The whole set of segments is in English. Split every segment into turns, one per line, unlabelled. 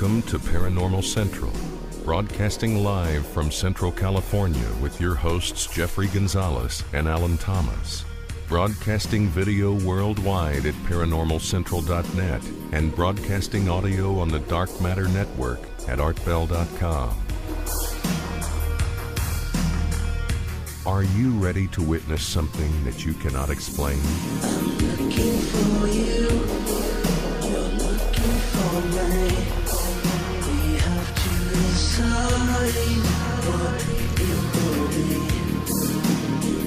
Welcome to Paranormal Central, broadcasting live from Central California with your hosts Jeffrey Gonzalez and Alan Thomas. Broadcasting video worldwide at ParanormalCentral.net and broadcasting audio on the Dark Matter Network at ArtBell.com. Are you ready to witness something that you cannot explain?
I'm looking for you, you're looking for me. We have to decide what it will be.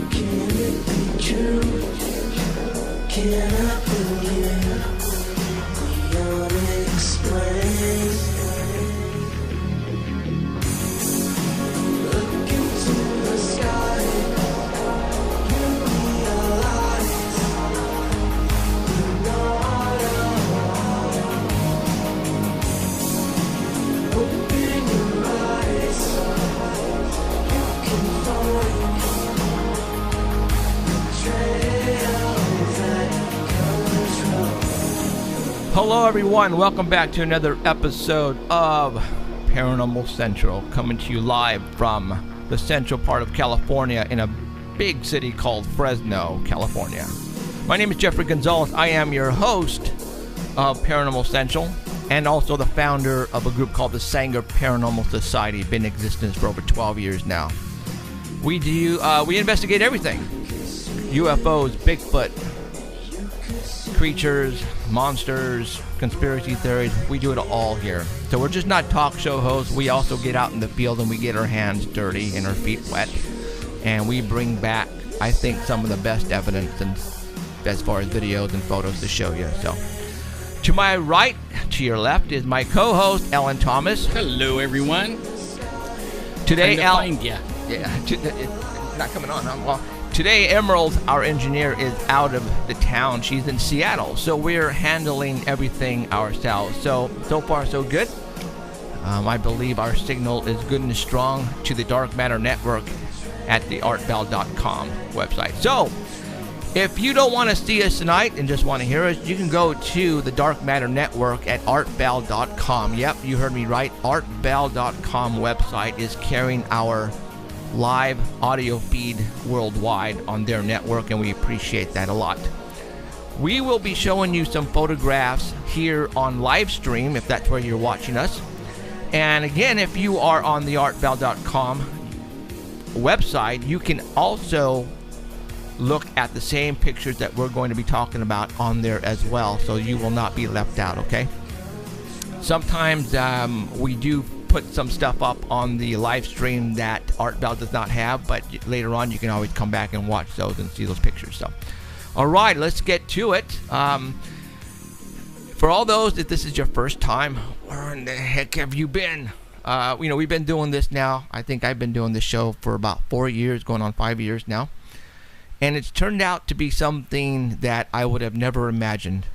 Can it be true? Can I believe the unexplained? Look into the sky.
Hello everyone, welcome back to another episode of Paranormal Central, coming to you live from the central part of California in a big city called Fresno, California. My name is Jeffrey Gonzalez. I am your host of Paranormal Central and also the founder of a group called the Sanger Paranormal Society, been in existence for over 12 years now. We investigate everything. UFOs, Bigfoot, creatures, monsters, conspiracy theories. We do it all here. So we're just not talk show hosts. We also get out in the field and we get our hands dirty and our feet wet. And we bring back, I think, some of the best evidence and as far as videos and photos to show you. So to my right, to your left, is my co-host, Alan Thomas.
Hello, everyone.
Today,
Alan. Yeah,
it's not coming on. Well, today, Emerald, our engineer, is out of the town. She's in Seattle, so we're handling everything ourselves. So far, so good. I believe our signal is good and strong to the Dark Matter Network at the artbell.com website. So, if you don't want to see us tonight and just want to hear us, you can go to the Dark Matter Network at artbell.com. Yep, you heard me right. Artbell.com website is carrying our live audio feed worldwide on their network, and we appreciate that a lot. We will be showing you some photographs here on live stream if that's where you're watching us. And again, if you are on the artbell.com website, you can also look at the same pictures that we're going to be talking about on there as well, so you will not be left out, okay? Sometimes we do put some stuff up on the live stream that ArtBell does not have, but later on you can always come back and watch those and see those pictures. So, all right, let's get to it. For all those that this is your first time, where in the heck have you been? We've been doing this now. I think I've been doing this show for about 4 years, going on 5 years now. And it's turned out to be something that I would have never imagined.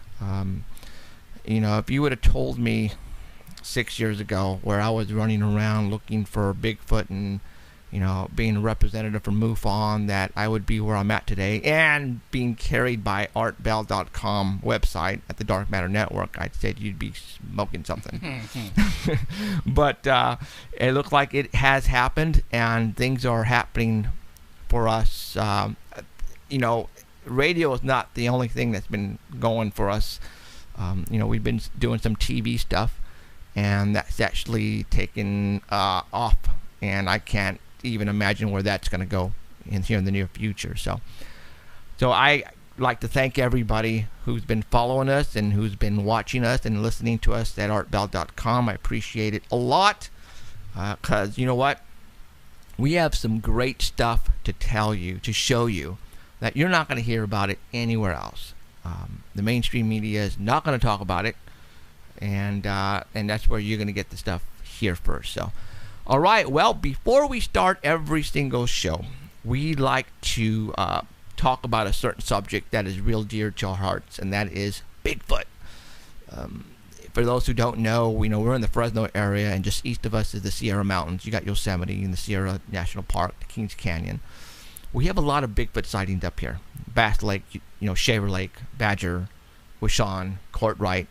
If you would have told me 6 years ago, where I was running around looking for Bigfoot and, being a representative for MUFON, that I would be where I'm at today and being carried by artbell.com website at the Dark Matter Network, I'd say you'd be smoking something. But it looked like it has happened, and things are happening for us. Radio is not the only thing that's been going for us. We've been doing some TV stuff, and that's actually taken off, and I can't even imagine where that's going to go here in the near future. So I like to thank everybody who's been following us and who's been watching us and listening to us at artbell.com. I appreciate it a lot, because you know what? We have some great stuff to tell you, to show you, that you're not going to hear about it anywhere else. The mainstream media is not going to talk about it, and that's where you're going to get the stuff here first. So, all right. Well, before we start every single show, we like to talk about a certain subject that is real dear to our hearts, and that is Bigfoot. For those who don't know, we're in the Fresno area, and just east of us is the Sierra Mountains. You got Yosemite and the Sierra National Park, the Kings Canyon. We have a lot of Bigfoot sightings up here. Bass Lake, Shaver Lake, Badger, Wishon, Courtright.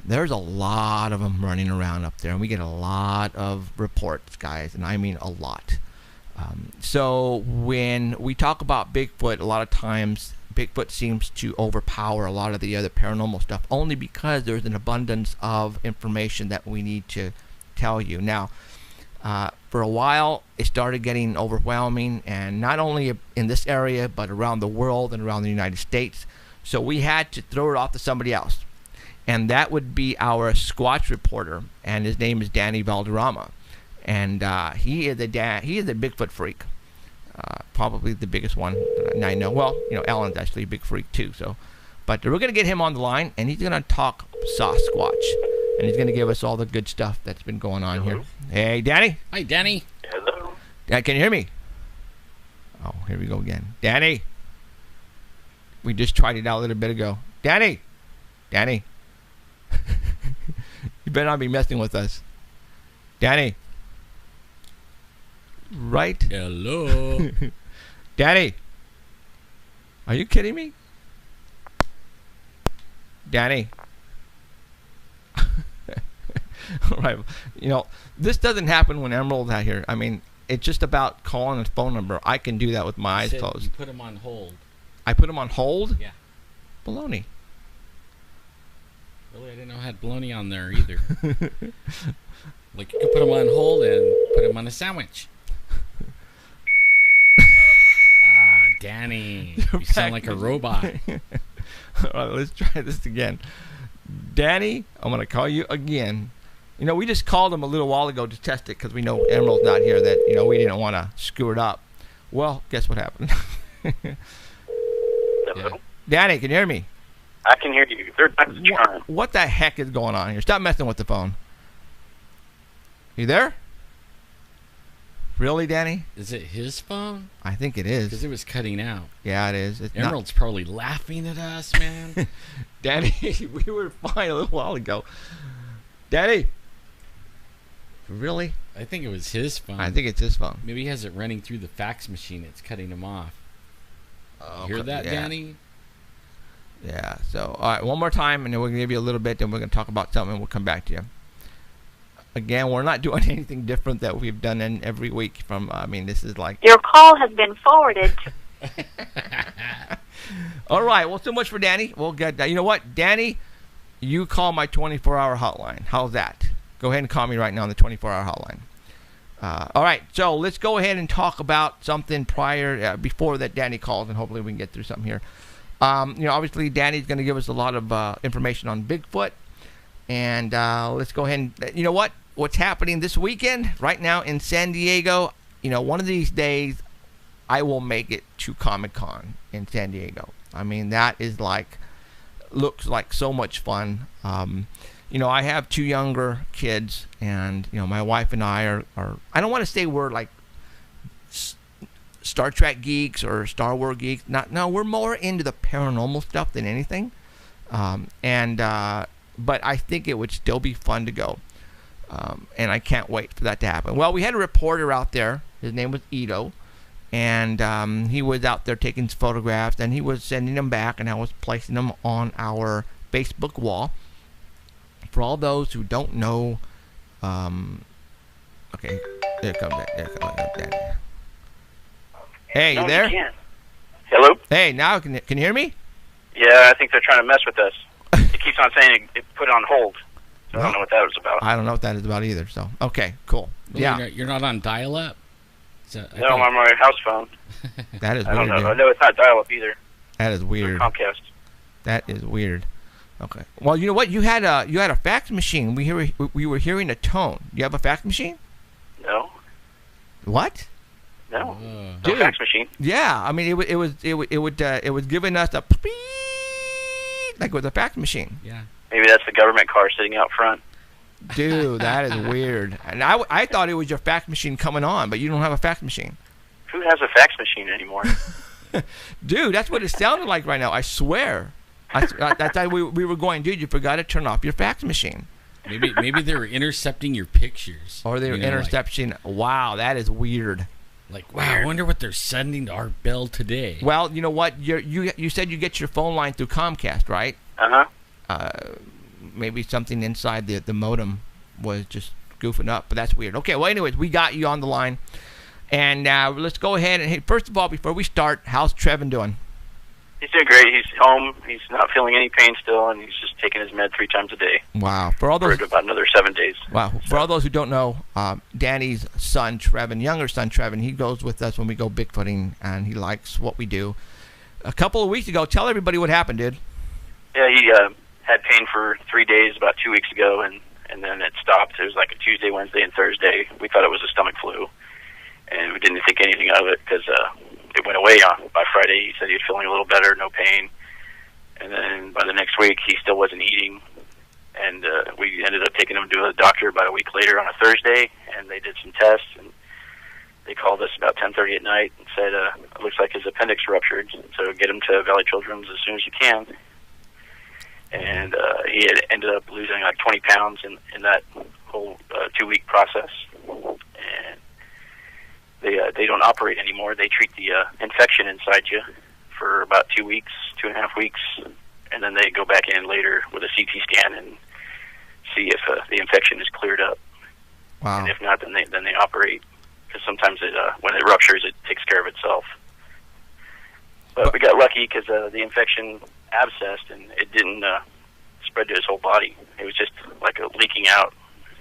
there's a lot of them running around up there, and we get a lot of reports, guys, and I mean a lot. So when we talk about Bigfoot, a lot of times Bigfoot seems to overpower a lot of the other paranormal stuff only because there's an abundance of information that we need to tell you. Now, for a while, it started getting overwhelming, and not only in this area, but around the world and around the United States. So we had to throw it off to somebody else, and that would be our Squatch reporter, and his name is Danny Valderrama, and he is a Bigfoot freak. Probably the biggest one that I know. Well, Alan's actually a big freak too. So, but we're gonna get him on the line, and he's gonna talk Sasquatch, and he's gonna give us all the good stuff that's been going on here. Hey, Danny.
Hi, Danny.
Hello.
Can you hear me? Oh, here we go again. Danny. We just tried it out a little bit ago. Danny. You better not be messing with us. Danny. Right?
Hello.
Danny. Are you kidding me? Danny. All right. This doesn't happen when Emerald's out here. I mean, it's just about calling his phone number. I can do that with my eyes closed.
You put him on hold.
I put him on hold?
Yeah.
Baloney.
Really, I didn't know I had bologna on there either. Like, you could put him on hold and put him on a sandwich. Danny, you sound like a robot.
All right, let's try this again. Danny, I'm going to call you again. We just called him a little while ago to test it because we know Emerald's not here, that, we didn't want to screw it up. Well, guess what happened?
Hello?
Danny, can you hear me?
I can hear you. Third time's the charm.
What the heck is going on here? Stop messing with the phone. You there? Really, Danny?
Is it his phone?
I think it is.
Because it was cutting out.
Yeah, it is.
Emerald's probably laughing at us, man.
Danny, we were fine a little while ago. Danny? Really?
I think it was his phone.
I think it's his phone.
Maybe he has it running through the fax machine. It's cutting him off.
Oh,
Hear that,
yeah.
Danny?
Yeah, so, all right, one more time, and then we're going to give you a little bit, then we're going to talk about something, and we'll come back to you. Again, we're not doing anything different that we've done every week from, this is like...
Your call has been forwarded.
All right, well, so much for Danny. We'll get that. You know what, Danny, you call my 24-hour hotline. How's that? Go ahead and call me right now on the 24-hour hotline. All right, so let's go ahead and talk about something before that Danny calls, and hopefully we can get through something here. Obviously, Danny's going to give us a lot of information on Bigfoot. And let's go ahead and, you know what? What's happening this weekend right now in San Diego? One of these days, I will make it to Comic-Con in San Diego. That is looks like so much fun. I have two younger kids, and, my wife and I are I don't want to say we're like Star Trek geeks or Star Wars geeks. No, we're more into the paranormal stuff than anything. But I think it would still be fun to go. And I can't wait for that to happen. Well, we had a reporter out there. His name was Ito. And he was out there taking photographs. And he was sending them back. And I was placing them on our Facebook wall. For all those who don't know... okay, there comes that. Hey, you there?
Hello?
Hey, now can you hear me?
Yeah, I think they're trying to mess with us. It keeps on saying it put it on hold. So I don't know what that was about.
I don't know what that is about either. So, okay, cool.
Well,
yeah.
You're not on dial-up?
No, I'm on my house phone.
That is
I
weird.
don't know. I know it's not dial-up either.
That is weird.
Comcast.
That is weird. Okay. Well, you know what? You had a fax machine. We were hearing a tone. You have a fax machine?
No.
What?
No.
Dude.
No fax machine.
Yeah. It was giving us a like with a fax machine.
Yeah.
Maybe that's the government car sitting out front.
Dude, that is weird. And I thought it was your fax machine coming on, but you don't have a fax machine.
Who has a fax machine anymore?
Dude, that's what it sounded like right now. I swear. That's how we were going, dude, you forgot to turn off your fax machine.
Maybe they were intercepting your pictures.
Or they were intercepting. Wow, that is weird.
Like, wow, I wonder what they're sending to our bell today.
Well, you know what? You said you get your phone line through Comcast, right?
Uh-huh.
maybe something inside the modem was just goofing up, but that's weird. Okay, well, anyways, we got you on the line. And let's go ahead and, hey, first of all, before we start, how's Trevin doing?
He's doing great. He's home. He's not feeling any pain still, and he's just taking his med 3 times a day.
Wow. For
about another 7 days.
Wow. For all those who don't know, Danny's son, Trevin, younger son, Trevin, he goes with us when we go Bigfooting, and he likes what we do. A couple of weeks ago, tell everybody what happened, dude.
Yeah, he had pain for 3 days about 2 weeks ago, and then it stopped. It was like a Tuesday, Wednesday, and Thursday. We thought it was a stomach flu, and we didn't think anything of it because it went away by Friday. He said he was feeling a little better, no pain. And then by the next week, he still wasn't eating. And we ended up taking him to the doctor about a week later on a Thursday, and they did some tests. And they called us about 10:30 at night and said, it looks like his appendix ruptured, so get him to Valley Children's as soon as you can. And he had ended up losing like 20 pounds in that whole 2-week process. And they don't operate anymore. They treat the infection inside you for about 2 weeks, 2.5 weeks, and then they go back in later with a CT scan and see if the infection is cleared up.
Wow.
And if not, then they operate, because sometimes when it ruptures, it takes care of itself. But we got lucky because the infection abscessed and it didn't spread to his whole body. It was just like a leaking out,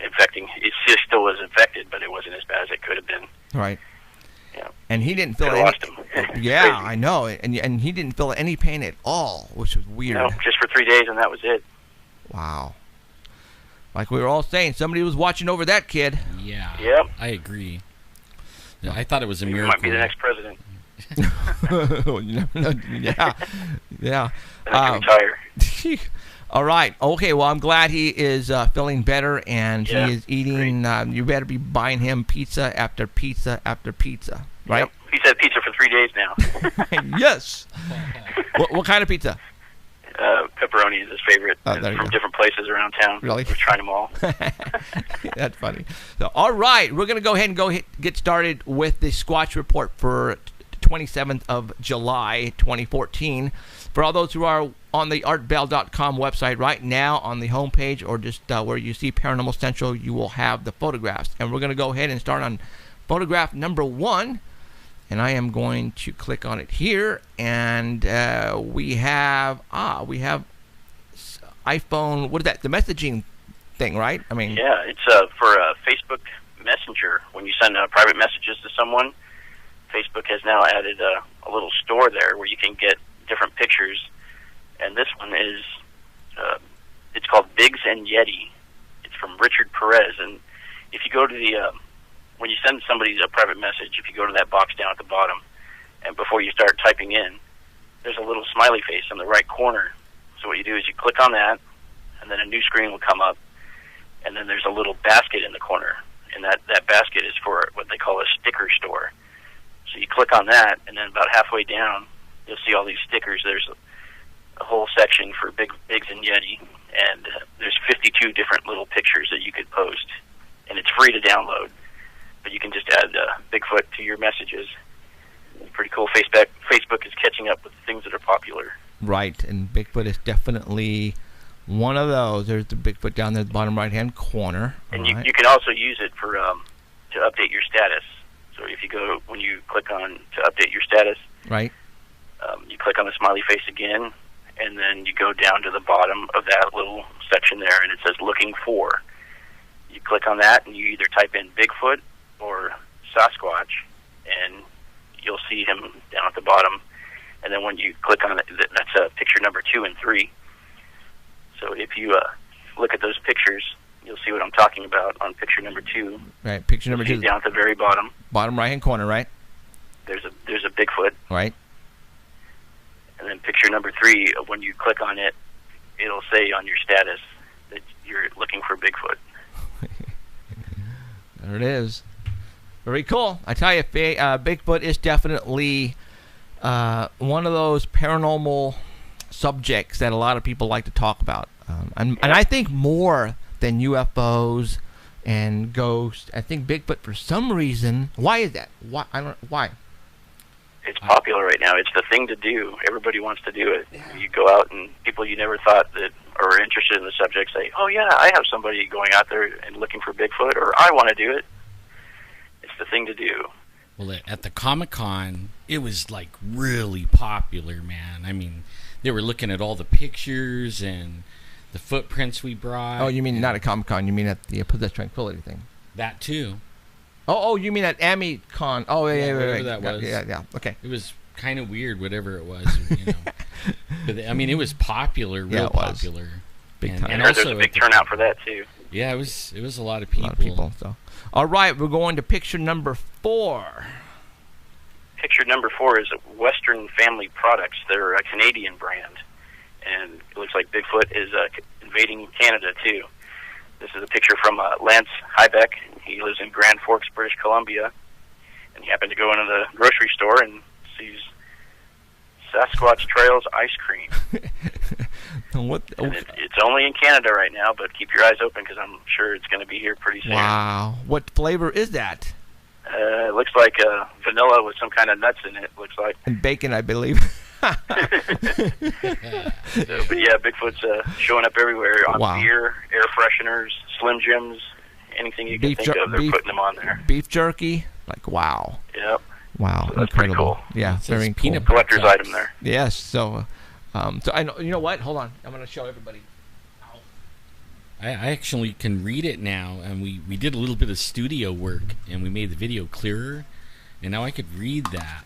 infecting. It still was infected, but it wasn't as bad as it could have been.
Right.
Yeah.
And he didn't feel
lost him.
Yeah,
Crazy.
I know. And he didn't feel any pain at all, which was weird.
No, just for 3 days, and that was it.
Wow. Like we were all saying, somebody was watching over that kid.
Yeah.
Yep.
I agree. Yeah, I thought it was a
He
miracle.
might be the next president.
Yeah. Yeah.
I can retire.
All right. Okay. Well, I'm glad he is feeling better, and
Yeah,
he is eating. You better be buying him pizza after pizza after pizza, right?
Yep. He's had pizza for 3 days now.
Yes. What kind of pizza?
Pepperoni is his favorite,
Oh, there you
from
go.
different places around town.
Really?
We're trying them all.
That's funny. So, all right, we're going to go ahead and get started with the Squatch Report for 27th of July, 2014. For all those who are on the artbell.com website right now on the homepage, or just where you see Paranormal Central, you will have the photographs. And we're going to go ahead and start on photograph number 1. And I am going to click on it here, and we have iPhone. What is that? The messaging thing, right? I mean,
Yeah, it's for Facebook Messenger. When you send private messages to someone, Facebook has now added a little store there where you can get different pictures. And this one is, it's called Biggs and Yeti. It's from Richard Perez. And if you go to the when you send somebody a private message, if you go to that box down at the bottom, and before you start typing in, there's a little smiley face in the right corner. So what you do is you click on that, and then a new screen will come up, and then there's a little basket in the corner, and that basket is for what they call a sticker store. So you click on that, and then about halfway down, you'll see all these stickers. There's a whole section for Biggs and Yeti, and there's 52 different little pictures that you could post, and it's free to download. But you can just add Bigfoot to your messages. It's pretty cool. Facebook is catching up with things that are popular.
right. And Bigfoot is definitely one of those. There's the Bigfoot down there at the bottom right-hand corner.
And
All right.
you can also use it for to update your status. So if you go, when you click on to update your status,
Right.
you click on the smiley face again, and then you go down to the bottom of that little section there, and it says looking for. You click on that, and you either type in Bigfoot or Sasquatch, and you'll see him down at the bottom. And then when you click on it, that's picture number 2 and 3. So if you look at those pictures, you'll see what I'm talking about on picture number 2.
Right. Picture number 2.
Down at the very bottom,
Bottom right-hand corner, right?
there's a Bigfoot.
Right.
And then picture number 3, when you click on it, it'll say on your status that you're looking for Bigfoot.
There it is. Very cool. I tell you, Bigfoot is definitely one of those paranormal subjects that a lot of people like to talk about. And I think more than UFOs and ghosts. I think Bigfoot, for some reason, why is that? Why?
It's popular right now. It's the thing to do. Everybody wants to do it. You go out, and people you never thought that or are interested in the subject say, "Oh yeah, I have somebody going out there and looking for Bigfoot," or "I want to do it." It's the thing to do.
Well, at the Comic-Con, it was like really popular, man. I mean, they were looking at all the pictures and the footprints we brought.
Oh, you mean not at Comic-Con? You mean at the Possessed Tranquility thing?
That too.
Oh, you mean at AmiCon? Oh, yeah,
whatever that was.
Yeah, okay.
It was kind of weird, whatever it was, you know. But I mean, it was popular, real popular,
big time.
And I heard there's a big turnout for that too.
Yeah, it was a lot of people.
So, all right, we're going to picture number 4.
Picture number 4 is Western Family Products. They're a Canadian brand, and it looks like Bigfoot is invading Canada too. This is a picture from Lance Hybeck. He lives in Grand Forks, British Columbia, and he happened to go into the grocery store and sees Sasquatch Trails ice cream.
What?
And it's only in Canada right now, but keep your eyes open because I'm sure it's going to be here pretty soon.
Wow. What flavor is that?
It looks like vanilla with some kind of nuts in it, looks like.
And bacon, I believe.
But yeah, Bigfoot's showing up everywhere on beer, air fresheners, Slim Jims, anything you can think of, they're putting them on there.
Beef jerky, like wow.
Yep.
Wow,
so that's pretty cool.
Yeah, very cool.
Peanut
collector's item there.
Yes, so I know. You know what? Hold on, I'm going to show everybody.
I actually can read it now, and we did a little bit of studio work, and we made the video clearer, and now I could read that.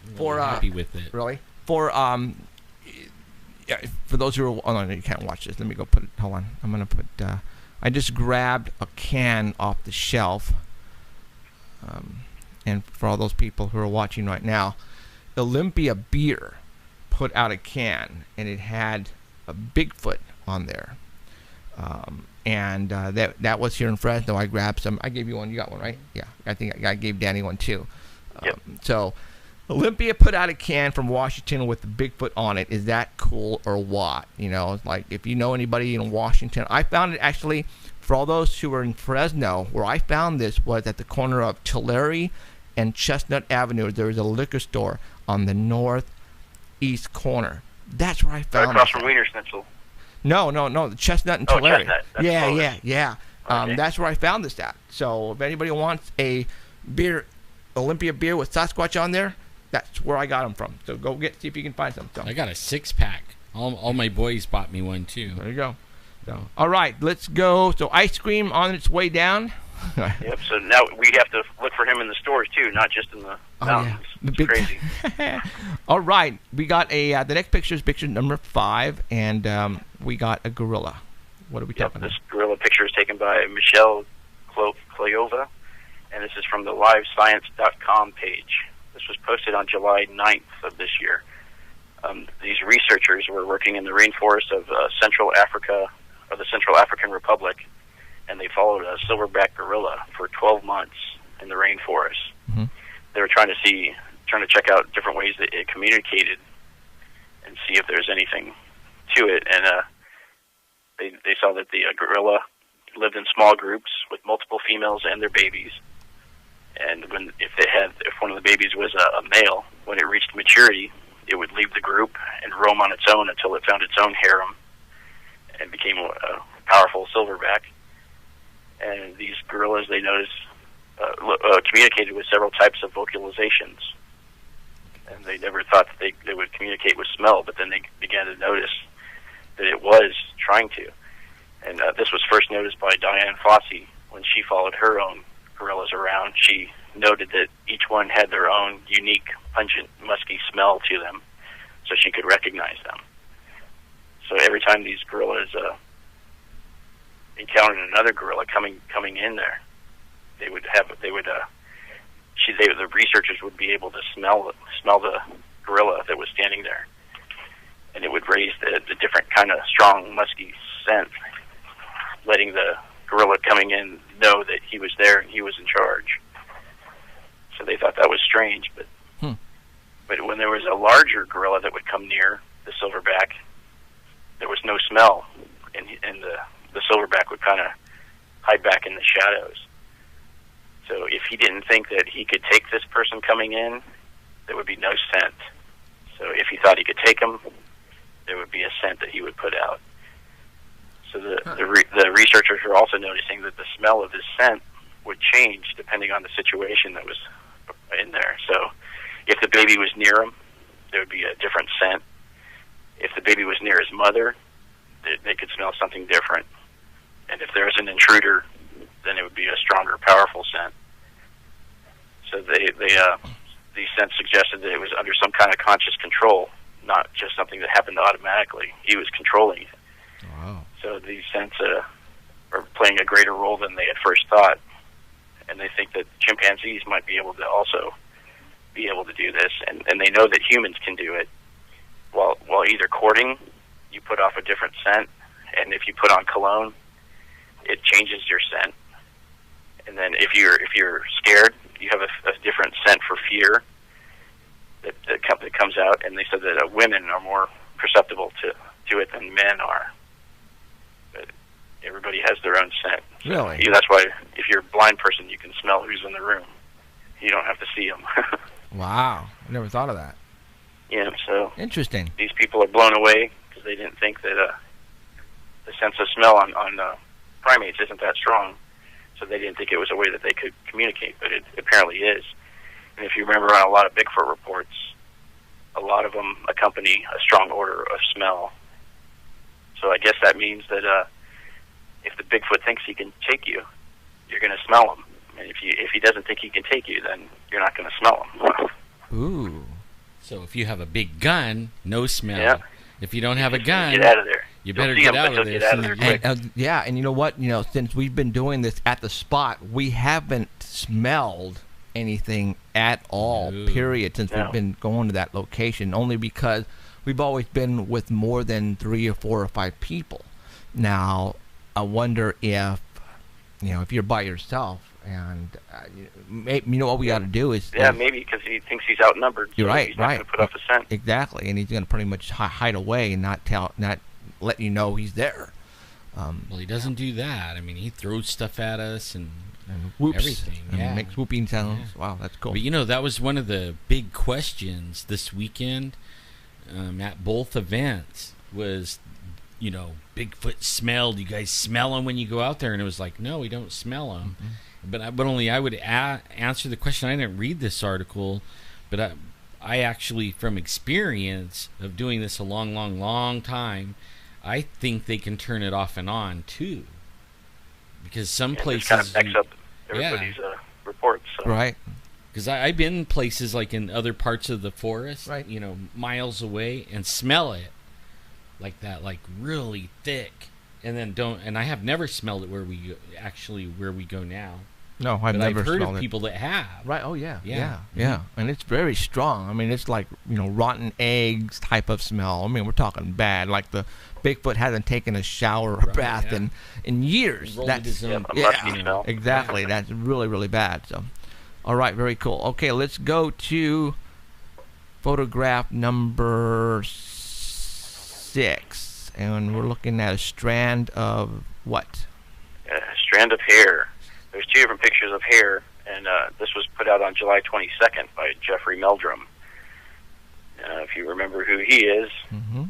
I'm happy with it.
Really? For those who are, oh no, you can't watch this. Let me go put it. Hold on, I'm gonna put. I just grabbed a can off the shelf, and for all those people who are watching right now, Olympia Beer put out a can, and it had a Bigfoot on there. And that was here in Fresno. I grabbed some. I gave you one. You got one, right? Yeah. I think I gave Danny one too.
Yep.
So Olympia put out a can from Washington with the Bigfoot on it. Is that cool or what? You know, like if you know anybody in Washington, I found it actually for all those who were in Fresno. Where I found this was at the corner of Tulare and Chestnut Avenue. There was a liquor store on the northeast corner. That's where I found it.
Across from Wiener Schnitzel.
No, the Chestnut and Tulare.
Chestnut.
Yeah.
Okay.
That's where I found this at. So if anybody wants a beer, Olympia beer with Sasquatch on there, that's where I got them from. So go see if you can find some. So.
I got a 6-pack. All my boys bought me one too.
There you go. So, all right, let's go. So ice cream on its way down.
Yep. So now we have to look for him in the stores too, not just in the mountains.
Yeah.
It's crazy.
All right, we got a. The next picture is picture number 5, and we got a gorilla. What are we talking about?
This gorilla picture is taken by Michelle Clayova, and this is from the LiveScience.com page. This was posted on July 9th of this year. These researchers were working in the rainforest of Central Africa, or the Central African Republic, and they followed a silverback gorilla for 12 months in the rainforest. Mm-hmm. They were trying to check out different ways that it communicated and see if there's anything to it. And they saw that the gorilla lived in small groups with multiple females and their babies. And if one of the babies was a male, when it reached maturity, it would leave the group and roam on its own until it found its own harem and became a powerful silverback. And these gorillas, they noticed, communicated with several types of vocalizations. And they never thought that they would communicate with smell, but then they began to notice that it was trying to. And this was first noticed by Diane Fossey when she followed her own gorillas around. She noted that each one had their own unique, pungent, musky smell to them, so she could recognize them. So every time these gorillas encountered another gorilla coming in there, the researchers would be able to smell the gorilla that was standing there, and it would raise the different kind of strong, musky scent, letting the gorilla coming in know that he was there and he was in charge. So they thought that was strange, but when there was a larger gorilla that would come near the silverback, there was no smell, and the silverback would kind of hide back in the shadows. So if he didn't think that he could take this person coming in, there would be no scent. So if he thought he could take him, there would be a scent that he would put out. So the researchers were also noticing that the smell of his scent would change depending on the situation that was in there. So if the baby was near him, there would be a different scent. If the baby was near his mother, they could smell something different. And if there was an intruder, then it would be a stronger, powerful scent. So these scents suggested that it was under some kind of conscious control, not just something that happened automatically. He was controlling it.
Wow. So
these scents are playing a greater role than they at first thought. And they think that chimpanzees might be able to also be able to do this. And they know that humans can do it. While either courting, you put off a different scent, and if you put on cologne, it changes your scent. And then if you're scared, you have a different scent for fear that comes out. And they said that women are more perceptible to it than men are. But everybody has their own scent. So
really?
That's why if you're a blind person, you can smell who's in the room. You don't have to see them.
Wow. I never thought of that.
Yeah, so
interesting.
These people are blown away because they didn't think that the sense of smell on primates isn't that strong. So they didn't think it was a way that they could communicate, but it apparently is. And if you remember on a lot of Bigfoot reports, a lot of them accompany a strong odor of smell. So I guess that means that if the Bigfoot thinks he can take you, you're going to smell him. And if he doesn't think he can take you, then you're not going to smell him.
Ooh.
So if you have a big gun, no smell.
Yeah.
If you don't have a gun,
get out of there.
You better get out of there.
Quick.
And you know what? Since we've been doing this at the spot, we haven't smelled anything at all, period, since we've been going to that location, only because we've always been with more than 3 or 4 or 5 people. Now, I wonder if you're by yourself, and what we got to do is
maybe because he thinks he's outnumbered.
You're
so
right,
he's not going to put off a scent.
Exactly, and he's going to pretty much hide away and not let you know he's there.
Well, he doesn't do that. I mean, he throws stuff at us and
whoops,
everything.
And makes whooping sounds.
Yeah.
Wow, that's cool.
But that was one of the big questions this weekend at both events was, Bigfoot smelled. You guys smell him when you go out there? And it was like, no, we don't smell him. Mm-hmm. But only I would answer the question. I didn't read this article, but I actually, from experience of doing this a long, long, long time, I think they can turn it off and on too, because some places
kind of backs up everybody's reports. So.
Right.
Because I've been in places like in other parts of the forest,
right,
miles away, and smell it like that, like really thick, and then and I have never smelled it where we go now.
No, I've never
heard
smelled
of people that have.
Right. Oh yeah. And it's very strong. I mean, it's like rotten eggs type of smell. I mean, we're talking bad. Like the Bigfoot hasn't taken a shower or bath in years. That's exactly.
Yeah.
That's really, really bad. So, all right, very cool. Okay, let's go to photograph number 6, and we're looking at a strand of what?
A strand of hair. There's 2 different pictures of hair, and this was put out on July 22nd by Jeffrey Meldrum. If you remember who he is,
mm-hmm.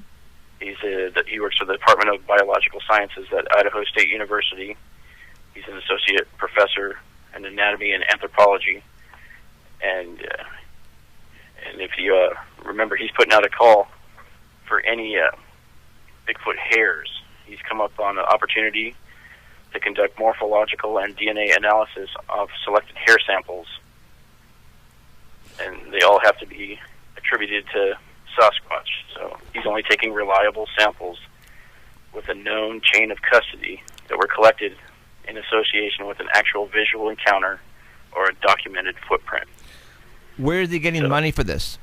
He works for the Department of Biological Sciences at Idaho State University. He's an associate professor in anatomy and anthropology, and if you remember, he's putting out a call for any Bigfoot hairs. He's come up on an opportunity to conduct morphological and DNA analysis of selected hair samples, and they all have to be attributed to Sasquatch. So he's only taking reliable samples with a known chain of custody that were collected in association with an actual visual encounter or a documented footprint.
Where is he getting money for this?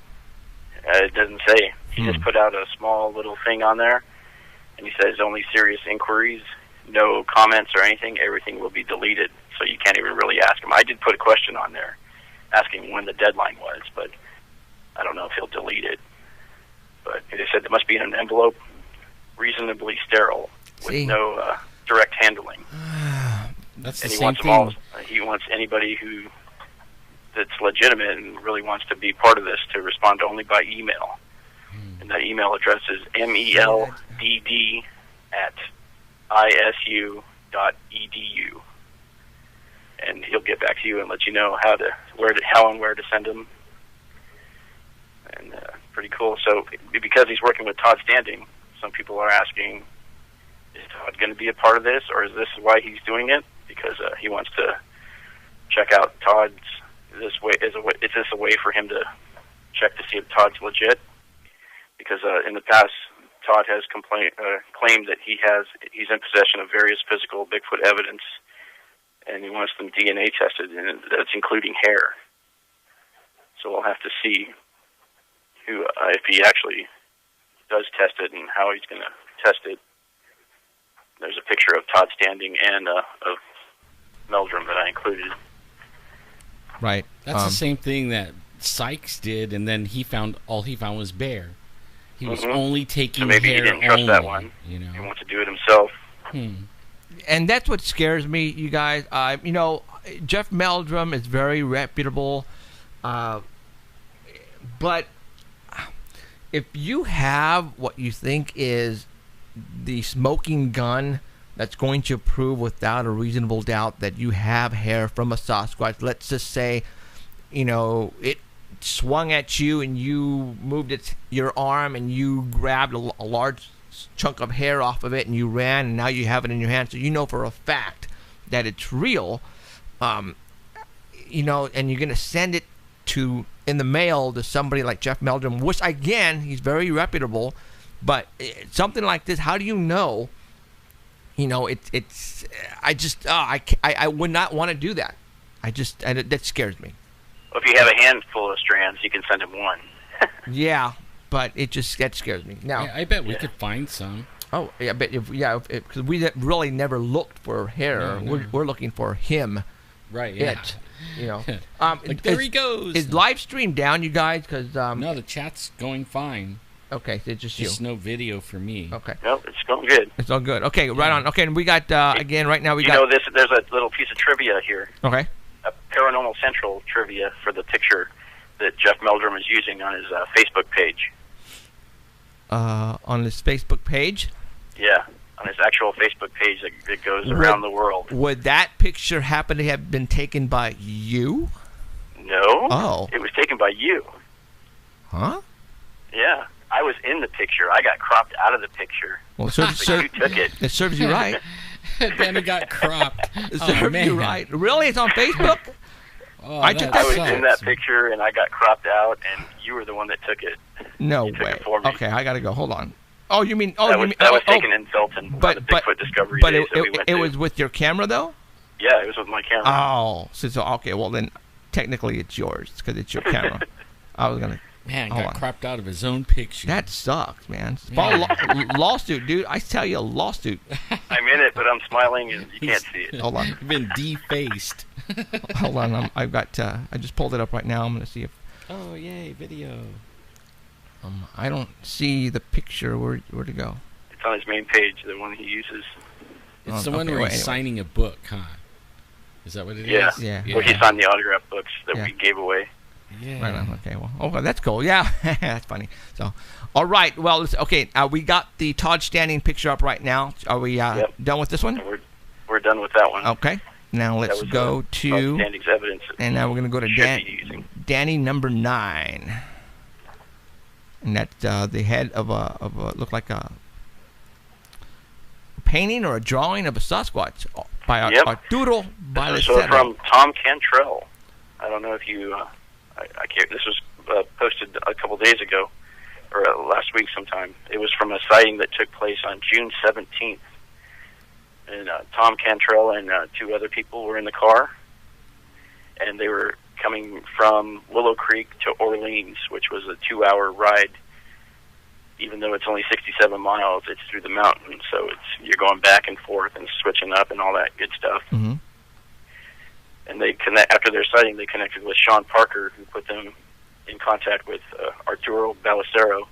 It doesn't say. He just put out a small little thing on there, and he says only serious inquiries, no comments or anything. Everything will be deleted, so you can't even really ask him. I did put a question on there asking when the deadline was, but I don't know if he'll delete it. But they said it must be in an envelope, reasonably sterile, with no direct handling.
That's
and
the
he
same
wants
thing.
them all. He wants anybody that's legitimate and really wants to be part of this to respond only by email. And that email address is meld@ and he'll get back to you and let you know how and where to send them. And pretty cool. So because he's working with Todd Standing, some people are asking, is Todd going to be a part of this, or is this why he's doing it? Because he wants to check out Todd's. Is this a way for him to check to see if Todd's legit? Because in the past, Todd has claimed that he's in possession of various physical Bigfoot evidence, and he wants them DNA tested, and that's including hair. So we'll have to see if he actually does test it and how he's going to test it. There's a picture of Todd Standing and of Meldrum that I included.
Right.
That's the same thing that Sykes did, and then all he found was bear. He was only taking
so maybe
hair
he didn't trust
only,
that one.
You know.
He wants to do it himself.
And that's what scares me, you guys. Jeff Meldrum is very reputable, but if you have what you think is the smoking gun that's going to prove without a reasonable doubt that you have hair from a Sasquatch, let's just say, it swung at you and you moved your arm and you grabbed a large chunk of hair off of it and you ran, and now you have it in your hand, so you know for a fact that it's real, and you're going to send it in the mail to somebody like Jeff Meldrum, which again, he's very reputable, but something like this, how do you know? I would not want to do that. That scares me.
Well, if you have a handful of strands, you can send him one.
Yeah, but that scares me. Now,
I bet we could find some.
Oh, yeah, but because we really never looked for hair.
No.
We're looking for him.
Right. Yeah.
There
he goes.
Is live stream down, you guys? Because
no, the chat's going fine.
Okay, so it's just
no video for me.
Okay.
No, it's going good.
It's all good. Okay, right on. Okay, and we got again right now.
There's a little piece of trivia here.
Okay.
A Paranormal Central trivia for the picture that Jeff Meldrum is using on his Facebook page.
On his Facebook page?
Yeah, on his actual Facebook page that goes around the world.
Would that picture happen to have been taken by you?
No.
Oh.
It was taken by you.
Huh?
Yeah. I was in the picture. I got cropped out of the picture.
Well,
you took it.
It serves you right.
Then it got cropped.
It serves you right. Really? It's on Facebook?
I was in that picture, and I got cropped out, and you were the one that took it.
No
you took
way.
It for me.
Okay, I got to go. Hold on. Oh, you mean...
that was taken in Felton on the Bigfoot Discovery Days that we went to.
It was with your camera, though?
Yeah, it was with my camera.
Oh, so okay. Well, then technically it's yours because it's your camera. I was going to...
Man, got cropped out of his own picture.
That sucks, man. Lawsuit, dude. I tell you, a lawsuit.
I'm in it, but I'm smiling, and you can't see it.
Hold on.
You've been defaced.
Hold on. I've got. I just pulled it up right now. I'm going to see if.
Oh, yay, video.
I don't see the picture. Where to go?
It's on his main page, the one he uses.
It's the one where he's signing a book, huh? Is that what it is?
Yeah.
Well, he signed the autograph books that we gave away.
Yeah. Right on. Okay. Well, that's cool. Yeah, that's funny. So, all right. Well, okay. We got the Todd Standing picture up right now. Are we done with this one?
We're done with that one.
Okay. Now let's go to
Todd Standing's evidence.
And now we're going to go to Danny number 9, and that's the head of a look like a painting or a drawing of a Sasquatch by Arturo Balacero.
This is from Tom Cantrell. I don't know if you. I can't. This was posted a couple days ago, or last week sometime. It was from a sighting that took place on June 17th. And Tom Cantrell and 2 other people were in the car, and they were coming from Willow Creek to Orleans, which was a 2-hour ride. Even though it's only 67 miles, it's through the mountains, so you're going back and forth and switching up and all that good stuff.
Mm-hmm.
And after their sighting, they connected with Sean Parker, who put them in contact with Arturo Balacero,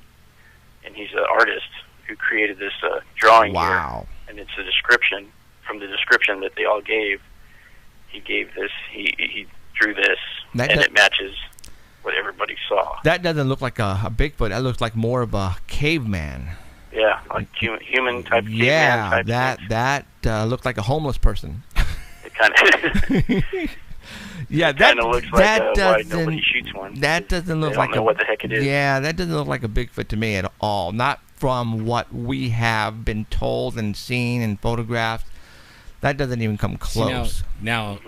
and he's an artist who created this drawing here. And it's a description. From the description that they all gave, he gave this. He drew this, and it matches what everybody saw.
That doesn't look like a Bigfoot. That looks like more of a caveman.
Yeah, like human type.
Yeah,
caveman type things.
that looked like a homeless person.
It kind of.
Yeah,
kind of looks
that
like why
doesn't.
nobody shoots one.
That doesn't look
They
like
don't know what the heck it is.
Yeah, that doesn't look like a Bigfoot to me at all. Not from what we have been told and seen and photographed. That doesn't even come close.
See, now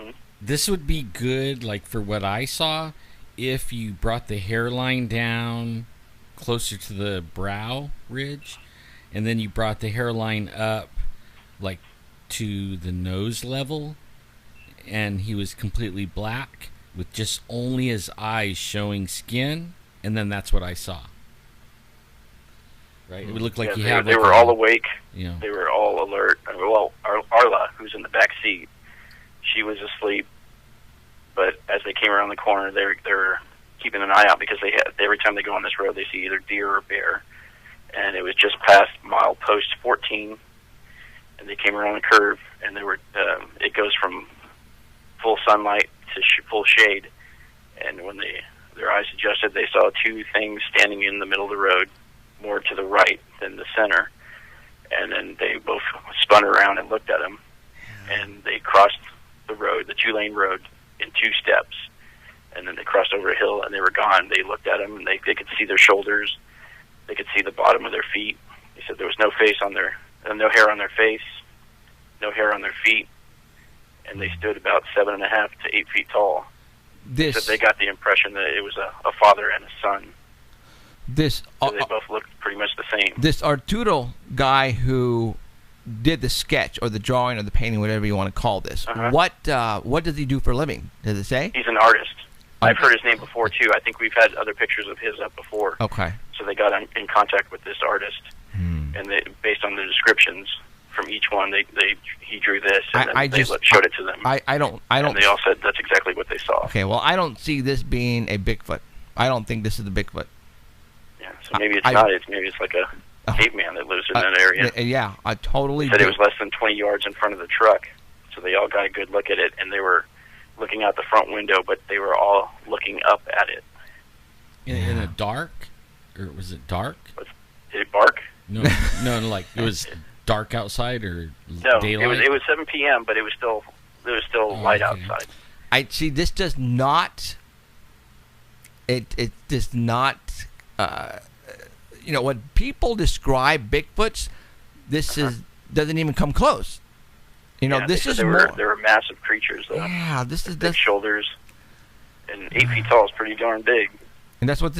this would be good, like for what I saw, if you brought the hairline down closer to the brow ridge, and then you brought the hairline up, like to the nose level, and he was completely black with just only his eyes showing skin, and then that's what I saw. Right? It would look like
they were all awake.
You know.
They were all alert. Well, Arla, who's in the back seat, she was asleep. But as they came around the corner, they were keeping an eye out because every time they go on this road, they see either deer or bear. And it was just past milepost 14, and they came around the curve, and it goes from full sunlight to full shade. And when their eyes adjusted, they saw two things standing in the middle of the road, more to the right than the center. And then they both spun around and looked at them, and they crossed the road, the 2-lane road, in 2 steps. And then they crossed over a hill, and they were gone. They looked at them, and they could see their shoulders. They could see the bottom of their feet. They said there was no hair on their face, no hair on their feet, and they stood about 7.5 to 8 feet tall. They said they got the impression that it was a father and a son. They both looked pretty much the same.
This Arturo guy who did the sketch or the drawing or the painting, whatever you want to call this, what does he do for a living? Does it say?
He's an artist. I've heard his name before, too. I think we've had other pictures of his up before.
Okay.
So they got in contact with this artist, and based on the descriptions from each one, he drew this, and they showed it to them.
I don't.
And they all said that's exactly what they saw.
Okay, well, I don't see this being a Bigfoot. I don't think this is the Bigfoot.
Yeah, so maybe it's not. Maybe it's like a caveman that lives in that area.
Yeah, I totally.
Said it was less than 20 yards in front of the truck, so they all got a good look at it, and they were looking out the front window, but they were all looking up at it.
In a dark, or was it dark?
Did it bark?
No, like it was dark outside or
no,
daylight?
It was 7 p.m., but it was still light outside.
I see. This does not. It does not. When people describe Bigfoots, this doesn't even come close. This is more.
They were massive creatures, though.
Yeah, this is
big shoulders, and 8 feet tall is pretty darn big.
And that's what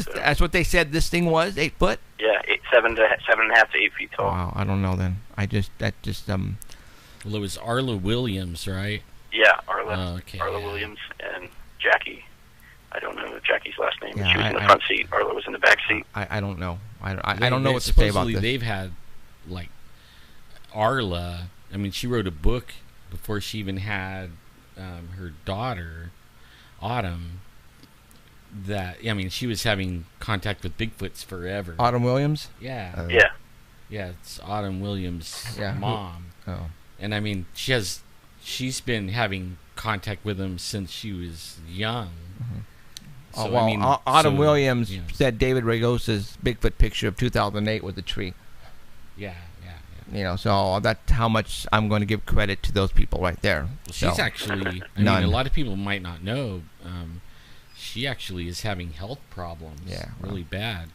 they said this thing was, 8 foot.
Yeah, 7.5 to 8 feet tall.
Wow, I don't know then.
Well, it was Arla Williams, right?
Yeah, Arla.
Okay,
Arla Williams and Jackie. I don't know Jackie's last name.
Yeah,
she was in the front seat. Arla was in the back seat.
I don't know. I don't know what to say about this.
They've had, like, Arla. I mean, she wrote a book before she even had her daughter, Autumn. She was having contact with Bigfoots forever.
Autumn Williams?
Yeah. Yeah, it's Autumn Williams' mom.
Oh.
And I mean, she's been having contact with him since she was young.
Mm-hmm. So, Autumn Williams said David Ragosa's Bigfoot picture of 2008 with the tree.
Yeah.
So that's how much I'm going to give credit to those people right there.
Well, she's actually, I mean, a lot of people might not know, she actually is having health problems. Yeah. Really bad.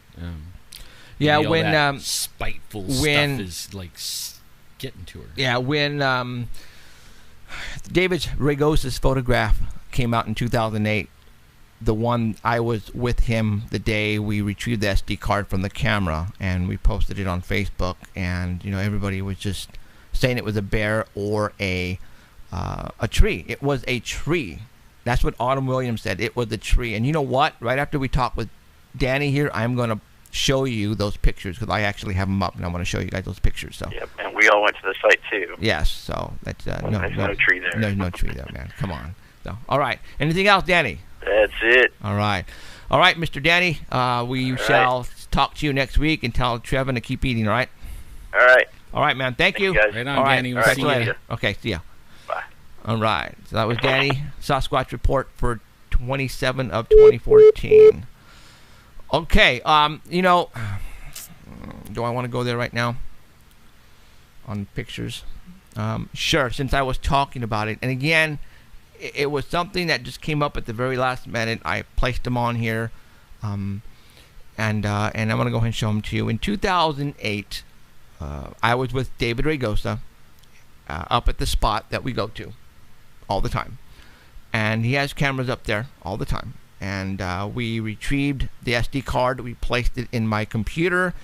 When that spiteful stuff is like getting to her.
Yeah, when David Ragosa's photograph came out in 2008, the one I was with him the day we retrieved the SD card from the camera, and we posted it on Facebook, and everybody was just saying it was a bear or a tree. It was a tree. That's what Autumn Williams said. It was a tree. And you know what? Right after we talk with Danny here, I'm going to show you those pictures because I actually have them up, and I want to show you guys those pictures. So.
Yep, and we all went to the site too.
Yes, so that's
there's no tree there.
There's no tree there, man. Come on. So, all right. Anything else, Danny?
That's it.
All right, Mr. Danny. We shall talk to you next week and tell Trevin to keep eating. All right.
All right,
man. Thank you.
Guys.
Right on, Danny. We'll see you later.
Okay, see ya.
Bye.
All right. So that was Danny Sasquatch Report for 27 of 2014. Okay. Do I want to go there right now? On pictures? Sure, since I was talking about it. And again, it was something that just came up at the very last minute. I placed them on here. And I'm going to go ahead and show them to you. In 2008, I was with David Ragosa up at the spot that we go to all the time. And he has cameras up there all the time. And we retrieved the SD card. We placed it in my computer.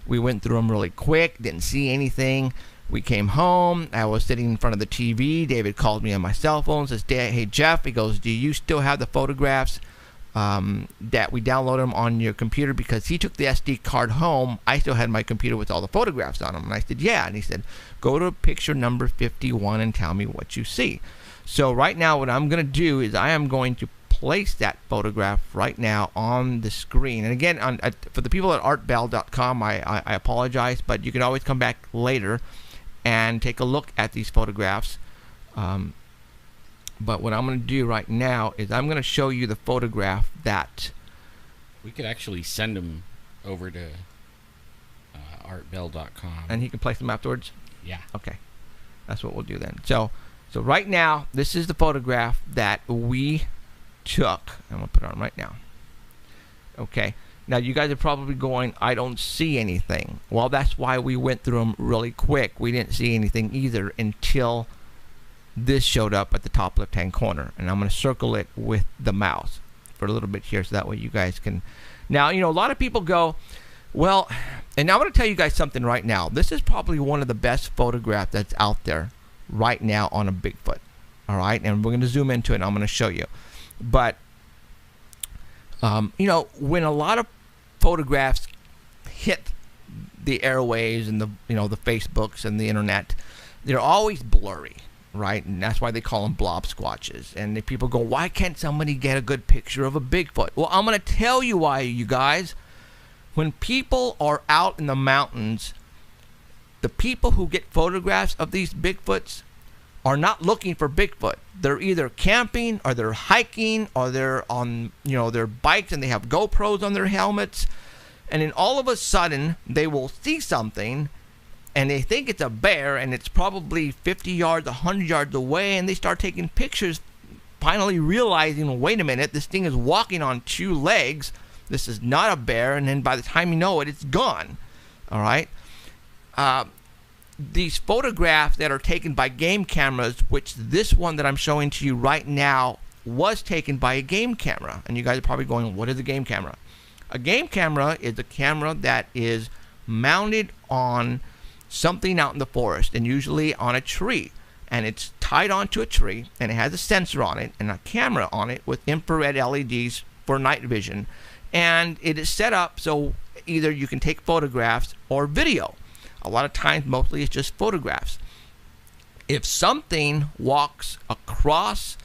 We went through them really quick. Didn't see anything. We came home. I was sitting in front of the TV. David called me on my cell phone. Says, "Hey, Jeff," he goes, "do you still have the photographs that we downloaded them on your computer?" Because he took the SD card home. I still had my computer with all the photographs on them. And I said, "Yeah." And he said, "Go to picture number 51 and tell me what you see." So right now what I'm going to do is I am going to place that photograph right now on the screen. And again, for the people at artbell.com, I apologize, but you can always come back later and take a look at these photographs. But what I'm going to do right now is I'm going to show you the photograph that...
We could actually send them over to artbell.com.
And he can place them afterwards?
Yeah.
Okay. That's what we'll do then. So right now, this is the photograph that we took. I'm going to put it on right now. Okay. Now, you guys are probably going, "I don't see anything." Well, that's why we went through them really quick. We didn't see anything either until this showed up at the top left-hand corner. And I'm going to circle it with the mouse for a little bit here so that way you guys can... Now, a lot of people go, well, and I'm going to tell you guys something right now. This is probably one of the best photographs that's out there right now on a Bigfoot. All right? And we're going to zoom into it and I'm going to show you. But, when a lot of photographs hit the airwaves and the Facebooks and the internet, they're always blurry, right? And that's why they call them blob squatches. And the people go, "Why can't somebody get a good picture of a Bigfoot?" Well, I'm going to tell you why, you guys. When people are out in the mountains, the people who get photographs of these Bigfoots are not looking for Bigfoot. They're either camping or they're hiking or they're on their bikes and they have GoPros on their helmets, and then all of a sudden they will see something and they think it's a bear and it's probably 50 yards, 100 yards away, and they start taking pictures, finally realizing, wait a minute, this thing is walking on two legs. This is not a bear, and then by the time you know it, it's gone. All right? These photographs that are taken by game cameras, which this one that I'm showing to you right now was taken by a game camera. And you guys are probably going, what is a game camera? A game camera is a camera that is mounted on something out in the forest, and usually on a tree. And it's tied onto a tree, and it has a sensor on it and a camera on it with infrared LEDs for night vision. And it is set up so either you can take photographs or video. A lot of times, mostly it's just photographs. If something walks across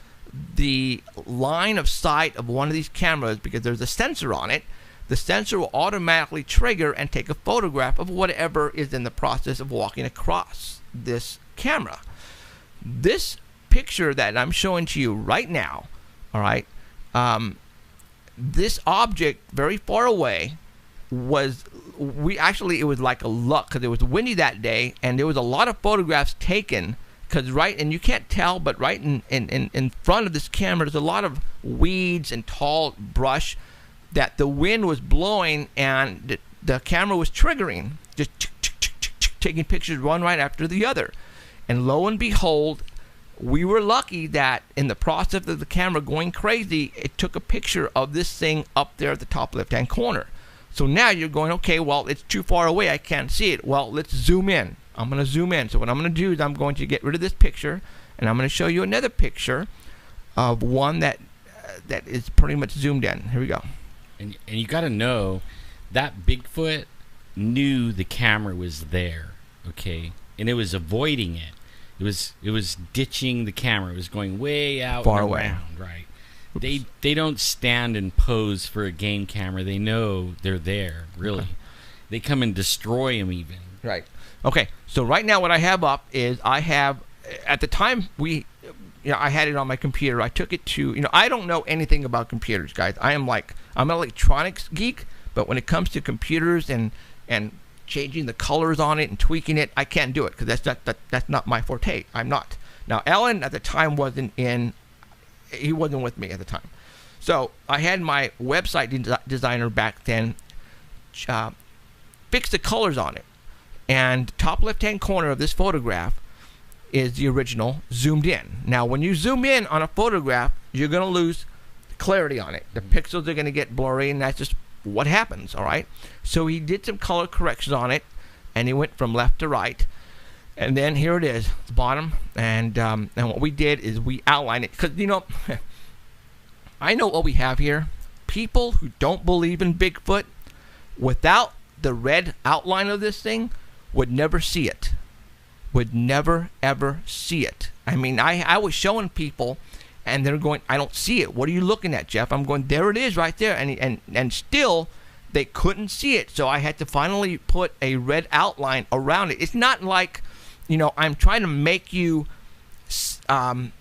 the line of sight of one of these cameras, because there's a sensor on it, the sensor will automatically trigger and take a photograph of whatever is in the process of walking across this camera. This picture that I'm showing to you right now, all right, this object very far away was... it was like a luck because it was windy that day, and there was a lot of photographs taken because and you can't tell, but right in front of this camera there's a lot of weeds and tall brush that the wind was blowing, and the camera was triggering, just taking pictures one right after the other. And lo and behold, we were lucky that in the process of the camera going crazy, it took a picture of this thing up there at the top left-hand corner. So now you're going, okay, well, it's too far away. I can't see it. Well, let's zoom in. I'm going to zoom in. So what I'm going to do is I'm going to get rid of this picture, and I'm going to show you another picture of one that is pretty much zoomed in. Here we go.
And you got to know that Bigfoot knew the camera was there, okay? And it was avoiding it. It was ditching the camera. It was going way out
far
and
away.
Around, right? They don't stand and pose for a game camera. They know they're there, really. Okay. They come and destroy them even.
Right. Okay, so right now what I have up is I have, at the time I had it on my computer. I took it to, I don't know anything about computers, guys. I'm an electronics geek, but when it comes to computers and changing the colors on it and tweaking it. I can't do it because that's not my forte. I'm not. Now, Alan at the time he wasn't with me at the time. So I had my website designer back then fix the colors on it. And top left-hand corner of this photograph is the original zoomed in. Now, when you zoom in on a photograph, you're going to lose clarity on it. The pixels are going to get blurry, and that's just what happens, all right? So he did some color corrections on it, and he went from left to right. And then here it is, the bottom. And what we did is we outlined it. Because, you know, I know what we have here. People who don't believe in Bigfoot, without the red outline of this thing, would never see it. Would never, ever see it. I mean, I was showing people, and they're going, I don't see it. What are you looking at, Jeff? I'm going, there it is right there. And still, they couldn't see it. So I had to finally put a red outline around it. It's not like, you know, I'm trying to make you, what's the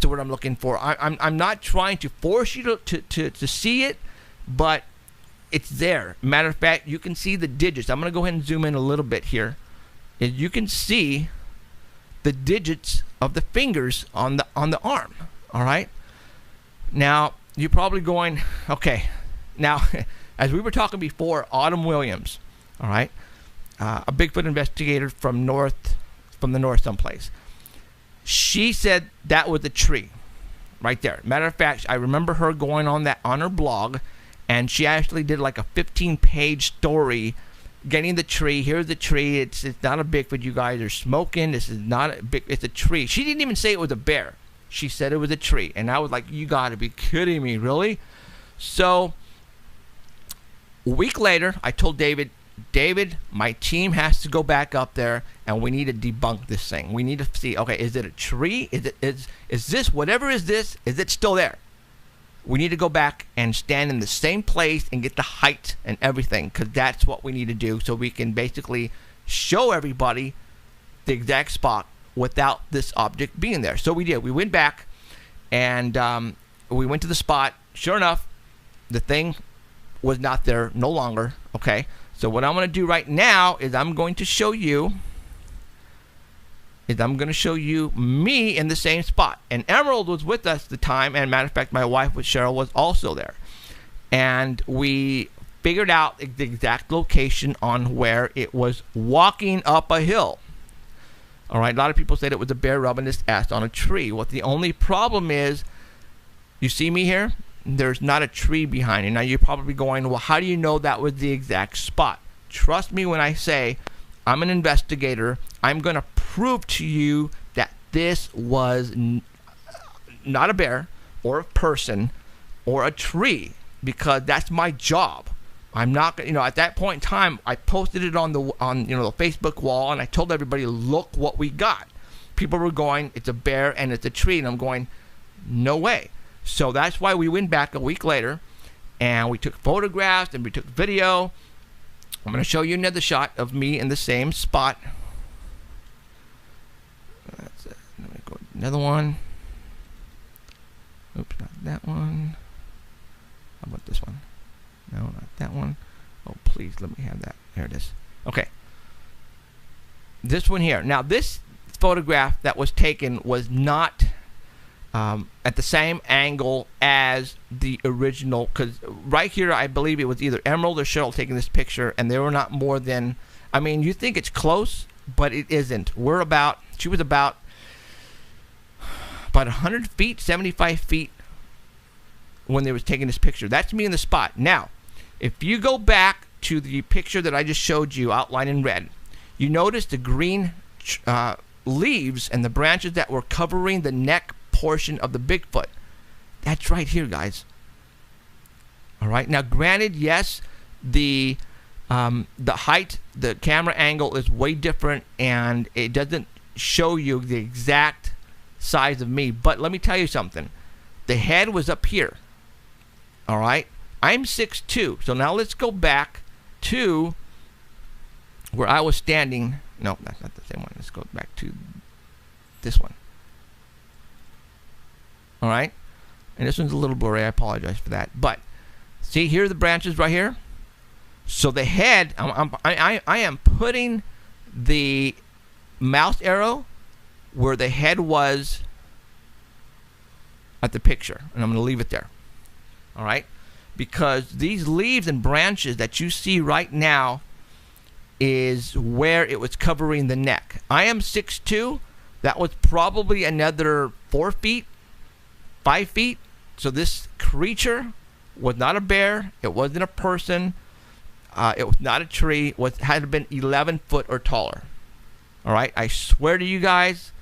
word I'm looking for? I'm not trying to force you to see it, but it's there. Matter of fact, you can see the digits. I'm going to go ahead and zoom in a little bit here. You can see the digits of the fingers on the arm. All right. Now you're probably going, okay. Now, as we were talking before, Autumn Williams, all right, a Bigfoot investigator from the north someplace. She said that was a tree, right there. Matter of fact, I remember her going on her blog, and she actually did like a 15-page story. Getting the tree. Here's the tree. It's not a Bigfoot. You guys are smoking. This is not a big. It's a tree. She didn't even say it was a bear. She said it was a tree, and I was like, "You got to be kidding me, really?" So a week later, I told David, my team has to go back up there, and we need to debunk this thing. We need to see. Okay, is it a tree? Is this whatever is this? Is it still there? We need to go back and stand in the same place and get the height and everything, because that's what we need to do, so we can basically show everybody the exact spot without this object being there. So we did. We went back, and we went to the spot. Sure enough, the thing was not there no longer. Okay, so what I'm going to do right now is I'm going to show you me in the same spot. And Emerald was with us at the time, and matter of fact, my wife, Cheryl, was also there. And we figured out the exact location on where it was walking up a hill. All right, a lot of people said it was a bear rubbing its ass on a tree. Well, the only problem is, you see me here? There's not a tree behind it. Now, you're probably going, well, how do you know that was the exact spot? Trust me when I say I'm an investigator. I'm going to prove to you that this was not a bear or a person or a tree, because that's my job. I'm not, at that point in time, I posted it on the Facebook wall, and I told everybody, look what we got. People were going, it's a bear and it's a tree, and I'm going, no way. So that's why we went back a week later, and we took photographs and we took video. I'm going to show you another shot of me in the same spot. That's it. Let me go another one. Oops, not that one. How about this one? No, not that one. Oh, please let me have that. There it is. Okay. This one here. Now, this photograph that was taken was not at the same angle as the original, because right here, I believe it was either Emerald or Cheryl taking this picture, and they were not more than, you think it's close, but it isn't. She was about 100 feet, 75 feet when they was taking this picture. That's me in the spot. Now, if you go back to the picture that I just showed you outlined in red, you notice the green leaves and the branches that were covering the neck portion of the Bigfoot. That's right here, guys. All right. Now, granted, yes, the height, the camera angle is way different, and it doesn't show you the exact size of me. But let me tell you something. The head was up here. All right. I'm 6'2". So now let's go back to where I was standing. No, that's not the same one. Let's go back to this one. All right. And this one's a little blurry. I apologize for that. But see here, the branches right here. So the head, I am putting the mouse arrow where the head was at the picture, and I'm going to leave it there. All right? Because these leaves and branches that you see right now is where it was covering the neck. I am 6'2". That was probably another 4 feet, 5 feet. So this creature was not a bear. It wasn't a person. It was not a tree. It had to been 11 foot or taller. All right? I swear to you guys,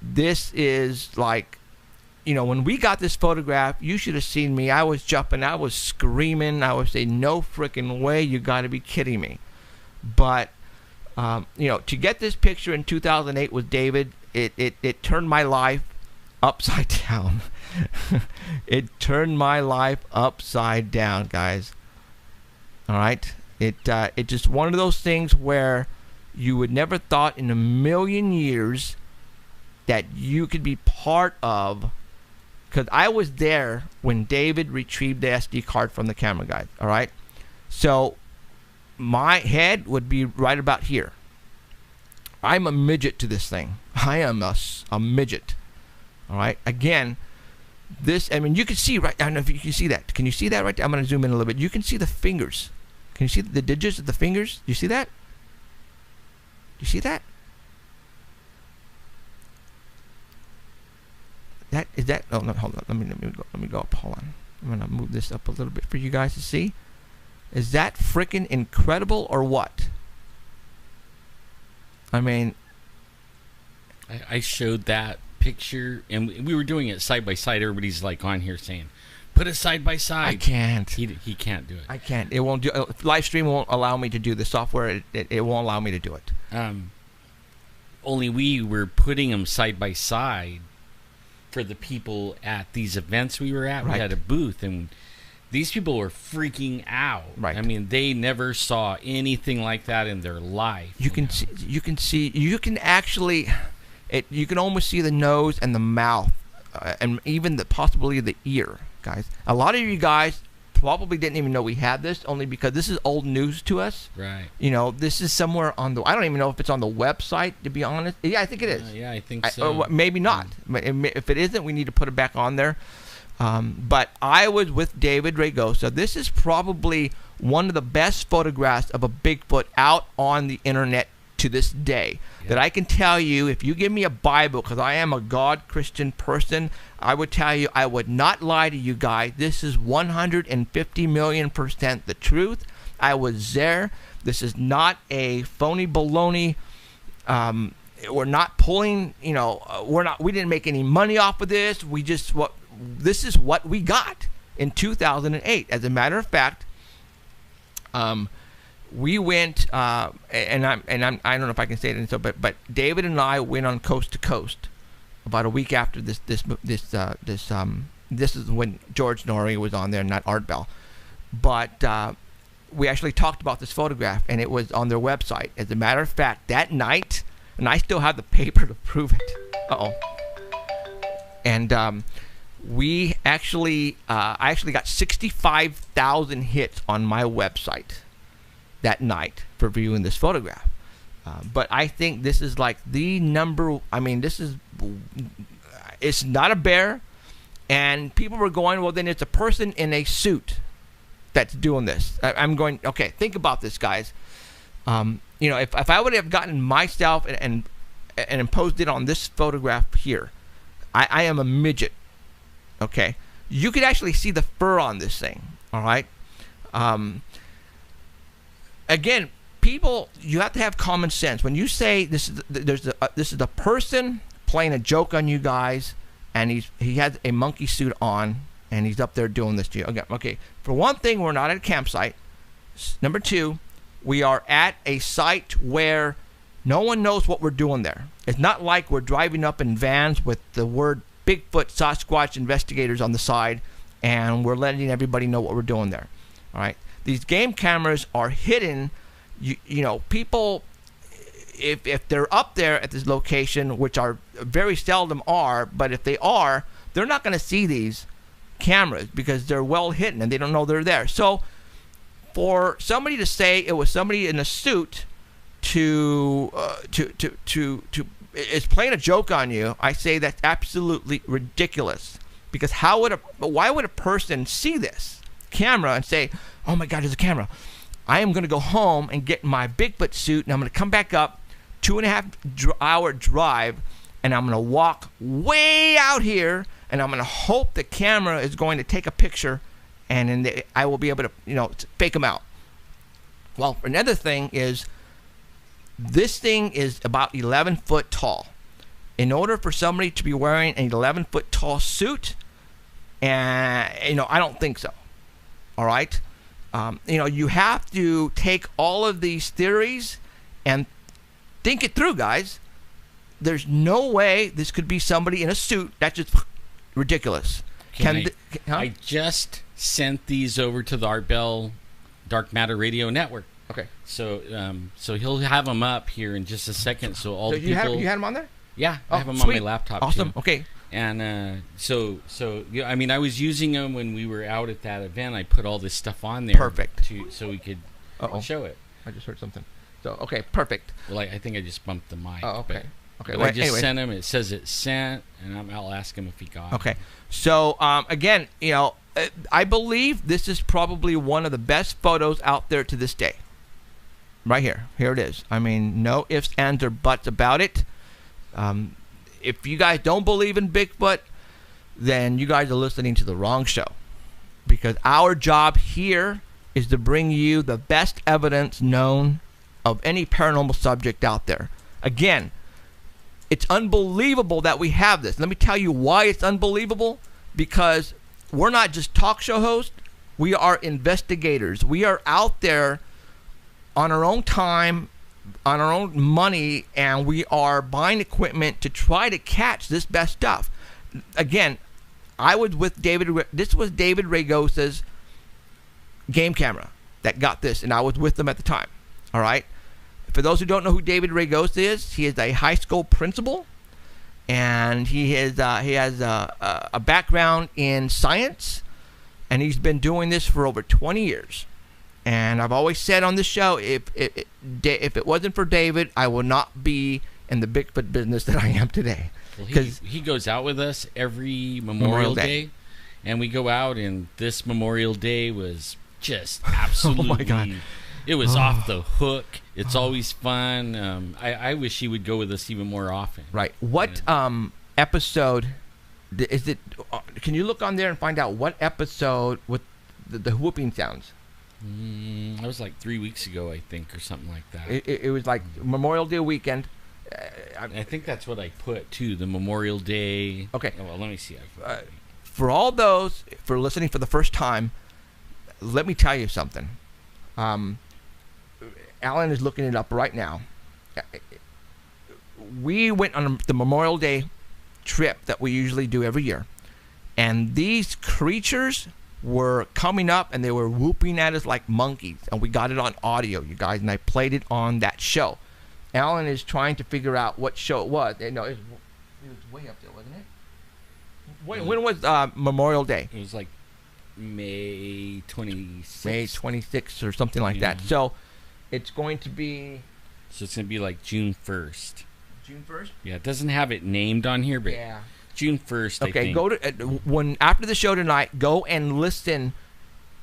this is like, you know, when we got this photograph, you should have seen me. I was jumping. I was screaming. I was saying, no freaking way. You got to be kidding me. But, you know, to get this picture in 2008 with David, it turned my life upside down. It turned my life upside down, guys. All right? It just one of those things where you would never thought in a million years that you could be part of. Because I was there when David retrieved the SD card from the camera guy. All right? So my head would be right about here. I'm a midget to this thing. I am a midget. All right? Again, this, I mean, you can see right, I don't know if you can see that. Can you see that right there? I'm going to zoom in a little bit. You can see the fingers. Can you see the digits of the fingers? Do you see that? Do you see that? That is that. Oh no, hold on. Let me go up. Hold on. I'm gonna move this up a little bit for you guys to see. Is that freaking incredible or what? I mean,
I showed that picture, and we were doing it side by side. Everybody's like on here saying, "Put it side by side."
I can't.
He can't do it.
I can't. It won't do. Live stream won't allow me to do the software. It won't allow me to do it.
Only we were putting them side by side for the people at these events we were at.
Right.
We had a booth, and these people were freaking out.
Right.
I mean, they never saw anything like that in their life.
You can see. You can actually. You can almost see the nose and the mouth, and even the possibility of the ear, guys. A lot of you guys probably didn't even know we had this, only because this is old news to us.
Right.
You know, this is somewhere on the. I don't even know if it's on the website, to be honest. Yeah, I think it is.
Yeah, I think so.
Or maybe not. But if it isn't, we need to put it back on there. But I was with David Ragosa. This is probably one of the best photographs of a Bigfoot out on the internet to this day. Yeah. That I can tell you, if you give me a Bible, because I am a God Christian person, I would tell you, I would not lie to you guys. This is 150 million% the truth. I was there. This is not a phony baloney. We're not pulling, you know, we didn't make any money off of this. This is what we got in 2008. As a matter of fact, we went, I don't know if I can say it, but David and I went on Coast to Coast about a week after this is when George Norrie was on there, not Art Bell. But we actually talked about this photograph, and it was on their website. As a matter of fact, that night, and I still have the paper to prove it. And we actually, I actually got 65,000 hits on my website that night for viewing this photograph. But I think this is like the number. I mean, it's not a bear, and people were going, well, then it's a person in a suit that's doing this. I'm going, okay, think about this, guys. You know, if I would have gotten myself and imposed it on this photograph here, I am a midget. Okay, you could actually see the fur on this thing. All right. Again, people, you have to have common sense. When you say this is a person playing a joke on you guys, and he has a monkey suit on, and he's up there doing this to you. Okay. For one thing, we're not at a campsite. Number two, we are at a site where no one knows what we're doing there. It's not like we're driving up in vans with the word Bigfoot, Sasquatch investigators on the side, and we're letting everybody know what we're doing there. All right. These game cameras are hidden. You know, people, if they're up there at this location, which are very seldom are, but if they are, they're not going to see these cameras because they're well hidden and they don't know they're there. So for somebody to say it was somebody in a suit to is playing a joke on you, I say that's absolutely ridiculous. Because why would a person see this camera and say, "Oh my God, there's a camera. I am going to go home and get my Bigfoot suit, and I'm going to come back up 2.5 hour drive, and I'm going to walk way out here, and I'm going to hope the camera is going to take a picture, and then I will be able to, fake them out." Well, another thing is, this thing is about 11 foot tall. In order for somebody to be wearing an 11 foot tall suit, and I don't think so. All right, you have to take all of these theories and think it through, guys. There's no way this could be somebody in a suit. That's just ridiculous.
I just sent these over to the Art Bell Dark Matter Radio Network.
Okay.
So he'll have them up here in just a second. So all the
you
people.
You had them on there?
Yeah, I have them
sweet.
on my laptop.
Awesome.
Too.
Okay.
And so I mean, I was using them when we were out at that event. I put all this stuff on there.
Perfect.
So we could show it.
I just heard something. So okay, perfect.
Well, I think I just bumped the mic.
Oh, okay. Okay.
Well, I just sent him. It says it's sent, and I'll ask him if he got it.
Okay. So again, I believe this is probably one of the best photos out there to this day. Right here. Here it is. I mean, no ifs, ands, or buts about it. If you guys don't believe in Bigfoot, then you guys are listening to the wrong show. Because our job here is to bring you the best evidence known of any paranormal subject out there. Again, it's unbelievable that we have this. Let me tell you why it's unbelievable. Because we're not just talk show hosts. We are investigators. We are out there on our own time, on our own money, and we are buying equipment to try to catch this best stuff. Again, I was with David. This was David Ragosa's game camera that got this, and I was with them at the time. All right. For those who don't know who David Ragosa is, he is a high school principal, and he has a background in science, and he's been doing this for over 20 years. And I've always said on this show, if it wasn't for David, I would not be in the Bigfoot business that I am today.
Well, he goes out with us every Memorial Day, and we go out, and this Memorial Day was just absolutely.
Oh my God.
It was off the hook. It's always fun. I wish he would go with us even more often. Right.
What episode is it? Can you look on there and find out what episode with the whooping sounds?
That was like 3 weeks ago, I think, or something like that.
It was like Memorial Day weekend.
I think that's what I put, too, the Memorial Day.
Okay.
Oh, well, let me see.
For all those, for listening for the first time, let me tell you something. Alan is looking it up right now. We went on the Memorial Day trip that we usually do every year. And these creatures were coming up, and they were whooping at us like monkeys, and we got it on audio, you guys, and I played it on that show. Alan is trying to figure out what show it was. No, it was way up there, wasn't it? When was Memorial Day?
It was like May 26th.
May 26th or something like that. So it's going to be...
So it's going to be like June 1st.
June 1st?
Yeah, it doesn't have it named on here, but...
Yeah.
June 1st,
okay,
I think.
Go to after the show tonight, go and listen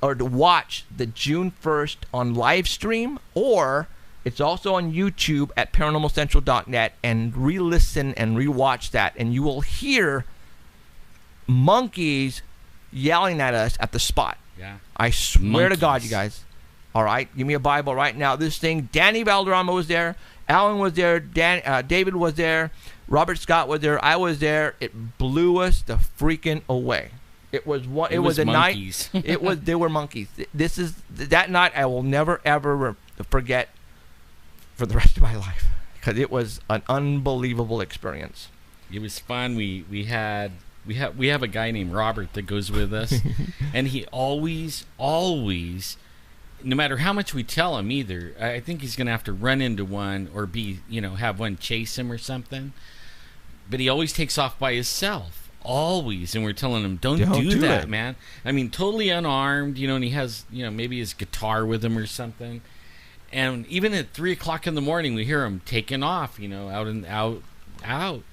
or to watch the June 1st on live stream, or it's also on YouTube at paranormalcentral.net, and re-listen and re-watch that, and you will hear monkeys yelling at us at the spot.
Yeah.
I swear
Monkeys.
to God, you guys. All right, give me a Bible right now. This thing, Danny Valderrama was there, Alan was there, David was there, Robert Scott was there, I was there. It blew us the freaking away. It was one. It was a
monkeys.
night. They were monkeys. This is that night I will never ever forget for the rest of my life, because it was an unbelievable experience.
It was fun. We have a guy named Robert that goes with us, and he always, no matter how much we tell him, either I think he's gonna have to run into one or have one chase him or something. But he always takes off by himself. always, and we're telling him, don't do that, man. I mean, totally unarmed, and he has, maybe his guitar with him or something. And even at 3 o'clock in the morning, we hear him taking off, out.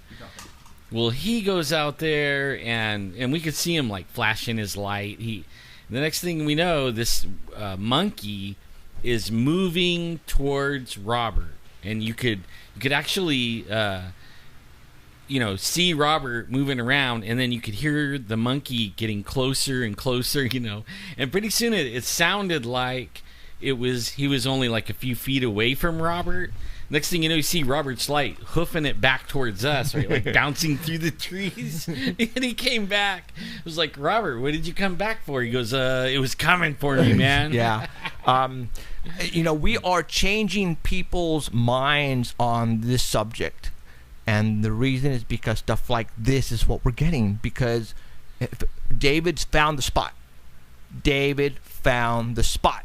Well, he goes out there, and we could see him like flashing his light. The next thing we know, this monkey is moving towards Robert, and you could actually see Robert moving around, and then you could hear the monkey getting closer and closer, and pretty soon it sounded like he was only like a few feet away from Robert. Next thing you know, you see Robert's light hoofing it back towards us, right? Like bouncing through the trees. And he came back. I was like, Robert, what did you come back for? He goes, it was coming for me, man.
Yeah. We are changing people's minds on this subject. And the reason is because stuff like this is what we're getting. Because David's found the spot. David found the spot.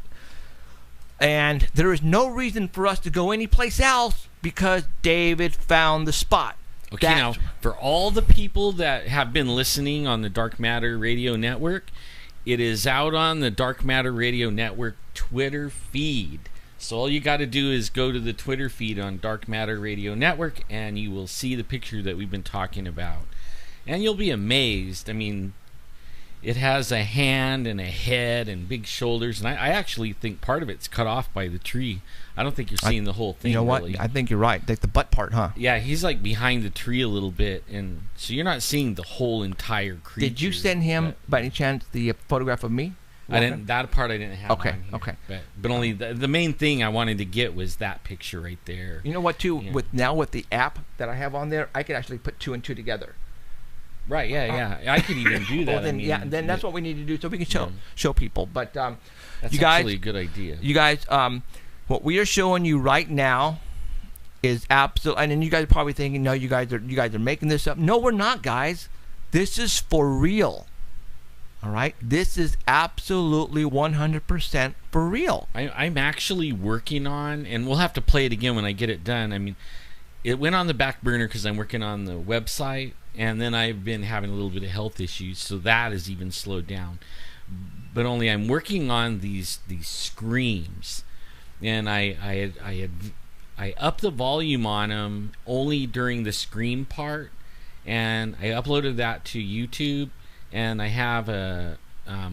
And there is no reason for us to go anyplace else because David found the spot.
Okay, now, for all the people that have been listening on the Dark Matter Radio Network, it is out on the Dark Matter Radio Network Twitter feed. So all you got to do is go to the Twitter feed on Dark Matter Radio Network, and you will see the picture that we've been talking about. And you'll be amazed. I mean, it has a hand and a head and big shoulders, and I actually think part of it's cut off by the tree. I don't think you're seeing the whole thing.
You know what?
Really.
I think you're right. Like the butt part, huh?
Yeah, he's like behind the tree a little bit, and so you're not seeing the whole entire creature.
Did you send him, by any chance, the photograph of me?
I didn't. That part I didn't have.
Okay,
on here,
okay.
But only the main thing I wanted to get was that picture right there.
You know what? Too
Yeah.
with the app that I have on there, I could actually put 2 and 2 together.
Right? Yeah. I could even do that.
Well, then, then that's what we need to do so we can show people. But
that's
you guys,
actually a good idea.
You guys, what we are showing you right now is absolute. And then you guys are probably thinking, no, you guys are making this up. No, we're not, guys. This is for real. All right, this is absolutely 100% for real.
I'm actually working on, and we'll have to play it again when I get it done. I mean, it went on the back burner because I'm working on the website, and then I've been having a little bit of health issues, so that has even slowed down. But only I'm working on these screams, and I upped the volume on them only during the scream part, and I uploaded that to YouTube. And I have a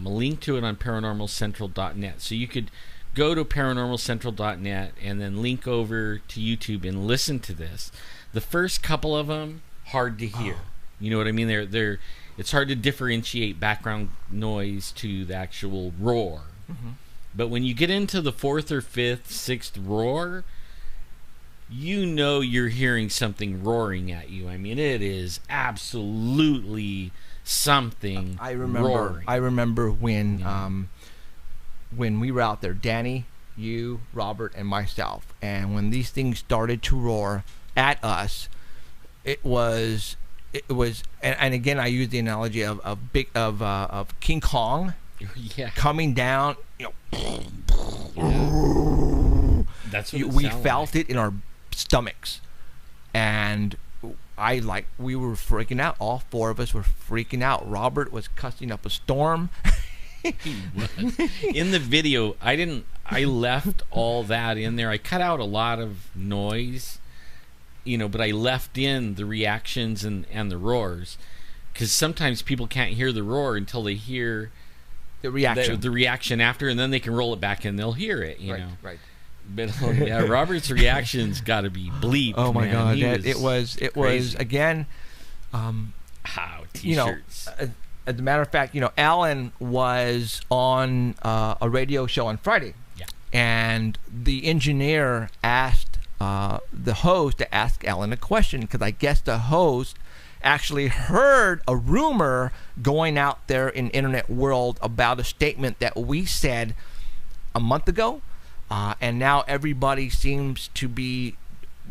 link to it on paranormalcentral.net. So you could go to paranormalcentral.net and then link over to YouTube and listen to this. The first couple of them, hard to hear. You know what I mean? It's hard to differentiate background noise to the actual roar. Mm-hmm. But when you get into the 4th or 5th, 6th roar, you're hearing something roaring at you. I mean, it is absolutely something.
I remember.
Roaring.
I remember when we were out there, Danny, you, Robert, and myself, and when these things started to roar at us, it was, and again, I use the analogy of King Kong, coming down.
That's what
we felt it in our stomachs, and we were freaking out. All 4 of us were freaking out. Robert was cussing up a storm.
He was. In the video, I left all that in there. I cut out a lot of noise, but I left in the reactions and the roars, because sometimes people can't hear the roar until they hear
the reaction.
The reaction after, and then they can roll it back and they'll hear it. You know.
Right.
But yeah, Robert's reaction's got to be bleeped.
Oh my God!
It
was again.
T-shirts.
As a matter of fact, Alan was on a radio show on Friday, and the engineer asked the host to ask Alan a question, because I guess the host actually heard a rumor going out there in internet world about a statement that we said a month ago. And now everybody seems to be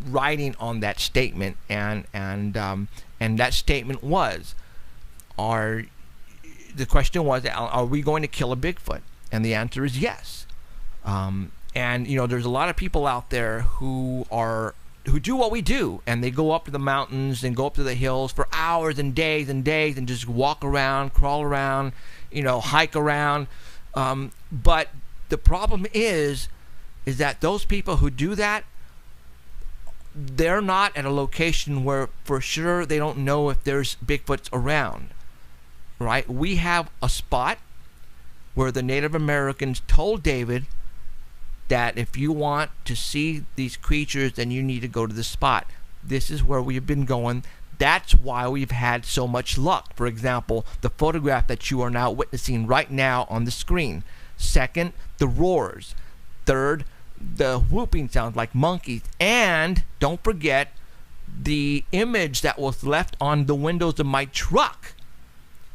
writing on that statement, and that statement was, the question was, are we going to kill a Bigfoot? And the answer is yes. And there's a lot of people out there who do what we do, and they go up to the mountains and go up to the hills for hours and days and just walk around, crawl around, hike around. But the problem is that those people who do that, they're not at a location where for sure they don't know if there's Bigfoots around, right? We have a spot where the Native Americans told David that if you want to see these creatures, then you need to go to the spot. This is where we've been going. That's why we've had so much luck. For example, the photograph that you are now witnessing right now on the screen. Second, the roars. Third, the whooping sounds like monkeys. And don't forget the image that was left on the windows of my truck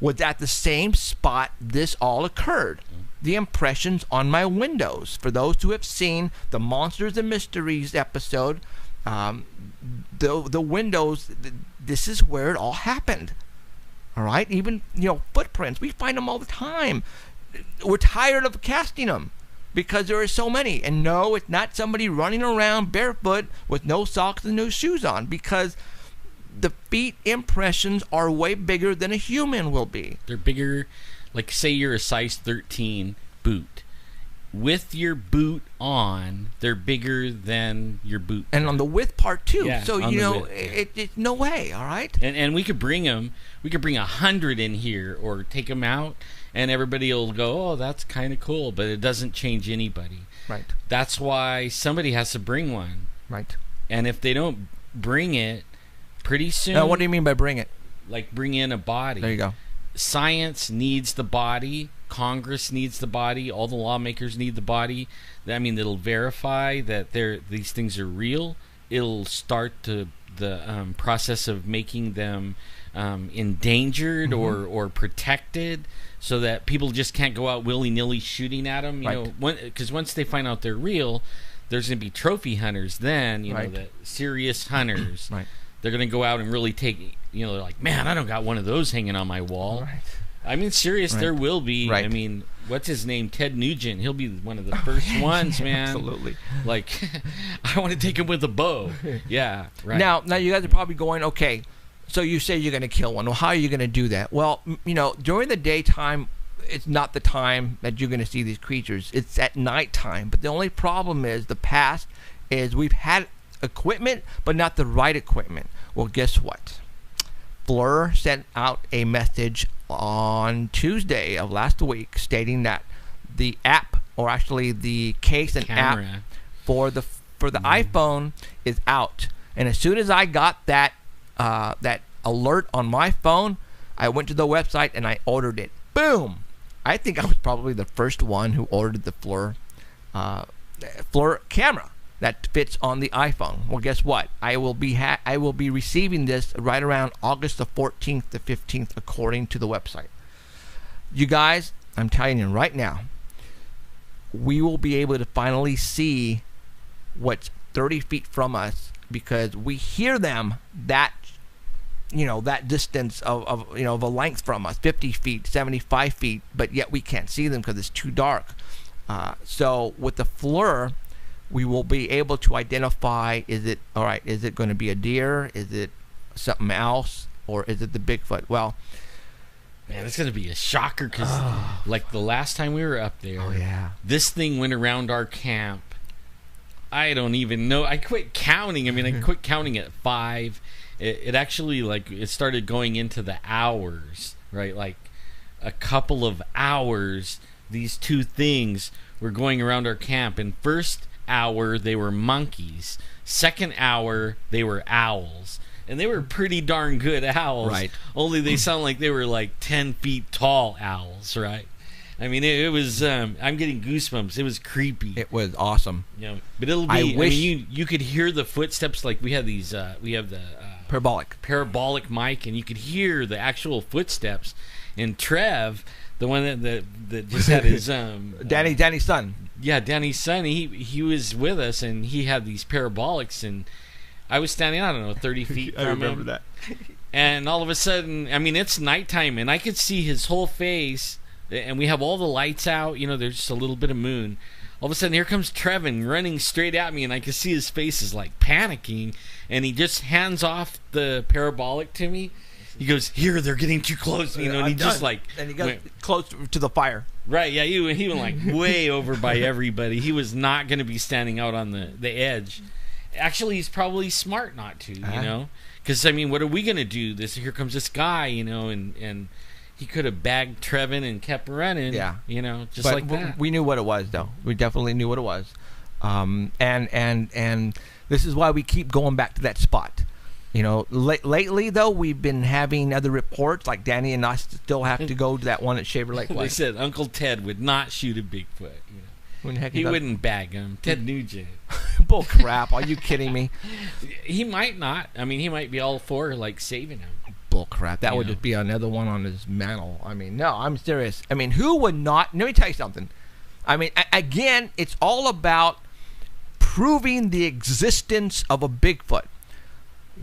was at the same spot this all occurred. The impressions on my windows. For those who have seen the Monsters and Mysteries episode, the windows, this is where it all happened. All right? Even, footprints. We find them all the time. We're tired of casting them because there are so many. And no, it's not somebody running around barefoot with no socks and no shoes on, because the feet impressions are way bigger than a human will be.
They're bigger. Like, say you're a size 13 boot. With your boot on, they're bigger than your boot.
And on the width part, too.
Yeah,
so, it's no way, all right?
And we could bring them. We could bring 100 in here or take them out, and everybody will go, oh, that's kind of cool. But it doesn't change anybody.
Right.
That's why somebody has to bring one.
Right.
And if they don't bring it, pretty soon...
Now, what do you mean by bring it?
Like, bring in a body.
There you go.
Science needs the body. Congress needs the body. All the lawmakers need the body. I mean, it'll verify that these things are real. It'll start the process of making them endangered or protected, so that people just can't go out willy-nilly shooting at them. Because once they find out they're real, there's going to be trophy hunters then, the serious hunters.
Right.
They're going to go out and really take, they're like, man, I don't got one of those hanging on my wall.
Right.
I mean, serious, there will be.
Right.
I mean, what's his name? Ted Nugent. He'll be one of the first ones, man.
Absolutely.
Like, I want to take him with a bow. Yeah, right.
Now you guys are probably going, okay, so you say you're going to kill one. Well, how are you going to do that? Well, during the daytime, it's not the time that you're going to see these creatures. It's at nighttime. But the only problem is the past is we've had equipment, but not the right equipment. Well, guess what? Fleur sent out a message on Tuesday of last week stating that the app, or actually the case and
camera
app for the iPhone is out. And as soon as I got that alert on my phone, I went to the website and I ordered it. Boom! I think I was probably the first one who ordered the Fleur camera that fits on the iPhone. Well, guess what? I will be receiving this right around August the 14th to 15th, according to the website. You guys, I'm telling you right now, we will be able to finally see what's 30 feet from us, because we hear them that distance of a length from us, 50 feet, 75 feet, but yet we can't see them because it's too dark. So with the Fleur, we will be able to identify, is it going to be a deer? Is it something else? Or is it the Bigfoot? Well,
man, it's going to be a shocker, because like the last time we were up there, this thing went around our camp. I don't even know. I quit counting. I mean, I quit counting at 5. It actually, it started going into the hours, right? Like a couple of hours, these two things were going around our camp. And first hour, they were monkeys. Second hour, they were owls. And they were pretty darn good owls.
Right.
Only they sound like they were like 10 feet tall owls, right? I mean, it was, I'm getting goosebumps. It was creepy.
It was awesome.
But it'll be, you could hear the footsteps. Like we have these, we have the parabolic mic, and you could hear the actual footsteps. And Trev, the one that just had his,
Danny's son.
Yeah, Danny's son. He was with us, and he had these parabolics, and I was standing, I don't know, 30 feet from him.
I remember that.
And all of a sudden, I mean, it's nighttime, and I could see his whole face, and we have all the lights out. There's just a little bit of moon. All of a sudden, here comes Trevin running straight at me, and I could see his face is like panicking, and he just hands off the parabolic to me, he goes, here, they're getting too close, you know, and he just like
and he got
went,
close to the fire.
right, yeah, he went like way over by everybody. He was not going to be standing out on the edge. Actually, he's probably smart not to, you know, because I mean, what are we going to do? Here comes this guy, you know, and he could have bagged Trevin and kept running, you know, just
But
like that.
we knew what it was, though. We definitely knew what it was, and this is why we keep going back to that spot. You know, lately though, we've been having other reports, like Danny and I still have to go to that one at Shaver Lake.
They said Uncle Ted would not shoot a Bigfoot. You know,
when the heck
he wouldn't bag him. Ted Nugent.
Bull crap! Are you kidding me?
He might not. I mean, he might be all for like saving him.
Bull crap! That would just be another one on his mantle. I mean, no, I'm serious. I mean, who would not? Let me tell you something. I mean, again, it's all about proving the existence of a Bigfoot.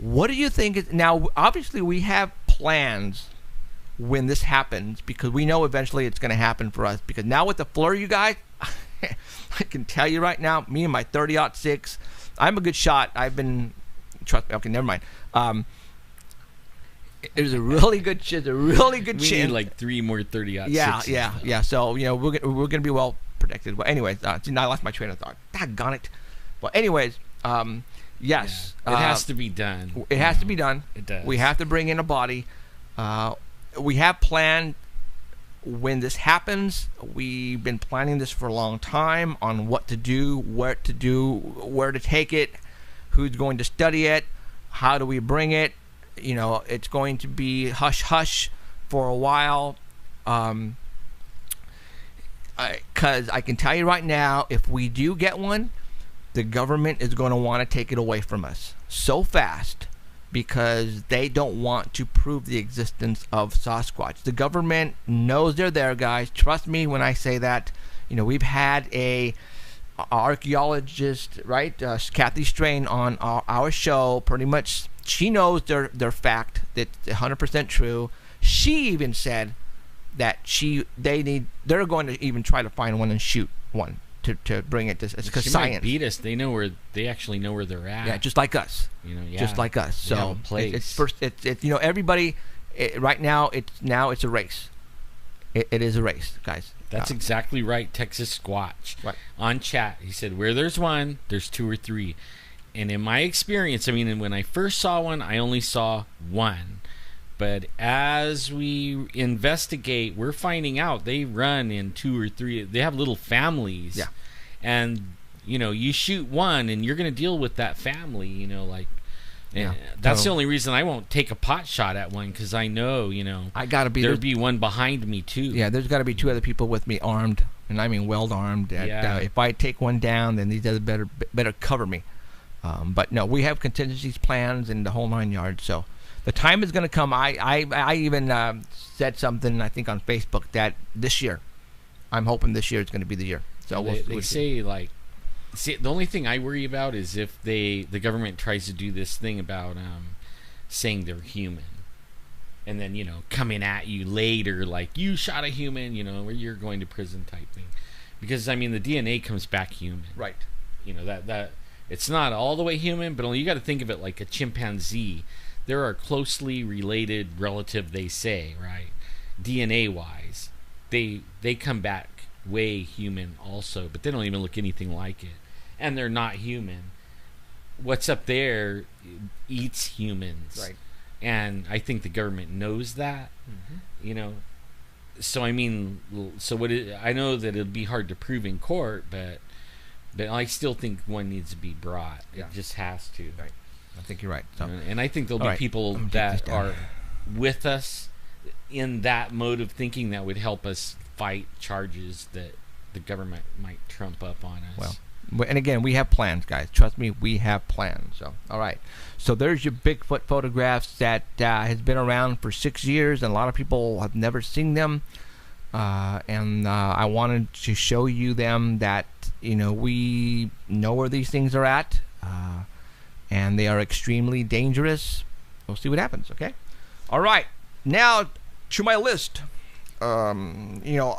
What do you think? Now, obviously, we have plans when this happens because we know eventually it's going to happen for us. Because now with the flurry, you guys, I can tell you right now, me and my 30-06, I'm a good shot. I've been, trust me. Okay, never mind. There's a really good chance. We
need like 3 more 30-06.
Yeah. So you know we're gonna be well protected. But anyways, I lost my train of thought. Doggone it. Well, anyways, yes,
it has to be done.
It has to be done.
It does.
We have to bring in a body. We have planned when this happens. We've been planning this for a long time on what to do, where to take it, who's going to study it, how do we bring it. You know, it's going to be hush hush for a while. Because I can tell you right now, if we do get one, the government is going to want to take it away from us so fast because they don't want to prove the existence of Sasquatch. The government knows they're there, guys. Trust me when I say that. You know, we've had a archaeologist, right, Kathy Strain, on our show. Pretty much, she knows their fact. That's 100% true. She even said that they're going to even try to find one and shoot one to bring it to because science.
Might beat us. They actually know where they're at.
Yeah, just like us.
You know,
just like us. So it's you know, everybody. Right now, it's a race. It is a race, guys.
That's exactly right. Texas Squatch.
Right.
On chat, he said, where there's one, there's 2 or 3. And in my experience, I mean, when I first saw one, I only saw one. But as we investigate, we're finding out they run in 2 or 3. They have little families.
Yeah.
And, you know, you shoot one and you're going to deal with that family, you know, like. Yeah. That's the only reason I won't take a pot shot at one, because I know, you know, there'd be one behind me too.
Yeah, there's got to be 2 other people with me armed, and I mean well armed. If I take one down, then these others better cover me. But no, we have contingencies, plans, and the whole 9 yards. So the time is going to come. I even said something, I think, on Facebook that this year, I'm hoping this year is going to be the year. So
they say, like, see, the only thing I worry about is if the government tries to do this thing about saying they're human, and then, you know, coming at you later like you shot a human, you know, or you're going to prison type thing. Because I mean, the DNA comes back human,
right?
You know, that it's not all the way human, but only you got to think of it like a chimpanzee. There are closely related relative, they say, right? DNA wise, they come back way human also, but they don't even look anything like it. And they're not human. What's up there eats humans,
right? And
I think the government knows that. You know, so I mean, I know that it'll be hard to prove in court, but I still think one needs to be brought.
Yeah.
It just has to.
Right. I think you're right. So,
and I think there'll be people that are with us in that mode of thinking that would help us fight charges that the government might trump up on us.
Well, and again, we have plans, guys. Trust me, we have plans. So, all right. So there's your Bigfoot photographs that has been around for 6 years, and a lot of people have never seen them. And I wanted to show you them that, you know, we know where these things are at, and they are extremely dangerous. We'll see what happens, okay? All right. Now, to my list. You know,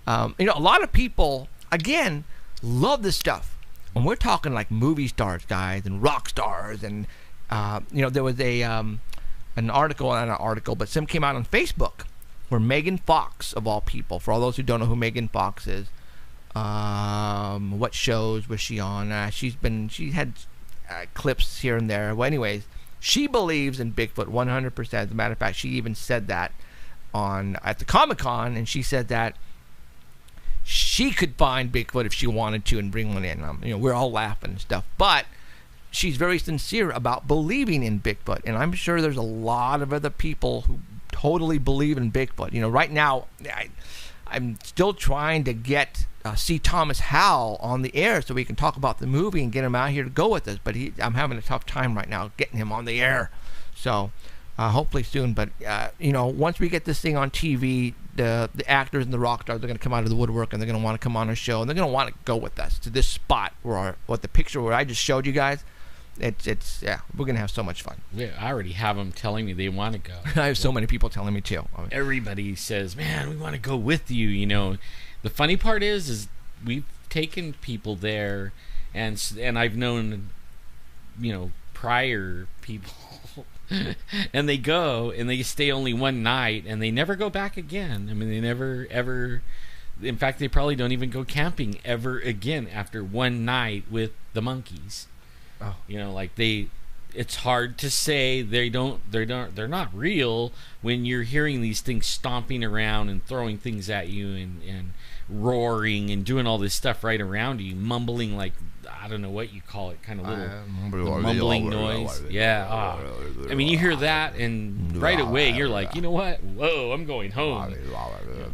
a lot of people, again, love this stuff. And we're talking like movie stars, guys, and rock stars. And, you know, there was a an article, not an article, but some came out on Facebook where Megan Fox, of all people, for all those who don't know who Megan Fox is, what shows was she on? She had clips here and there. Well, anyways, she believes in Bigfoot 100%. As a matter of fact, she even said that at the Comic-Con, and she said that she could find Bigfoot if she wanted to and bring one in. We're all laughing and stuff, but she's very sincere about believing in Bigfoot, and I'm sure there's a lot of other people who totally believe in Bigfoot. Right now, I'm still trying to get C. Thomas Howell on the air so we can talk about the movie and get him out here to go with us, but I'm having a tough time right now getting him on the air. So hopefully soon, but once we get this thing on TV, the actors and the rock stars are going to come out of the woodwork, and they're going to want to come on our show, and they're going to want to go with us to this spot what the picture where I just showed you guys. It's we're going to have so much fun.
Yeah, I already have them telling me they want to go.
I have so many people telling me too.
Everybody says, man, we want to go with you. The funny part is we've taken people there, and I've known prior people and they go and they stay only one night and they never go back again. I mean, they never ever, in fact, they probably don't even go camping ever again after one night with the monkeys.
Oh.
It's hard to say they're not real when you're hearing these things stomping around and throwing things at you and roaring and doing all this stuff right around you, mumbling like, I don't know what you call it, kind of little mumbling noise. Yeah. I mean, you hear that and right away you're like, you know what? Whoa, I'm going home.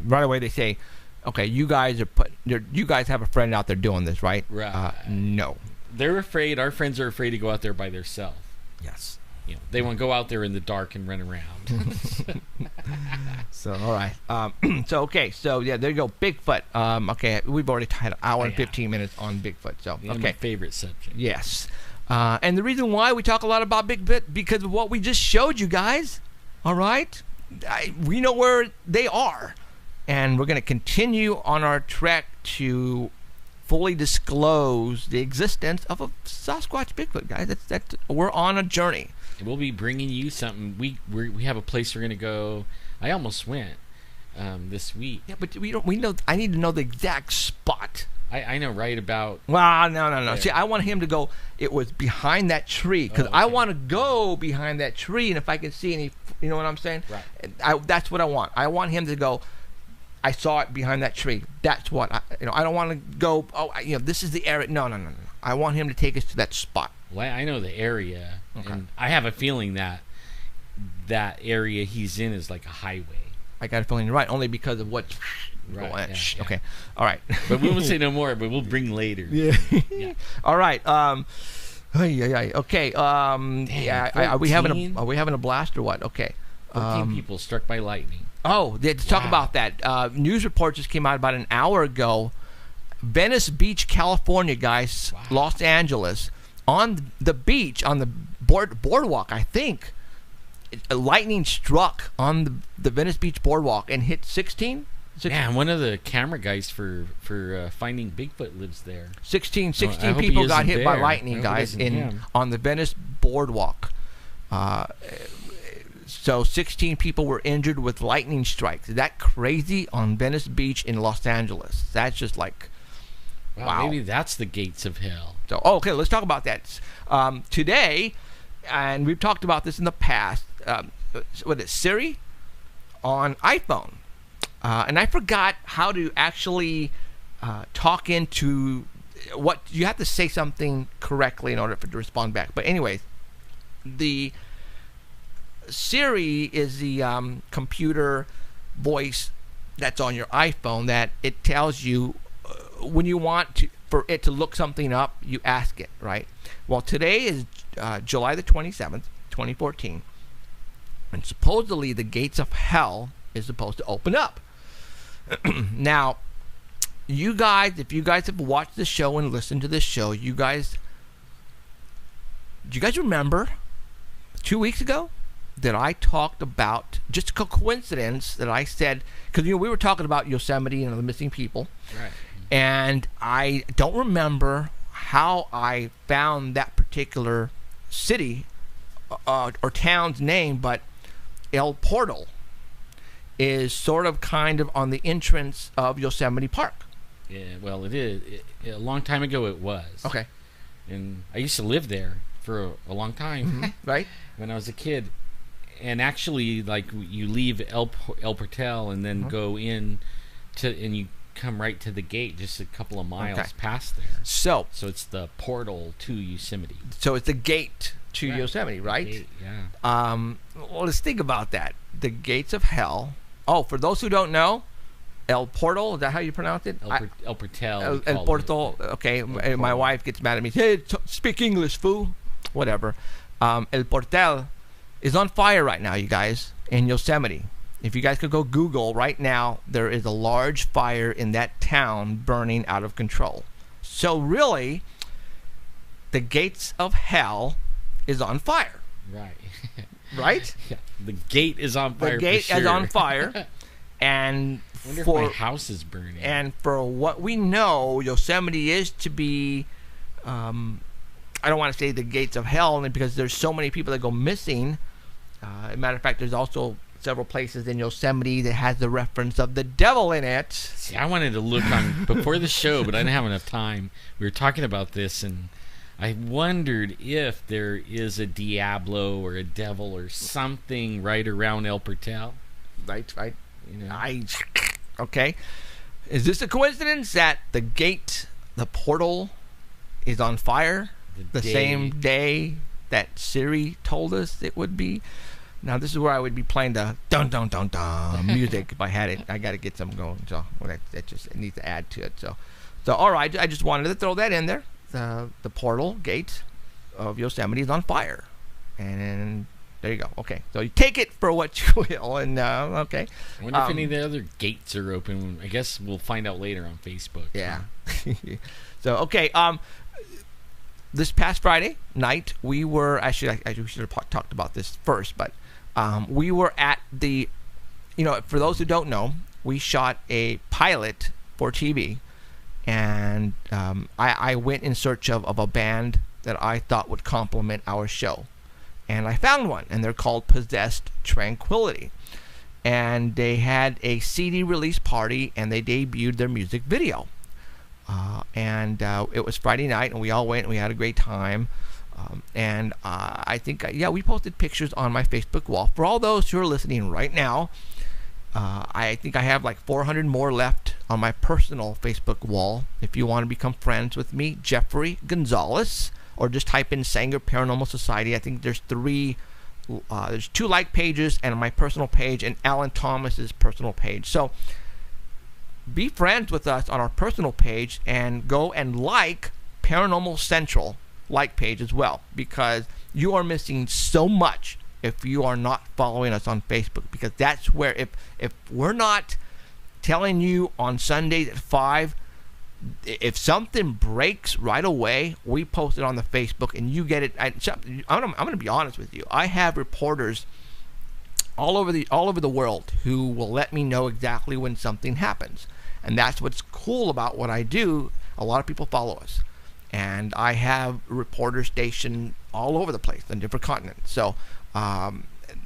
Right away they say, okay, you guys have a friend out there doing this, right?
Right.
No.
They're afraid. Our friends are afraid to go out there by themselves.
Yes.
They want to go out there in the dark and run around.
So, all right. So yeah, there you go. Bigfoot. Okay, we've already had an hour and 15 minutes on Bigfoot. So, okay.
My favorite subject.
Yes. And the reason why we talk a lot about Bigfoot, because of what we just showed you guys. All right? We know where they are. And we're going to continue on our trek to fully disclose the existence of a Sasquatch Bigfoot, guys. We're on a journey.
We'll be bringing you something. We have a place we're going to go. I almost went this week.
Yeah, but we know. I need to know the exact spot.
I know right about.
Well, no. See, I want him to go. It was behind that tree because I want to go behind that tree, and if I can see any, you know what I'm saying?
Right.
That's what I want. I want him to go. I saw it behind that tree. That's what I don't want to go. Oh, this is the area. No. I want him to take us to that spot.
Well, I know the area,
okay.
And I have a feeling that area he's in is like a highway.
I got a feeling you're right, only because of what's
right.
going.
Yeah.
Okay, all right.
But we won't say no more. But we'll bring later.
Yeah. All right. Okay. Are we having a blast or what? Okay.
14 people struck by lightning.
Oh, let's talk about that. News report just came out about an hour ago. Venice Beach, California, guys, Los Angeles, on the beach, on the boardwalk, I think, lightning struck on the Venice Beach boardwalk and hit 16.
Yeah, one of the camera guys for Finding Bigfoot lives there.
16 people got hit by lightning, guys, on the Venice boardwalk. So 16 people were injured with lightning strikes. Is that crazy on Venice Beach in Los Angeles? That's just like, wow.
Maybe that's the gates of hell.
So, okay, let's talk about that. Today, and we've talked about this in the past, what is it, Siri on iPhone. And I forgot how to actually talk into what, you have to say something correctly in order for it to respond back. But anyways, the Siri is the computer voice that's on your iPhone that it tells you when you want for it to look something up, you ask it, right? Well, today is July the 27th, 2014, and supposedly the gates of hell is supposed to open up. Now, you guys, if you guys have watched the show and listened to this show, do you guys remember 2 weeks ago that I talked about, just a coincidence that I said, because we were talking about Yosemite and the missing people,
right?
And I don't remember how I found that particular city or town's name, but El Portal is sort of kind of on the entrance of Yosemite Park.
Yeah, well, it is. A long time ago, it was.
Okay.
And I used to live there for a long time,
Right?
when I was a kid. And actually, like, you leave El Portal and then go in and you come right to the gate, just a couple of miles past there.
So
it's the portal to Yosemite.
So it's the gate to Yosemite, right?
Gate, yeah.
Well, let's think about that. The gates of hell. Oh, for those who don't know, El Portal, is that how you pronounce it?
El Portal.
El Portal. Okay, my wife gets mad at me. Hey, speak English, fool. Whatever. El Portal is on fire right now, you guys, in Yosemite. If you guys could go Google right now, there is a large fire in that town burning out of control. So really, the gates of hell is on fire.
Right.
Right?
Yeah. The gate is on fire.
The gate is on fire. And
I wonder if my house is burning.
And for what we know, Yosemite is to be, I don't want to say the gates of hell, only because there's so many people that go missing. As a matter of fact, there's also several places in Yosemite that has the reference of the devil in it.
See, I wanted to look on before the show, but I didn't have enough time. We were talking about this, and I wondered if there is a Diablo or a devil or something right around El Portal.
Right.
You know.
Okay. Is this a coincidence that the gate, the portal, is on fire the same day that Siri told us it would be? Now, this is where I would be playing the dun dun dun dun music if I had it. I got to get some going, so that just needs to add to it. So all right, I just wanted to throw that in there. The portal gate of Yosemite is on fire, and there you go. Okay, so you take it for what you will, and okay.
I wonder if any of the other gates are open. I guess we'll find out later on Facebook.
Yeah. So okay. This past Friday night, we were actually we should have talked about this first, but we were at the, for those who don't know, we shot a pilot for TV, and I went in search of a band that I thought would complement our show, and I found one, and they're called Possessed Tranquility, and they had a CD release party, and they debuted their music video. And it was Friday night, and we all went, and we had a great time. And I think, we posted pictures on my Facebook wall. For all those who are listening right now, I think I have like 400 more left on my personal Facebook wall. If you want to become friends with me, Jeffrey Gonzalez, or just type in Sanger Paranormal Society. I think there's there's 2 like pages, and my personal page, and Alan Thomas's personal page. So be friends with us on our personal page, and go and like Paranormal Central like page as well, because you are missing so much if you are not following us on Facebook, because that's where if we're not telling you on Sundays at 5, if something breaks right away, we post it on the Facebook and you get it. I'm going to be honest with you. I have reporters all over the world who will let me know exactly when something happens. And that's what's cool about what I do. A lot of people follow us. And I have reporters stationed all over the place on different continents. So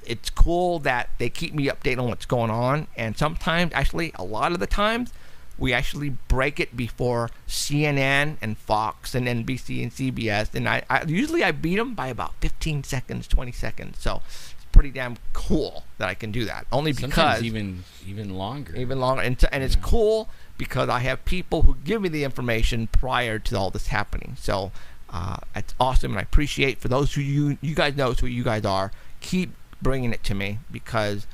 it's cool that they keep me updated on what's going on. And sometimes, actually, a lot of the times, we actually break it before CNN and Fox and NBC and CBS. And I usually beat them by about 15 seconds, 20 seconds. So it's pretty damn cool that I can do that. Only because
sometimes even longer.
Even longer. And it's cool because I have people who give me the information prior to all this happening. So it's awesome, and I appreciate, for those who you guys know who you guys are, keep bringing it to me, because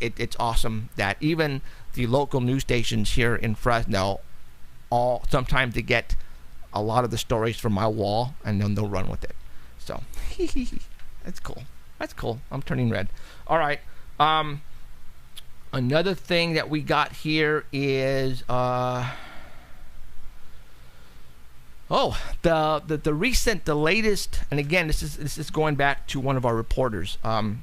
it's awesome that even the local news stations here in Fresno, sometimes they get a lot of the stories from my wall, and then they'll run with it. So that's cool. That's cool. I'm turning red. All right. Another thing that we got here is the latest, and again, this is going back to one of our reporters. And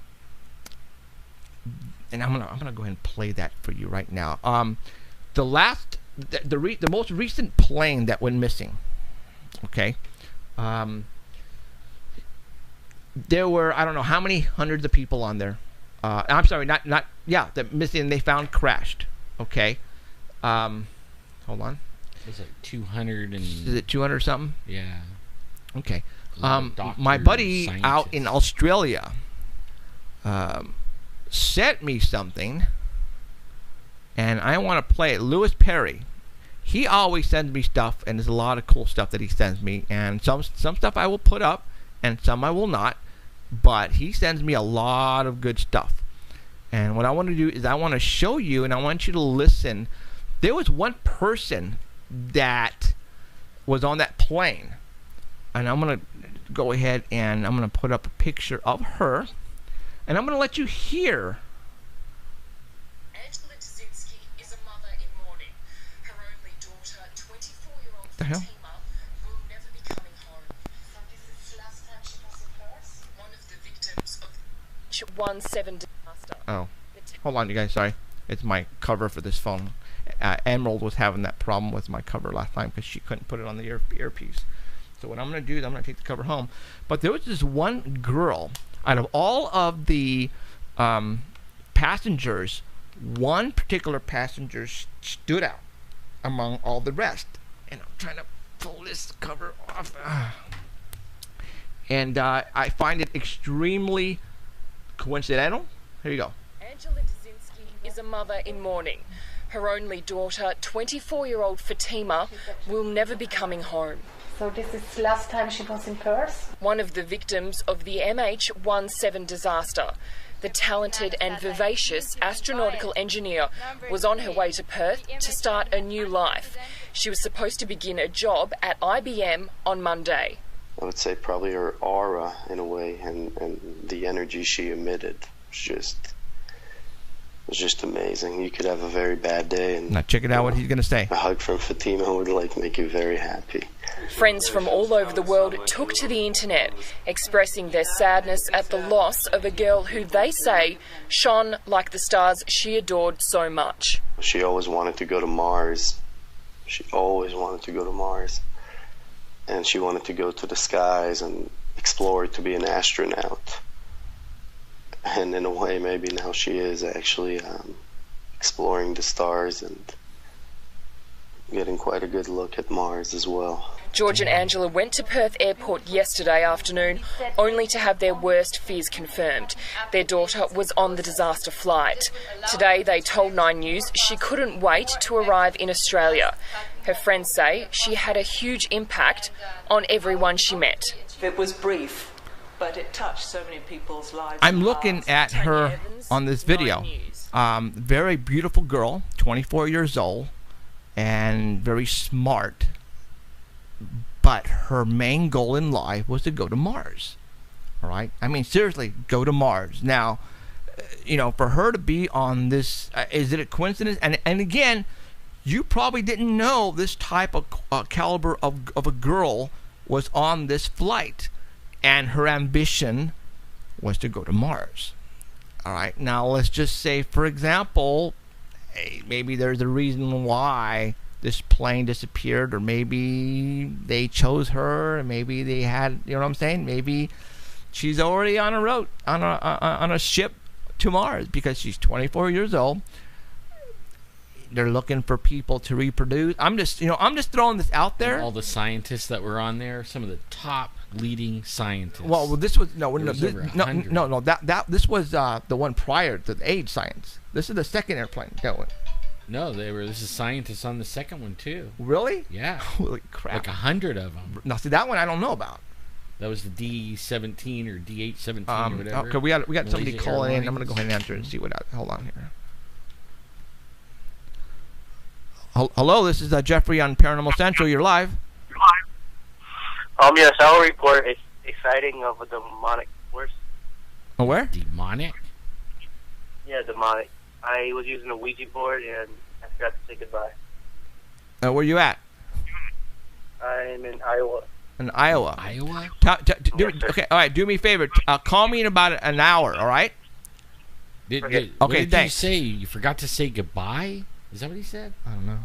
I'm gonna go ahead and play that for you right now. The most recent plane that went missing. Okay. there were, I don't know how many hundreds of people on there. I'm sorry, the missing, they found crashed. Okay. Hold on.
It was like 200 and...
Is it 200 or something?
Yeah.
Okay.
Doctors,
My buddy
scientists.
out in Australia sent me something, and I want to play it. Lewis Perry. He always sends me stuff, and there's a lot of cool stuff that he sends me, and some stuff I will put up, and some I will not, but he sends me a lot of good stuff. And what I want to do is I want to show you, and I want you to listen. There was one person that was on that plane, and I'm going to go ahead and I'm going to put up a picture of her, and I'm going to let you hear.
Angela Dzinski is a mother in mourning. Her only daughter, 24-year-old
The hell?
Fatima, will never be coming home. So this is the last time she was in Paris? One of the victims of 17 disaster.
Oh, hold on, you guys. Sorry, it's my cover for this phone. Emerald was having that problem with my cover last time because she couldn't put it on the earpiece. So what I'm going to do is I'm going to take the cover home. But there was this one girl out of all of the passengers. One particular passenger stood out among all the rest. And I'm trying to pull this cover off. And I find it extremely coincidental. Here you go.
Angela Dzinski is a mother in mourning. Her only daughter, 24-year-old Fatima, will never be coming home.
So this is the last time she was in Perth?
One of the victims of the MH17 disaster. The talented and vivacious astronautical engineer was on her way to Perth to start a new life. She was supposed to begin a job at IBM on Monday.
I would say probably her aura in a way, and the energy she emitted was just amazing. You could have a very bad day, and
Now check it out what he's going to say.
a hug from Fatima would make you very happy.
Friends from all over the world took to the internet, expressing their sadness at the loss of a girl who they say shone like the stars she adored so much.
She always wanted to go to Mars. She always wanted to go to Mars. And she wanted to go to the skies and explore to be an astronaut. And in a way, maybe now she is actually exploring the stars and getting quite a good look at Mars as well.
George and Angela went to Perth Airport yesterday afternoon only to have their worst fears confirmed. Their daughter was on the disaster flight. Today they told 9 News she couldn't wait to arrive in Australia. Her friends say she had a huge impact on everyone she met.
It was brief, but it touched so many people's lives.
I'm looking at her on this video. Very beautiful girl, 24 years old, and very smart. But her main goal in life was to go to Mars. All right? I mean, seriously, go to Mars. Now, you know, for her to be on this, is it a coincidence? And again, you probably didn't know this type of caliber of a girl was on this flight. And her ambition was to go to Mars. All right? Now, let's just say, for example, maybe there's a reason why this plane disappeared, or maybe they chose her, or maybe they had, you know what I'm saying? Maybe she's already on a road, on a ship to Mars because she's 24 years old. They're looking for people to reproduce. I'm just throwing this out there.
And all the scientists that were on there, some of the top leading scientists.
Well, this was
There was over 100.
no. This was the one prior to the age science. This is the second airplane going.
No, this is scientists on the second one too.
Really?
Yeah.
Holy crap!
Like 100 of them.
Now, see, that one I don't know about.
That was the D-17 or D-817 or whatever.
Okay, we got somebody
Malaysia
calling in. I'm
Airlines.
gonna go ahead and answer and see what. Hold on here. Hello, this is Jeffrey on Paranormal Central. You're live.
Yes, I'll report a sighting of a demonic force.
Oh, where?
Demonic?
Yeah, demonic. I was using a Ouija board and I forgot to say goodbye.
Where you at?
I'm in Iowa.
In Iowa.
Iowa?
Okay, all right. Do me a favor. Call me in about an hour. All right.
What
Okay,
did
thanks.
you say? You forgot to say goodbye? Is that what he said?
I don't know.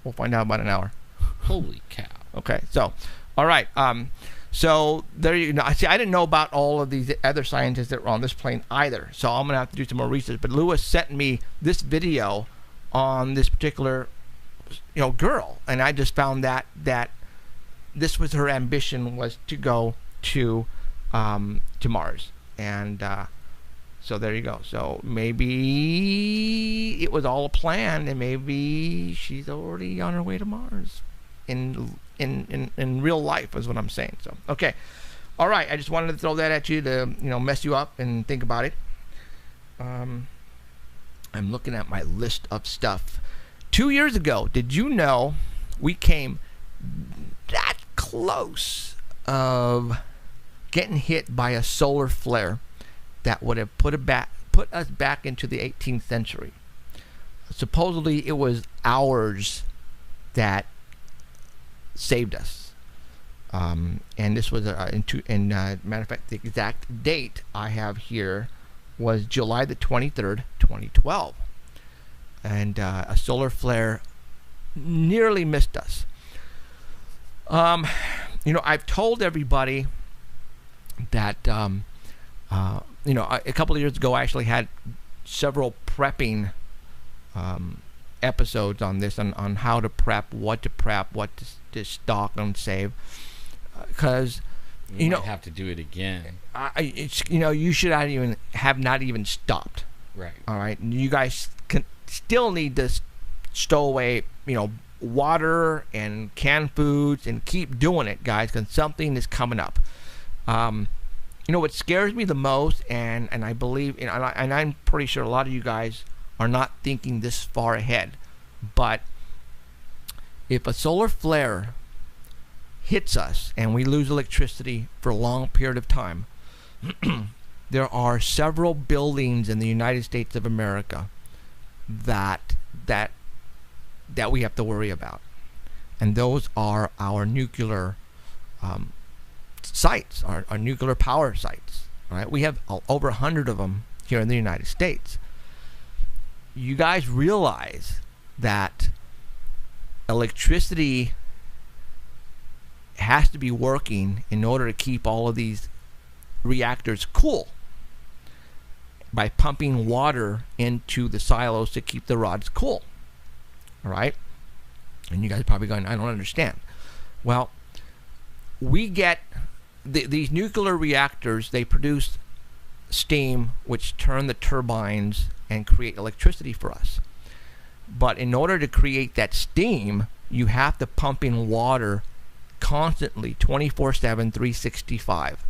We'll find out about an hour.
Holy cow.
Okay, so, all right. So there you know. See, I didn't know about all of these other scientists that were on this plane either. So I'm gonna have to do some more research. But Lewis sent me this video on this particular, girl, and I just found that this was her ambition, was to go to Mars, and so there you go. So maybe it was all a plan, and maybe she's already on her way to Mars in real life, is what I'm saying. So okay, all right. I just wanted to throw that at you to mess you up and think about it. I'm looking at my list of stuff. 2 years ago, did you know we came that close of getting hit by a solar flare that would have put us back into the 18th century? Supposedly, it was ours that saved us. And this was matter of fact, the exact date I have here was July the 23rd, 2012. And a solar flare nearly missed us. I've told everybody that a couple of years ago I actually had several prepping episodes on this, on how to prep, what to stock and save, because
you might have to do it again.
You should not even stopped.
Right.
All right. You guys still need to stow away, water and canned foods, and keep doing it, guys, because something is coming up. What scares me the most, and I believe, and I'm pretty sure a lot of you guys are not thinking this far ahead, but if a solar flare hits us and we lose electricity for a long period of time, there are several buildings in the United States of America that we have to worry about, and those are our nuclear sites, our nuclear power sites. All right, we have over 100 of them here in the United States. You guys realize that electricity has to be working in order to keep all of these reactors cool by pumping water into the silos to keep the rods cool. All right? And you guys are probably going, I don't understand. Well, we get these nuclear reactors, they produce steam which turn the turbines and create electricity for us. But in order to create that steam, you have to pump in water constantly, 24/7, 365,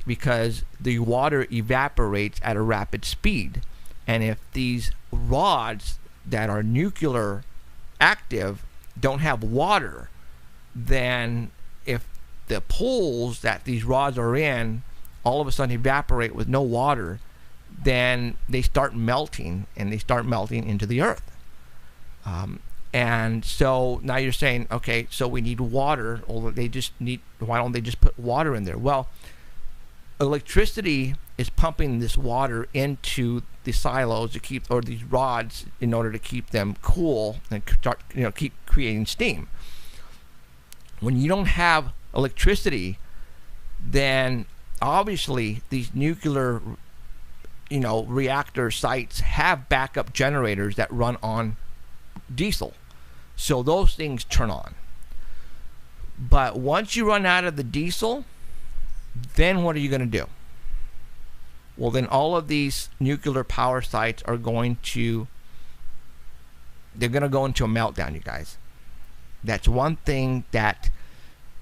because the water evaporates at a rapid speed. And if these rods that are nuclear active don't have water, then if the pools that these rods are in all of a sudden evaporate with no water, then they start melting, and they start melting into the earth. And so now you're saying, okay, so we need water, or why don't they just put water in there? Well, electricity is pumping this water into the silos to keep, or these rods, in order to keep them cool and start, keep creating steam. When you don't have electricity, then obviously these nuclear reactor sites have backup generators that run on diesel, so those things turn on. But once you run out of the diesel, then what are you going to do? Well, then all of these nuclear power sites are going to go into a meltdown, you guys. That's one thing that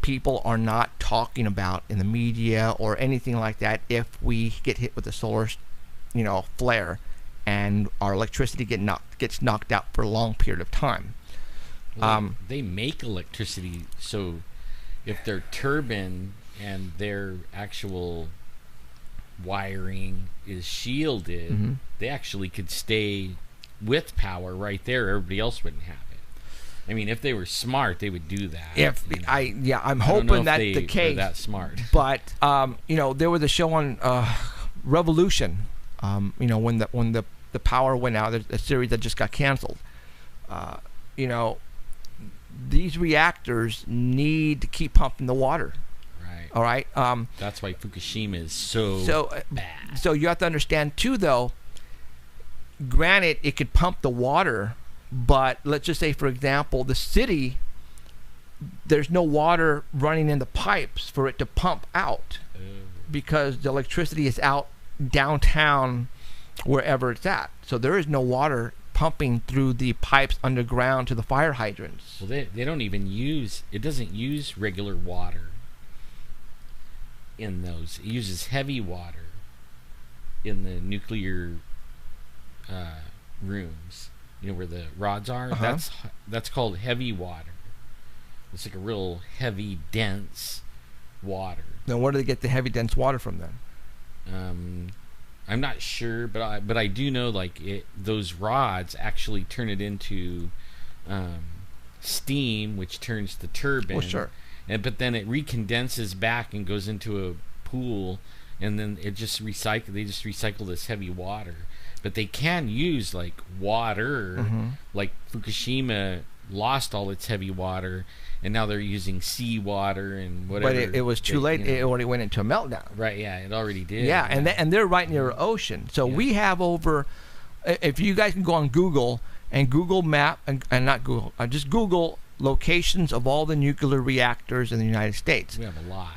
people are not talking about in the media or anything like that. If we get hit with a solar flare and our electricity gets knocked out for a long period of time.
Well, they make electricity, so if their turbine and their actual wiring is shielded, they actually could stay with power right there. Everybody else wouldn't have it. I mean, if they were smart, they would do that.
I'm hoping that's the case.
That smart.
But there was a show on Revolution. When the power went out, there's a series that just got canceled. These reactors need to keep pumping the water.
Right.
All right.
That's why Fukushima is so bad.
So you have to understand too, though. Granted, it could pump the water, but let's just say, for example, the city, there's no water running in the pipes for it to pump out because the electricity is out downtown, wherever it's at. So there is no water pumping through the pipes underground to the fire hydrants.
Well, they don't even use, it doesn't use regular water in those. It uses heavy water in the nuclear rooms, you know, where the rods are. That's called heavy water. It's like a real heavy, dense water.
Now, where do they get the heavy, dense water from then?
I'm not sure, but I do know, like, those rods actually turn it into steam, which turns the turbine.
Well, sure.
But then it recondenses back and goes into a pool, and then it just they just recycle this heavy water. But they can use, like, water, like Fukushima lost all its heavy water, and now they're using seawater and whatever.
But it was too late. You know, it already went into a meltdown.
Right, yeah, it already did.
Yeah, and they're right near the ocean. So we have over, if you guys can go on Google and Google map, and not Google, just Google locations of all the nuclear reactors in the United States.
We have a lot.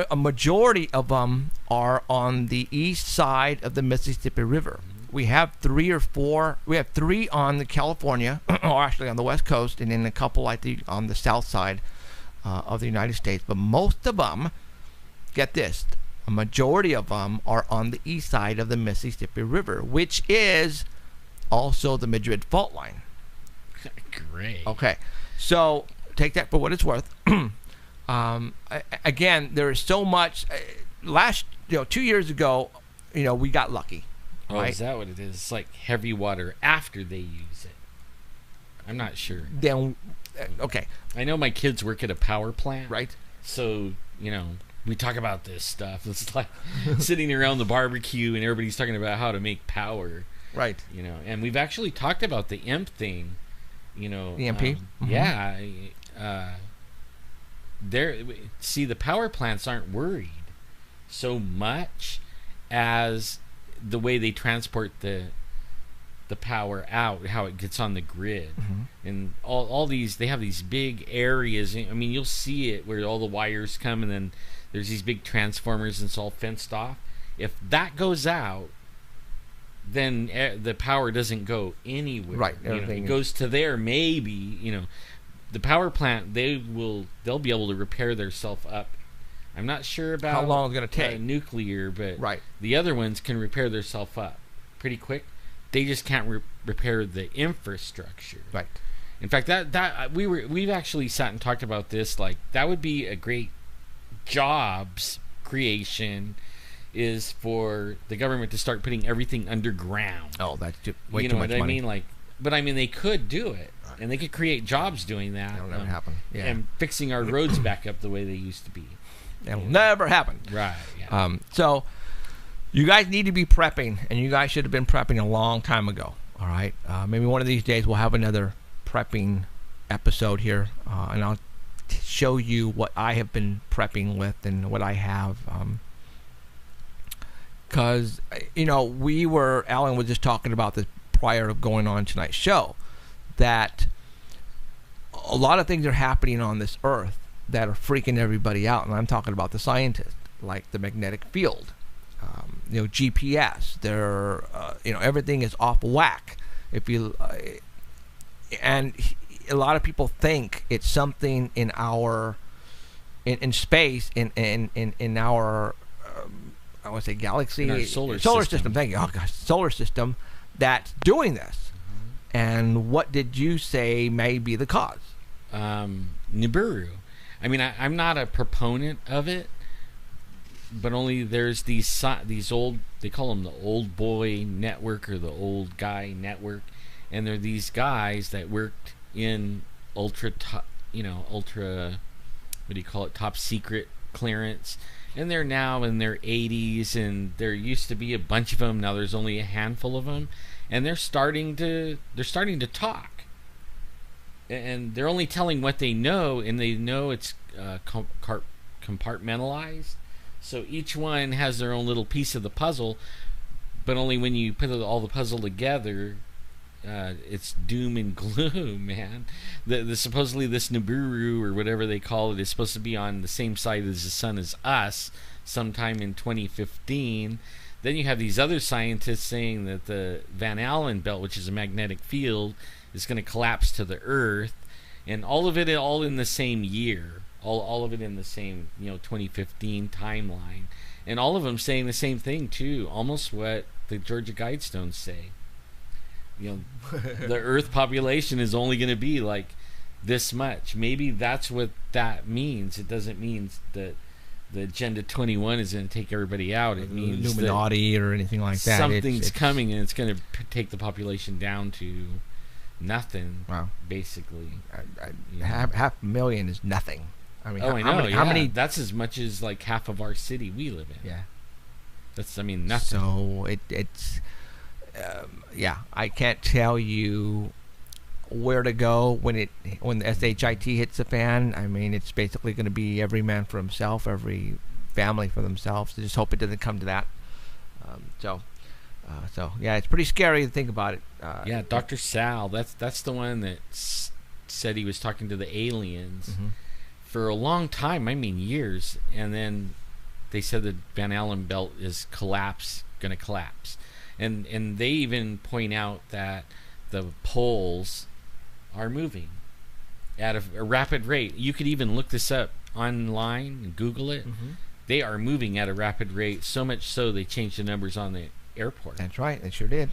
A majority of them are on the east side of the Mississippi River. We have 3 or 4. We have 3 on the California, or actually on the West Coast, and then a couple, I think, on the south side of the United States. But most of them, get this, a majority of them are on the east side of the Mississippi River, which is also the Madrid fault line.
Great.
Okay, so take that for what it's worth. Again, there is so much. 2 years ago, we got lucky.
Oh,
right?
Is that what it is? It's like heavy water after they use it. I'm not sure.
Then, okay.
I know my kids work at a power plant.
Right.
So, we talk about this stuff. It's like sitting around the barbecue and everybody's talking about how to make power.
Right.
And we've actually talked about the EMP thing. The
EMP?
Yeah. The power plants aren't worried so much as the way they transport the power out, how it gets on the grid, and all these, they have these big areas. I mean, you'll see it where all the wires come, and then there's these big transformers, and it's all fenced off. If that goes out, then the power doesn't go anywhere.
Right.
It goes to there. Maybe the power plant, they'll be able to repair themselves up. I'm not sure about
how long it's going to take.
Nuclear, but
right.
The other ones can repair themselves up pretty quick. They just can't repair the infrastructure.
Right.
In fact, we've actually sat and talked about this. Like, that would be a great jobs creation, is for the government to start putting everything underground.
Oh, that's way
too
much money.
I mean? But they could do it, and they could create jobs doing that.
That'll never happen. Yeah.
And fixing our roads back up the way they used to be.
It'll never happen.
Right. Yeah.
So you guys need to be prepping, and you guys should have been prepping a long time ago. All right. Maybe one of these days we'll have another prepping episode here, and I'll show you what I have been prepping with and what I have. Because Alan was just talking about this prior to going on tonight's show, that a lot of things are happening on this earth that are freaking everybody out, and I'm talking about the scientists, like the magnetic field, GPS. They're, everything is off whack. And a lot of people think it's something in our, in space, in our, I want to say galaxy,
in our solar system.
Thank you. Oh gosh, solar system that's doing this. And what did you say may be the cause?
Nibiru. I mean, I'm not a proponent of it, but only there's these old, they call them the old boy network or the old guy network, and they're these guys that worked in top secret clearance, and they're now in their 80s, and there used to be a bunch of them. Now there's only a handful of them, and they're starting to talk. And they're only telling what they know, and they know it's compartmentalized. So each one has their own little piece of the puzzle, but only when you put all the puzzle together, it's doom and gloom, man. The supposedly this Nibiru or whatever they call it is supposed to be on the same side as the sun as us sometime in 2015. Then you have these other scientists saying that the Van Allen belt, which is a magnetic field, is going to collapse to the Earth, and all of it all in the same year, all of it in the same 2015 timeline, and all of them saying the same thing too, almost what the Georgia Guidestones say. The Earth population is only going to be like this much. Maybe that's what that means. It doesn't mean that the Agenda 21 is going to take everybody out. It means
Illuminati or anything like that.
Something's coming, and it's going to take the population down to nothing.
Wow.
Basically,
half a million is nothing. I mean,
how many? That's as much as like half of our city we live in.
Yeah.
That's nothing.
So it's I can't tell you where to go when the SHIT hits the fan. I mean, it's basically going to be every man for himself, every family for themselves. Just hope it doesn't come to that. So yeah, it's pretty scary to think about it.
Dr. Sal, that's the one that said he was talking to the aliens for a long time. I mean, years, and then they said the Van Allen belt is going to collapse, and they even point out that the poles are moving at a rapid rate. You could even look this up online and Google it. They are moving at a rapid rate, so much so they changed the numbers on the airport.
That's right, they sure did.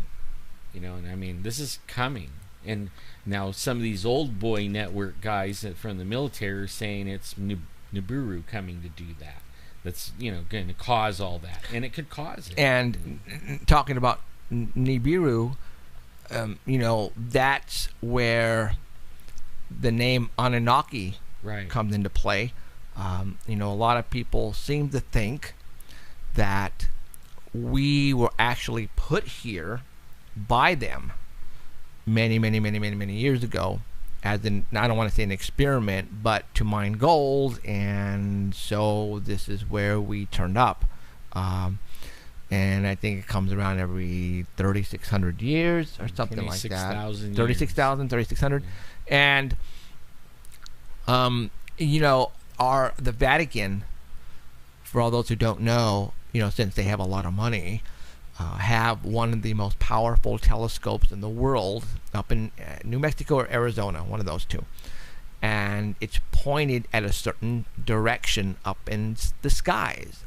And I mean, this is coming. And now some of these old boy network guys from the military are saying it's Nibiru coming to do that. That's going to cause all that, and it could cause it.
And talking about Nibiru, that's where the name Anunnaki comes into play. A lot of people seem to think that we were actually put here by them many years ago, as in, I don't want to say an experiment, but to mine gold, and so this is where we turned up. And I think it comes around every 3,600 years or something like that. 36,000, 3,600. And, the Vatican, for all those who don't know, since they have a lot of money, have one of the most powerful telescopes in the world up in New Mexico or Arizona, one of those two. And it's pointed at a certain direction up in the skies.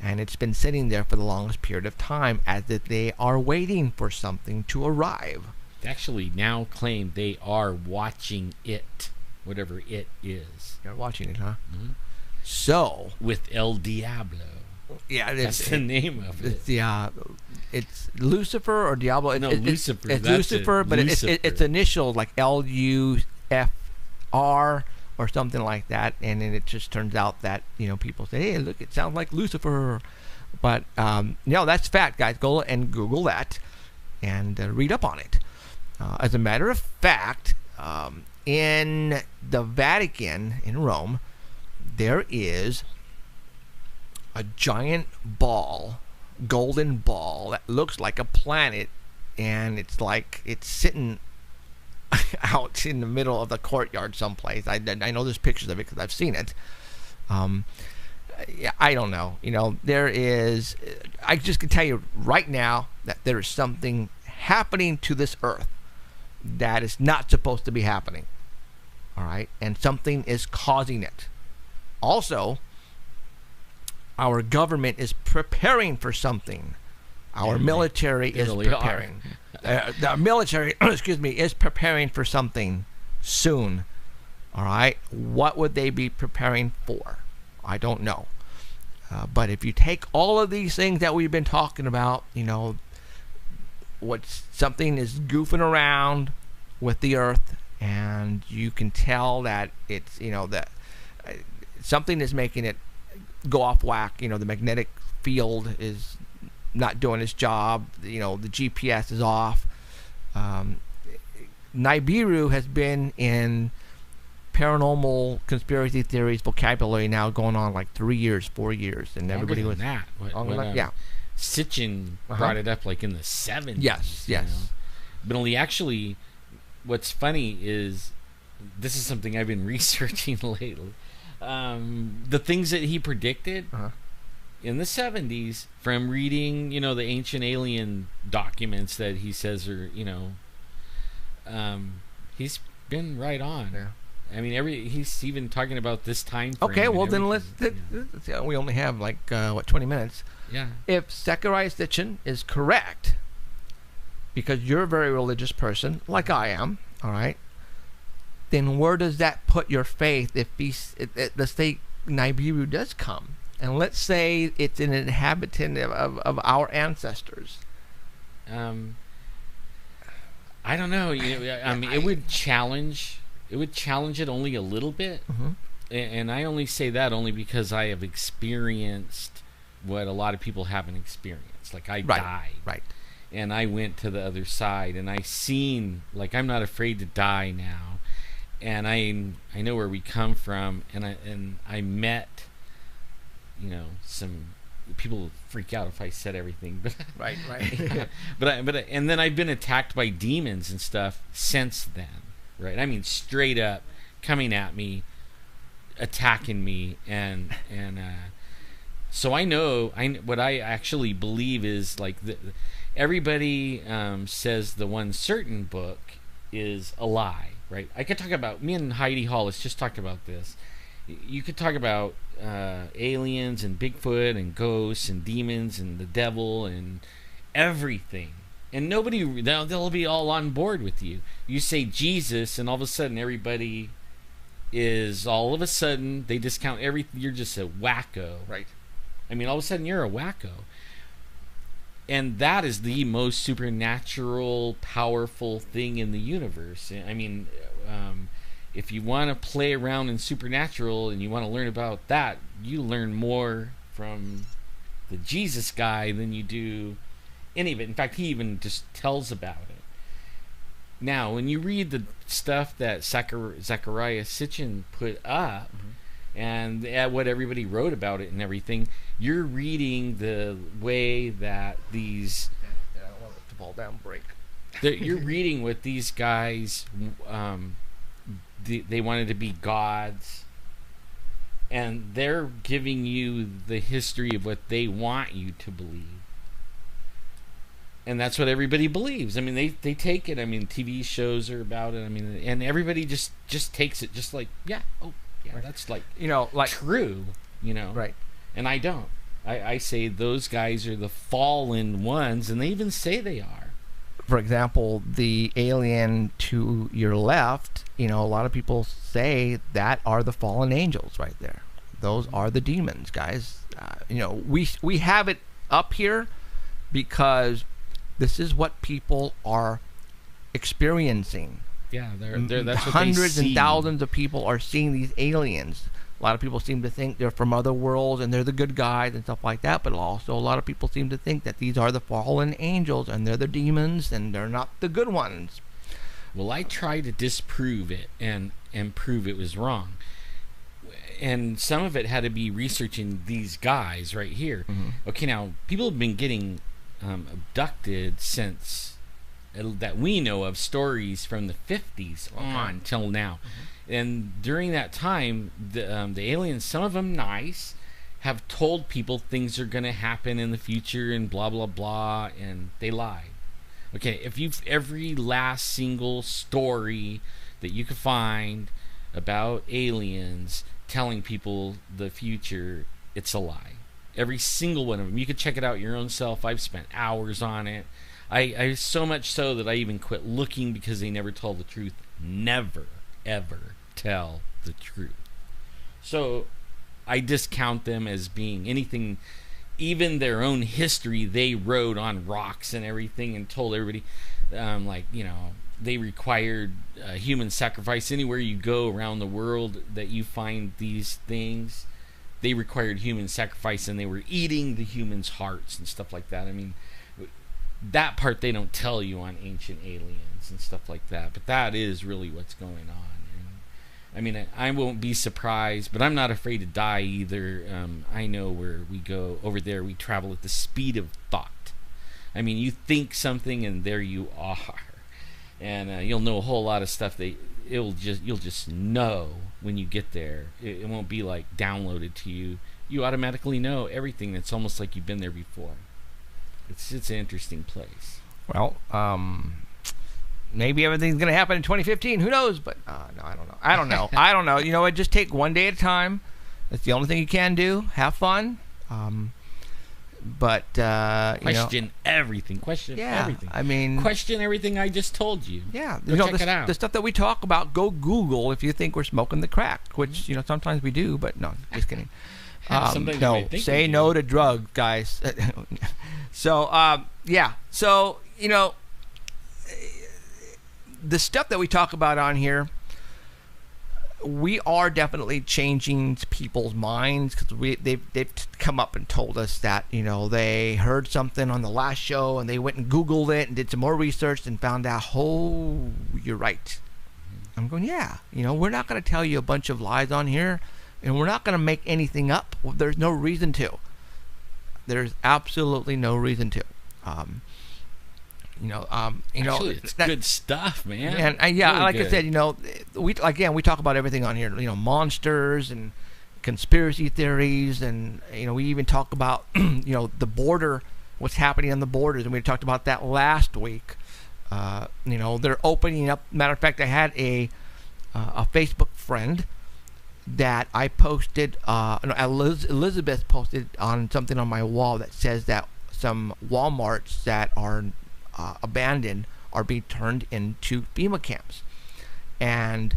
And it's been sitting there for the longest period of time, as if they are waiting for something to arrive.
They actually now claim they are watching it, whatever it is.
They're watching it, huh? So,
with El Diablo.
Yeah,
that's the name of it.
It's Lucifer or Diablo.
Lucifer.
It's Lucifer, but it's initials like LUFR or something like that, and then it just turns out that people say, "Hey, look, it sounds like Lucifer," but that's fact, guys. Go and Google that and read up on it. As a matter of fact, in the Vatican in Rome, there is a giant ball, golden ball that looks like a planet, and it's sitting out in the middle of the courtyard someplace. I know there's pictures of it because I've seen it. I don't know. There is. I just can tell you right now that there is something happening to this Earth that is not supposed to be happening. All right, and something is causing it. Also, our government is preparing for something. Our military is preparing. The military, is preparing for something soon. All right, what would they be preparing for? I don't know. But if you take all of these things that we've been talking about, something is goofing around with the Earth, and you can tell that it's that something is making it go off whack. The magnetic field is not doing its job. The GPS is off. Nibiru has been in paranormal conspiracy theories vocabulary now going on like 3 years, 4 years, and everybody was
that.
yeah.
Sitchin brought it up like in the 70s.
Yes,
you
yes.
know? But only actually, what's funny is this is something I've been researching lately. The things that he predicted in the 70s from reading, the ancient alien documents that he says are, he's been right on.
Yeah.
I mean, he's even talking about this time frame.
Okay, well then let's
yeah.
we only have like 20 minutes.
Yeah.
If Zechariah Sitchin is correct, because you're a very religious person, like I am, all right, then where does that put your faith if let's say Nibiru does come, and let's say it's an inhabitant of our ancestors?
I don't know. I mean, it would challenge it only a little bit, and I only say that only because I have experienced what a lot of people haven't experienced. Like I died,
right,
and I went to the other side, and I seen, like, I'm not afraid to die now, and I know where we come from, and I met, some people freak out if I said everything, but
right.
Yeah. but and then I've been attacked by demons and stuff since then, right? I mean, straight up coming at me, attacking me, and so I know what I actually believe is like everybody says the one certain book is a lie, right? I could talk about, me and Heidi Hollis just talked about this. You could talk about aliens and Bigfoot and ghosts and demons and the devil and everything, and nobody, they'll be all on board with you. You say Jesus, and all of a sudden everybody is, all of a sudden they discount everything. You're just a wacko,
right?
I mean, all of a sudden you're a wacko, and that is the most supernatural, powerful thing in the universe. I mean, if you want to play around in supernatural and you want to learn about that, you learn more from the Jesus guy than you do any of it. In fact, he even just tells about it. Now, when you read the stuff that Zechariah Sitchin put up, and what everybody wrote about it and everything, you're reading the way that these...
I don't want it to fall down, break.
You're reading what these guys... they wanted to be gods, and they're giving you the history of what they want you to believe, and that's what everybody believes. I mean, they take it. I mean, TV shows are about it. I mean, and everybody just takes it just like, yeah, oh yeah, right. That's like,
like
true,
right.
And I don't. I say those guys are the fallen ones, and they even say they are.
For example, the alien to your left, a lot of people say that are the fallen angels right there. Those are the demons, guys. We have it up here because this is what people are experiencing.
Yeah, that's what
hundreds
they see.
And thousands of people are seeing these aliens. A lot of people seem to think they're from other worlds and they're the good guys and stuff like that, but also a lot of people seem to think that these are the fallen angels and they're the demons and they're not the good ones.
Well, I tried to disprove it and prove it was wrong. And some of it had to be researching these guys right here. Okay, now, people have been getting abducted since, that we know of, stories from the 50s on till now. And during that time, the aliens, some of them nice, have told people things are going to happen in the future and blah, blah, blah, and they lied. Okay, if every last single story that you could find about aliens telling people the future, it's a lie. Every single one of them. You could check it out your own self. I've spent hours on it. I so much so that I even quit looking because they never tell the truth. Never, ever tell the truth. So I discount them as being anything. Even their own history they wrote on rocks and everything and told everybody, they required human sacrifice. Anywhere you go around the world that you find these things, they required human sacrifice, and they were eating the humans' hearts and stuff like that. I mean, that part they don't tell you on Ancient Aliens and stuff like that, but that is really what's going on. I mean, I won't be surprised, but I'm not afraid to die either. I know where we go over there. We travel at the speed of thought. I mean, you think something, and there you are, and you'll know a whole lot of stuff. You'll just know when you get there. It won't be like downloaded to you. You automatically know everything. It's almost like you've been there before. It's an interesting place.
Well, maybe everything's going to happen in 2015. Who knows? But no, I don't know. I don't know. You know what? Just take one day at a time. That's the only thing you can do. Have fun. But
question everything. Question everything.
I mean,
question everything I just told you.
Yeah,
check it out.
The stuff that we talk about, go Google if you think we're smoking the crack, which sometimes we do, but no, just kidding. No, say no to drugs, guys. So yeah, so the stuff that we talk about on here, we are definitely changing people's minds because they've come up and told us that they heard something on the last show and they went and Googled it and did some more research and found out, oh, you're right. I'm going, yeah, we're not going to tell you a bunch of lies on here, and we're not going to make anything up. There's no reason to. There's absolutely no reason to.
Actually, it's good stuff, man.
And yeah,
really
like
good.
I said, we talk about everything on here. Monsters and conspiracy theories, and we even talk about the border, what's happening on the borders, and we talked about that last week. They're opening up. Matter of fact, I had a Facebook friend that I posted. Elizabeth posted on something on my wall that says that some Walmarts that are abandoned are being turned into FEMA camps. And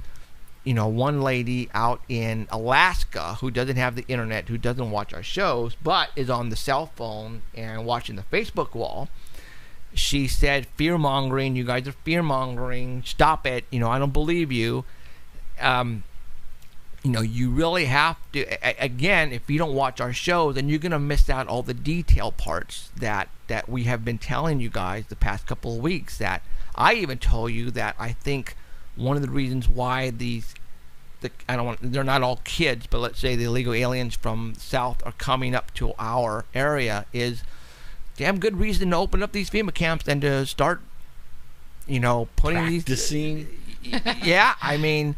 one lady out in Alaska who doesn't have the internet, who doesn't watch our shows, but is on the cell phone and watching the Facebook wall, she said, fear-mongering, you guys are fear-mongering, stop it, I don't believe you. You really have to, again, if you don't watch our shows, then you're going to miss out all the detail parts that we have been telling you guys the past couple of weeks. That I even told you that I think one of the reasons why they're not all kids, but let's say the illegal aliens from South are coming up to our area is damn good reason to open up these FEMA camps and to start, putting
practicing.
Yeah, I mean,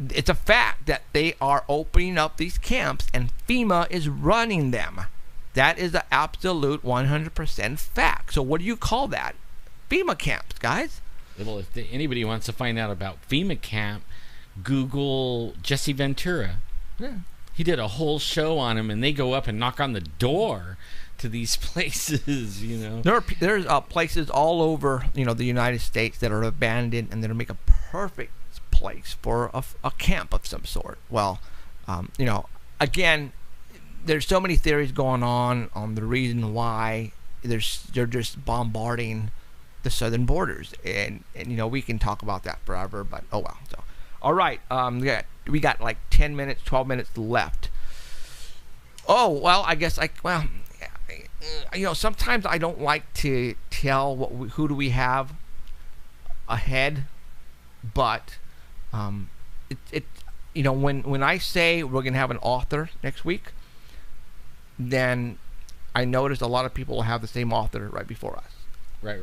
it's a fact that they are opening up these camps and FEMA is running them. That is an absolute 100% fact. So what do you call that? FEMA camps, guys.
Well, if anybody wants to find out about FEMA camp, Google Jesse Ventura.
Yeah.
He did a whole show on him, and they go up and knock on the door to these places,
There's places all over, the United States that are abandoned and that'll make a perfect place for a camp of some sort. Well, again, there's so many theories going on the reason why they're just bombarding the southern borders, and we can talk about that forever, but oh well. So, all right, we got like 10 minutes, 12 minutes left. Oh well, I guess sometimes I don't like to tell who do we have ahead, but when I say we're gonna have an author next week, then I notice a lot of people will have the same author right before us.
Right.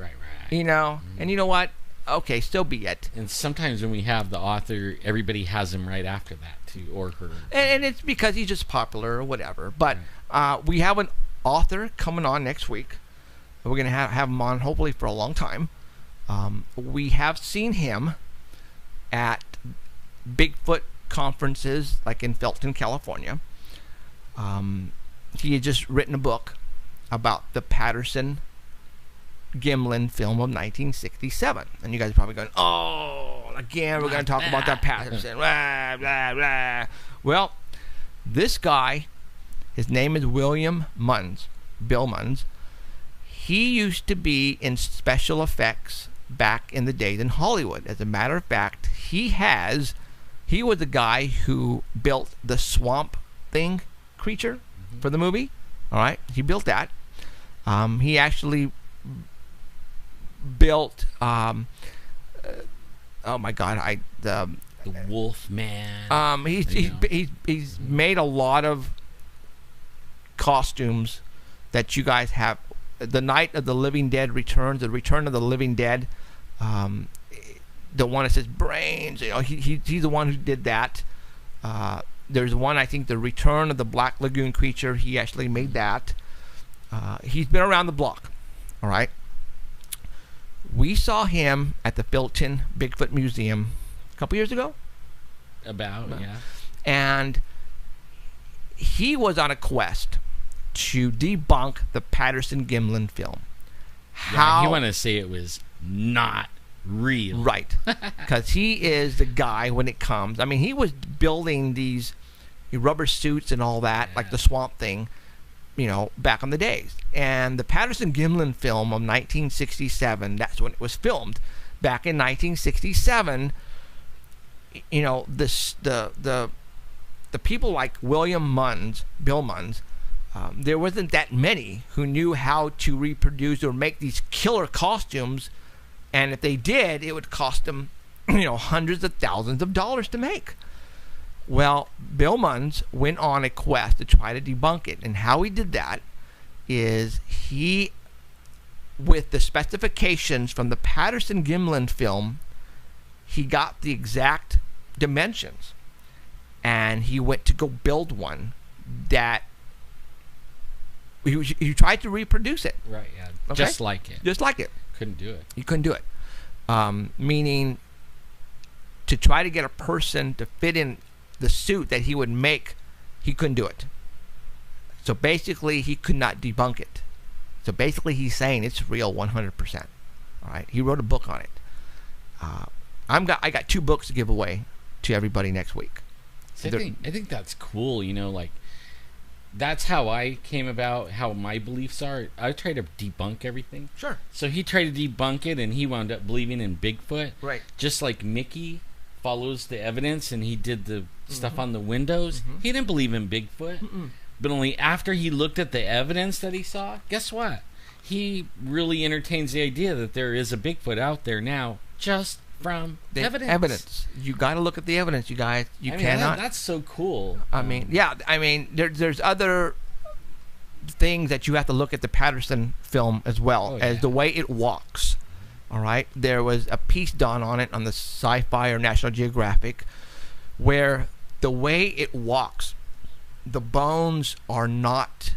And you know what? Okay, so be it.
And sometimes when we have the author, everybody has him right after that too, or her.
And it's because he's just popular or whatever. But we have an author coming on next week. We're gonna have him on hopefully for a long time. We have seen him at Bigfoot conferences like in Felton, California. He had just written a book about the Patterson Gimlin film of 1967. And you guys are probably going, oh, again, we're going to talk about that Patterson. Blah, blah, blah. Well, this guy, his name is William Munns, Bill Munns. He used to be in special effects back in the days in Hollywood. As a matter of fact, he was the guy who built the swamp thing creature for the movie. All right, he built that. He actually built oh my god,
the Wolf Man.
He's made a lot of costumes that you guys have. The Night of the Living Dead Returns, the Return of the Living Dead, the one that says brains. You know, he's the one who did that. There's one, I think, the Return of the Black Lagoon Creature. He actually made that. He's been around the block. All right. We saw him at the Filton Bigfoot Museum a couple years ago.
Yeah.
And he was on a quest to debunk the Patterson-Gimlin film.
Yeah, you want to say it was not real.
Right. Because he is the guy when it comes. I mean, he was building these rubber suits and all that, like the Swamp Thing, you know, back in the days. And the Patterson-Gimlin film of 1967, that's when it was filmed. Back in 1967, you know, the people like Bill Munns, there wasn't that many who knew how to reproduce or make these killer costumes, and if they did, it would cost them, you know, hundreds of thousands of dollars to make. Well, Bill Munns went on a quest to try to debunk it, and how he did that is he, with the specifications from the Patterson-Gimlin film, he got the exact dimensions, and he went to go build one that he tried to reproduce it.
Right, yeah.
Okay?
Just like it.
Just like it.
Couldn't do it.
He couldn't do it. Meaning, to try to get a person to fit in the suit that he would make, he couldn't do it. So basically, he could not debunk it. So basically, he's saying it's real 100%. All right. He wrote a book on it. I got 2 books to give away to everybody next week.
So I think that's cool. You know, like, that's how I came about, how my beliefs are. I try to debunk everything.
Sure.
So he tried to debunk it, and he wound up believing in Bigfoot.
Right.
Just like Mickey follows the evidence, and he did the stuff on the windows. He didn't believe in Bigfoot. But only after he looked at the evidence that he saw, guess what? He really entertains the idea that there is a Bigfoot out there now, just from
the
evidence.
You got to look at the evidence, you guys. You cannot.
That's so cool.
I mean, yeah. I mean, there's other things that you have to look at the Patterson film as well, as the way it walks. All right. There was a piece done on it on the Sci-Fi or National Geographic, where the way it walks, the bones are not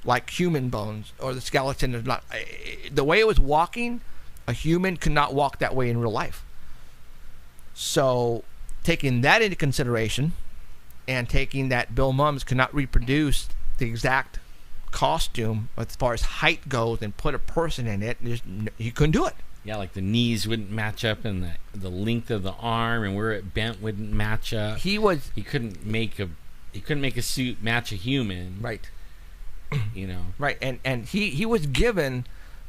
like human bones, or the skeleton is not. The way it was walking, a human could not walk that way in real life. So, taking that into consideration, and taking that Bill Munns could not reproduce the exact costume as far as height goes and put a person in it, he couldn't do it.
Yeah, like the knees wouldn't match up, and the length of the arm and where it bent wouldn't match up. He couldn't make a suit match a human.
Right.
You know.
Right, and he was given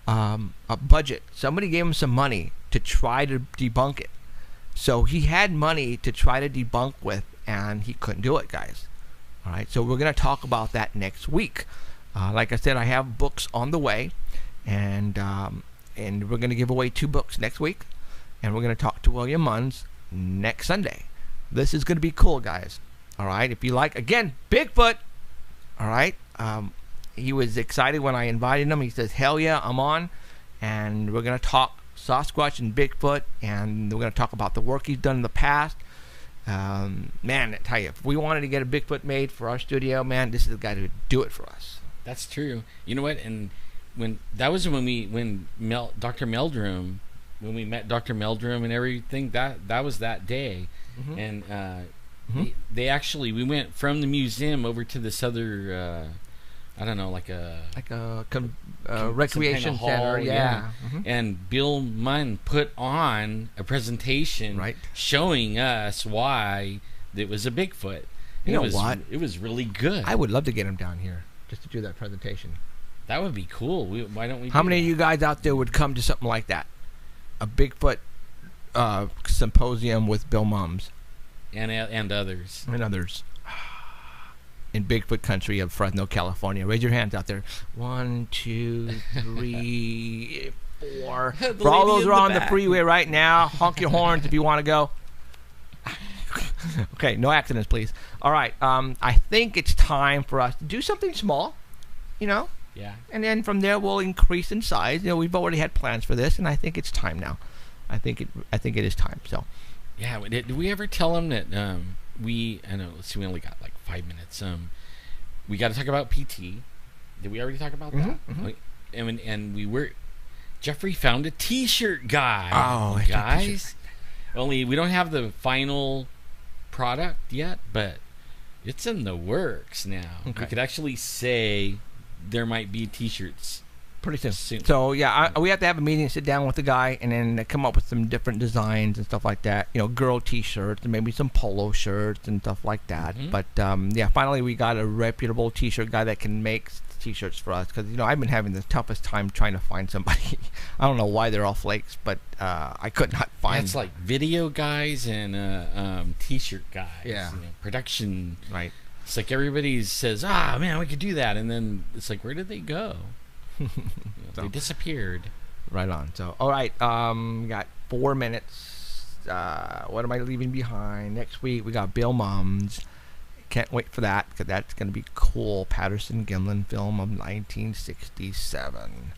a budget. Somebody gave him some money to try to debunk it. So he had money to try to debunk with, and he couldn't do it, guys. All right, so we're going to talk about that next week. Like I said, I have books on the way, and we're going to give away 2 books next week, and we're going to talk to William Munns next Sunday. This is going to be cool, guys. All right, if you like, again, Bigfoot. All right, he was excited when I invited him. He says, hell yeah, I'm on, and we're going to talk Sasquatch and Bigfoot, and we're going to talk about the work he's done in the past. Man, I tell you, if we wanted to get a Bigfoot made for our studio, man, this is the guy who would do it for us.
That's true. You know what? And when Dr. Meldrum, when we met Dr. Meldrum and everything, that was that day. And they actually, we went from the museum over to this other I don't know, like a
recreation
kind of hall,
center, yeah.
And Bill Munn put on a presentation, showing us why it was a Bigfoot.
You know what?
It was really good.
I would love to get him down here just to do that presentation.
That would be cool. Why don't we?
How many of you guys out there would come to something like that? A Bigfoot symposium with Bill Munns
and others.
And others. In Bigfoot country of Fresno, California. Raise your hands out there. 1, 2, 3, 4. For all those who are on the freeway right now, honk your horns if you want to go. Okay, no accidents, please. All right, I think it's time for us to do something small, Yeah. And then from there, we'll increase in size. We've already had plans for this, and I think it's time now. I think it is time. So.
Yeah. Did we ever tell them that we only got like 5 minutes. We got to talk about PT. Did we already talk about that?
Mm-hmm.
And Jeffrey found a T-shirt guy.
Oh,
guys! Only we don't have the final product yet, but it's in the works now.
Okay.
We could actually say there might be T-shirts
pretty soon. So yeah, we have to have a meeting, sit down with the guy, and then come up with some different designs and stuff like that. Girl T-shirts and maybe some polo shirts and stuff like that.
Mm-hmm.
But finally we got a reputable T-shirt guy that can make T-shirts for us, because I've been having the toughest time trying to find somebody. I don't know why they're all flakes, but I could not find.
It's like video guys and T-shirt guys.
Yeah.
Production.
Right.
It's like everybody says, man, we could do that, and then it's like, where did they go? They disappeared.
Right on. So, all right, got 4 minutes. What am I leaving behind? Next week we got Bill Mums. Can't wait for that, because that's going to be cool. Patterson Gimlin film of 1967.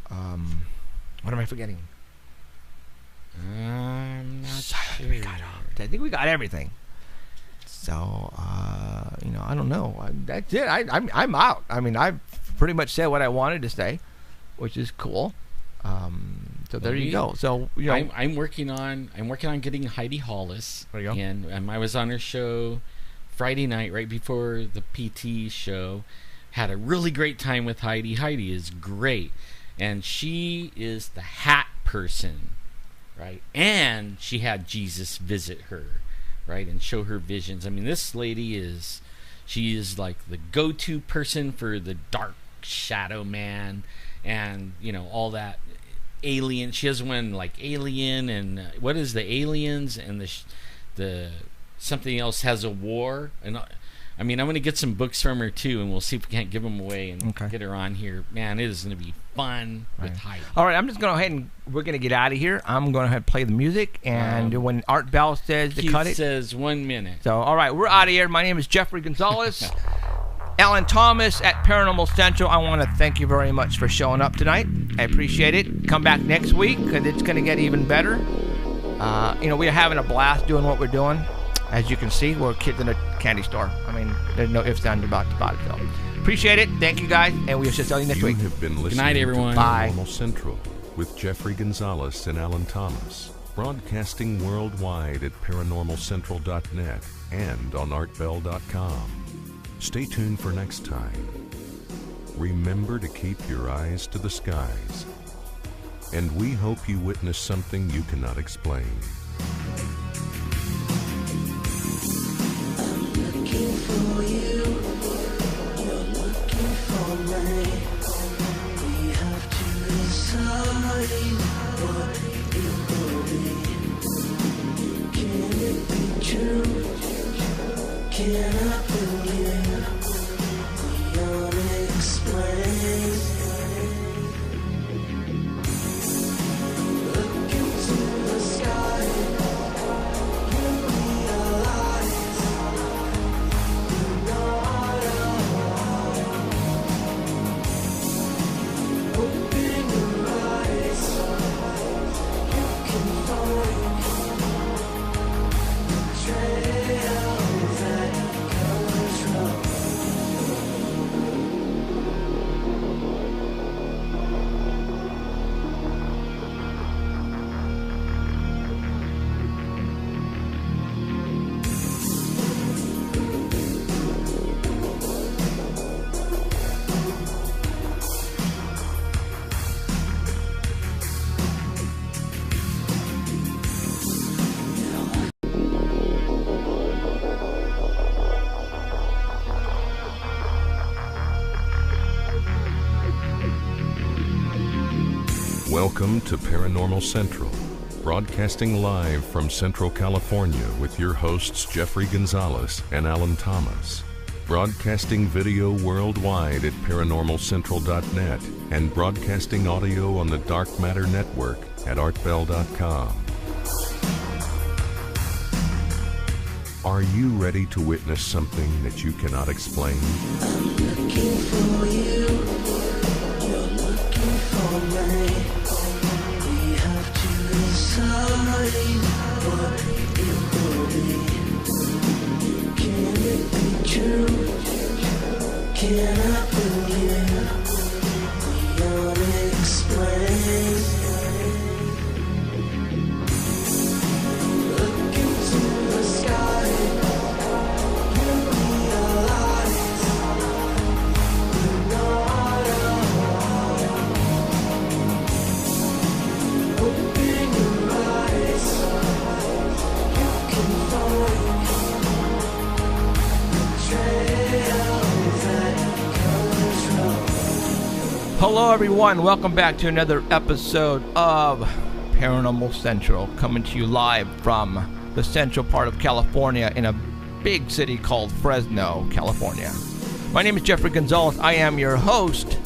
What am I forgetting?
I'm not sure.
I think we got everything. So, I don't know. That's it. I'm out. I've pretty much said what I wanted to say, which is cool. So there you go. So
I'm working on getting Heidi Hollis.
There you go.
And I was on her show Friday night right before the PT show. Had a really great time with Heidi. Heidi is great, and she is the hat person, right? And she had Jesus visit her, right, and show her visions. This lady is like the go-to person for the dark shadow man, and all that alien. She has one like Alien, and what is the Aliens, and the something else has a war. And I'm going to get some books from her too, and we'll see if we can't give them away and get her on here. Man, it is going to be fun with Heidi.
All right, I'm just going to go ahead and we're going to get out of here. I'm going to have to play the music, and when Art Bell says to cut it,
says 1 minute.
So, all right, we're out of here. My name is Jeffrey Gonzalez. Alan Thomas at Paranormal Central. I want to thank you very much for showing up tonight. I appreciate it. Come back next week, because it's going to get even better. We're having a blast doing what we're doing. As you can see, we're kids in a candy store. There's no ifs, ands, or buts about it. So, appreciate it. Thank you, guys, and we'll see you next week.
You have been listening
Good night, everyone.
to Paranormal Central with Jeffrey Gonzalez and Alan Thomas, broadcasting worldwide at ParanormalCentral.net and on ArtBell.com. Stay tuned for next time. Remember to keep your eyes to the skies, and we hope you witness something you cannot explain.
Looking for you, you're looking for me. We have to decide what it will be. Can it be true? Can I believe the unexplained? Look into the sky, you realize. Open your eyes, you can find the trail that comes from.
Welcome to Paranormal Central, broadcasting live from Central California with your hosts Jeffrey Gonzalez and Alan Thomas. Broadcasting video worldwide at ParanormalCentral.net and broadcasting audio on the Dark Matter Network at ArtBell.com. Are you ready to witness something that you cannot explain?
Looking for you, you're looking for me. We have to decide what it will be. Can it be true? Can I believe the unexplained? Look into the sky, you realize you're not alone. Open your eyes, you can find the trail that comes from.
Hello, everyone. Welcome back to another episode of Paranormal Central, coming to you live from the central part of California in a big city called Fresno, California. My name is Jeffrey Gonzalez. I am your host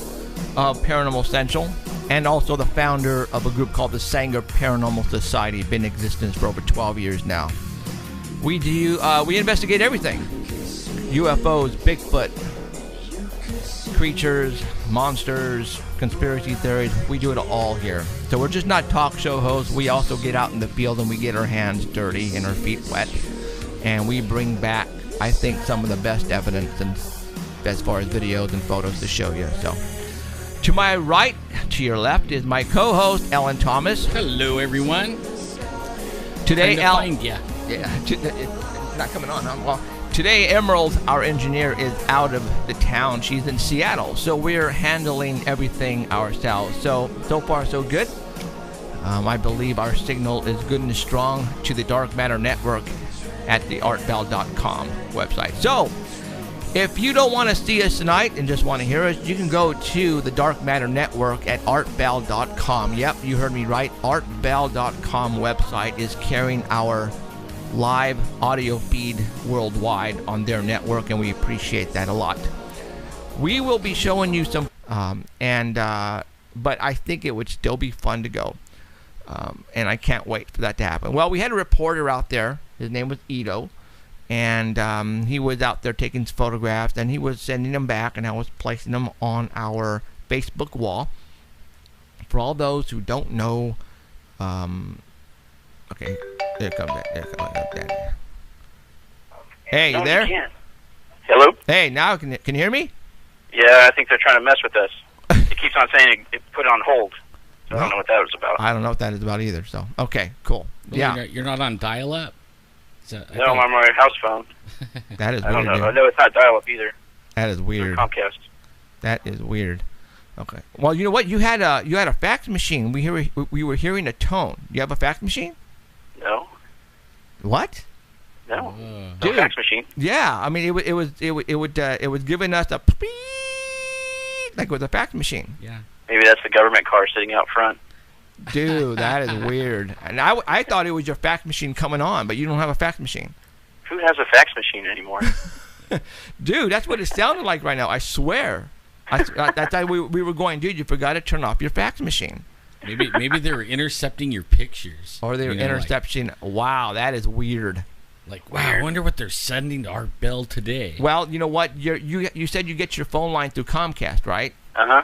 of Paranormal Central and also the founder of a group called the Sanger Paranormal Society. Been in existence for over 12 years now. We investigate everything: UFOs, Bigfoot, creatures, monsters, conspiracy theories. We do it all here. So we're just not talk show hosts. We also get out in the field and we get our hands dirty and our feet wet. And we bring back, I think, some of the best evidence and as far as videos and photos to show you. So to my right, to your left, is my co-host, Alan Thomas.
Hello, everyone.
Today,
Alan. Find ya.
Yeah, it's not coming on, huh? Well, today, Emerald, our engineer, is out of the town. She's in Seattle, so we're handling everything ourselves. So far, so good. I believe our signal is good and strong to the Dark Matter Network at the artbell.com website. So, if you don't want to see us tonight and just want to hear us, you can go to the Dark Matter Network at artbell.com. Yep, you heard me right. Artbell.com website is carrying our live audio feed worldwide on their network, and we appreciate that a lot. We will be showing you some, but I think it would still be fun to go, and I can't wait for that to happen. Well, we had a reporter out there. His name was Ito, and he was out there taking photographs, and he was sending them back, and I was placing them on our Facebook wall. For all those who don't know, okay, there comes that. Hey, you there?
Hello?
Hey, now can you hear me?
Yeah, I think they're trying to mess with us. It keeps on saying it put on hold. So I don't know what that was about.
I don't know what that is about either. So, okay, cool.
Well,
yeah.
You're not on dial-up?
No, I'm on my house phone.
That is
I
weird.
don't know.
Dude.
I know it's not dial-up either.
That is weird.
Comcast.
That is weird. Okay. Well, you know what? You had a fax machine. We were hearing a tone. You have a fax machine?
No.
What?
No.
Dude.
No fax machine.
Yeah. I mean, it was giving us a like with a fax machine.
Yeah.
Maybe that's the government car sitting out front.
Dude, that is weird. And I thought it was your fax machine coming on, but you don't have a fax machine.
Who has a fax machine anymore?
Dude, that's what it sounded like right now. I swear. That's why we were going, dude, you forgot to turn off your fax machine.
Maybe they were intercepting your pictures.
Or they were intercepting. Wow, that is weird.
Like, wow, I wonder what they're sending to Art Bell today.
Well, you know what? You said you get your phone line through Comcast, right?
Uh-huh.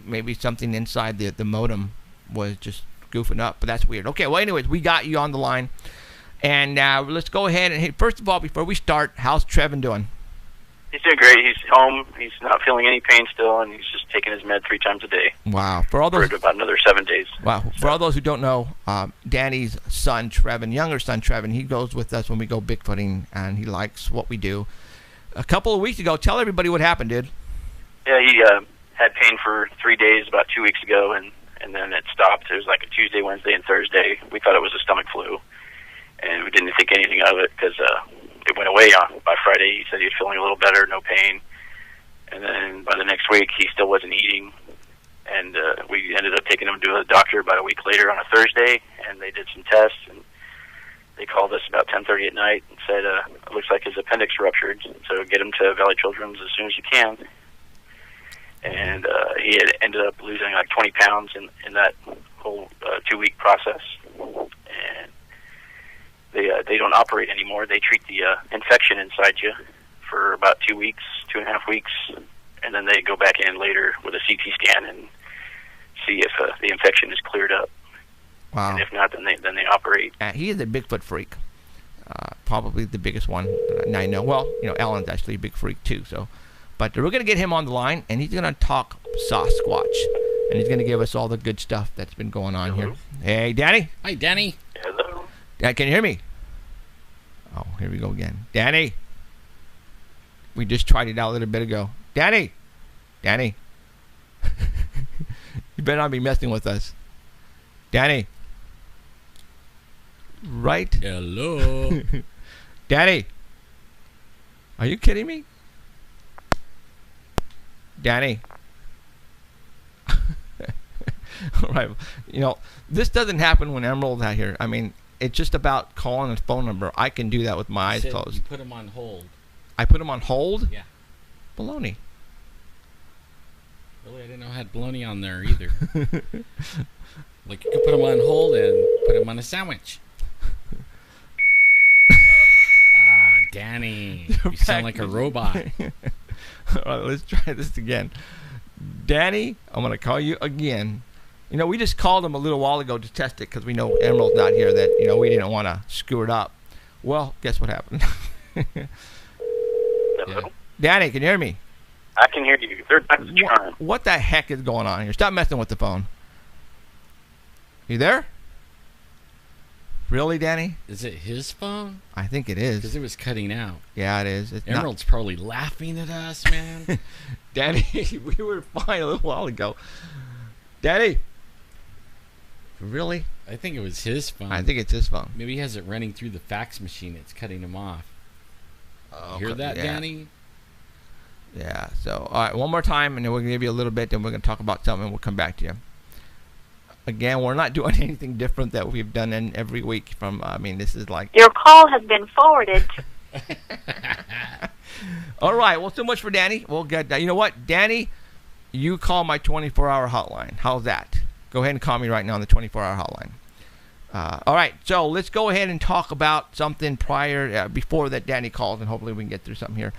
Maybe something inside the modem was just goofing up, but that's weird. Okay, well, anyways, we got you on the line. And let's go ahead and, hey, first of all, before we start, how's Trevin doing?
He's doing great. He's home. He's not feeling any pain still, and he's just taking his med 3 times a day.
Wow. For all those,
for about another 7 days.
Wow. For all those who don't know, Danny's son, Trevin, younger son, Trevin, he goes with us when we go Bigfooting, and he likes what we do. A couple of weeks ago, tell everybody what happened, dude.
Yeah, he had pain for 3 days about 2 weeks ago, and then it stopped. It was like a Tuesday, Wednesday, and Thursday. We thought it was a stomach flu, and we didn't think anything of it because it went away by Friday. He said he was feeling a little better, no pain. And then by the next week, he still wasn't eating. And we ended up taking him to the doctor about a week later on a Thursday, and they did some tests. And they called us about 10:30 at night and said, it looks like his appendix ruptured, so get him to Valley Children's as soon as you can. And he had ended up losing like 20 pounds in that whole 2-week process. And they don't operate anymore. They treat the infection inside you for about 2 weeks, 2.5 weeks, and then they go back in later with a CT scan and see if the infection is cleared up.
Wow.
And if not, then they operate.
He is a Bigfoot freak. Probably the biggest one that I know. Well, Alan's actually a big freak too. So, but we're going to get him on the line, and he's going to talk Sasquatch, and he's going to give us all the good stuff that's been going on here. Hey, Danny.
Hi, Danny.
Hello.
Can you hear me? Oh, here we go again. Danny. We just tried it out a little bit ago. Danny. You better not be messing with us. Danny. Right?
Hello.
Danny. Are you kidding me? Danny. All right. This doesn't happen when Emerald's out here. I mean, it's just about calling his phone number. I can do that with my eyes closed.
You put him on hold.
I put him on hold?
Yeah.
Baloney.
Really, I didn't know I had bologna on there either. Like, you could put him on hold and put him on a sandwich. Danny. You sound like a robot.
All right, let's try this again. Danny, I'm going to call you again. We just called him a little while ago to test it because we know Emerald's not here, that, we didn't want to screw it up. Well, guess what happened?
Hello?
Danny, can you hear me?
I can hear you. Third time's the charm.
What the heck is going on here? Stop messing with the phone. You there? Really, Danny?
Is it his phone?
I think it is.
Because it was cutting out.
Yeah, it is. It's
Emerald's probably laughing at us, man.
Danny, we were fine a little while ago. Danny? Really?
I think it was his phone.
I think it's his phone.
Maybe he has it running through the fax machine. It's cutting him off.
Oh,
Hear that,
yeah.
Danny?
Yeah, so, all right, one more time, and then we're going to give you a little bit, then we're going to talk about something, and we'll come back to you. Again, we're not doing anything different that we've done every week from, this is like...
Your call has been forwarded.
All right, well, so much for Danny. We'll get that. You know what, Danny, you call my 24-hour hotline. How's that? Go ahead and call me right now on the 24-hour hotline. All right, so let's go ahead and talk about something before that Danny calls, and hopefully we can get through something here.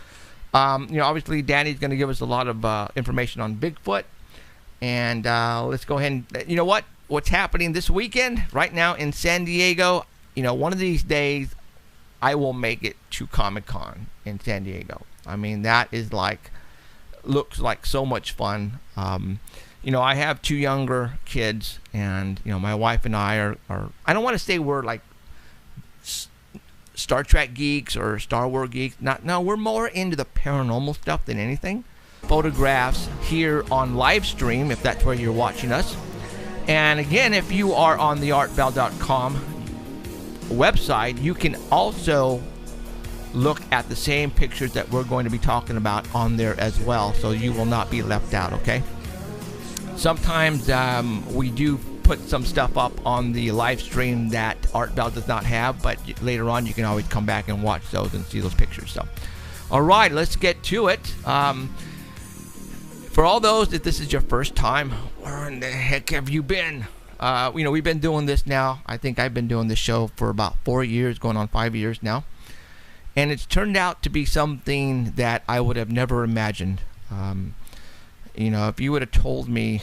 Obviously, Danny's going to give us a lot of information on Bigfoot. And let's go ahead and, you know what? What's happening this weekend right now in San Diego? One of these days, I will make it to Comic-Con in San Diego. That is looks like so much fun. I have 2 younger kids, and, my wife and I are I don't want to say we're like Star Trek geeks or Star Wars geeks. No, we're more into the paranormal stuff than anything. Photographs here on live stream, if that's where you're watching us. And again, if you are on the artval.com website, you can also look at the same pictures that we're going to be talking about on there as well, so you will not be left out, okay? Sometimes we do put some stuff up on the live stream that Artval does not have, but later on you can always come back and watch those and see those pictures. So, all right, let's get to it. For all those that this is your first time, where in the heck have you been? We've been doing this now. I think I've been doing this show for about 4 years, going on 5 years now. And it's turned out to be something that I would have never imagined. If you would have told me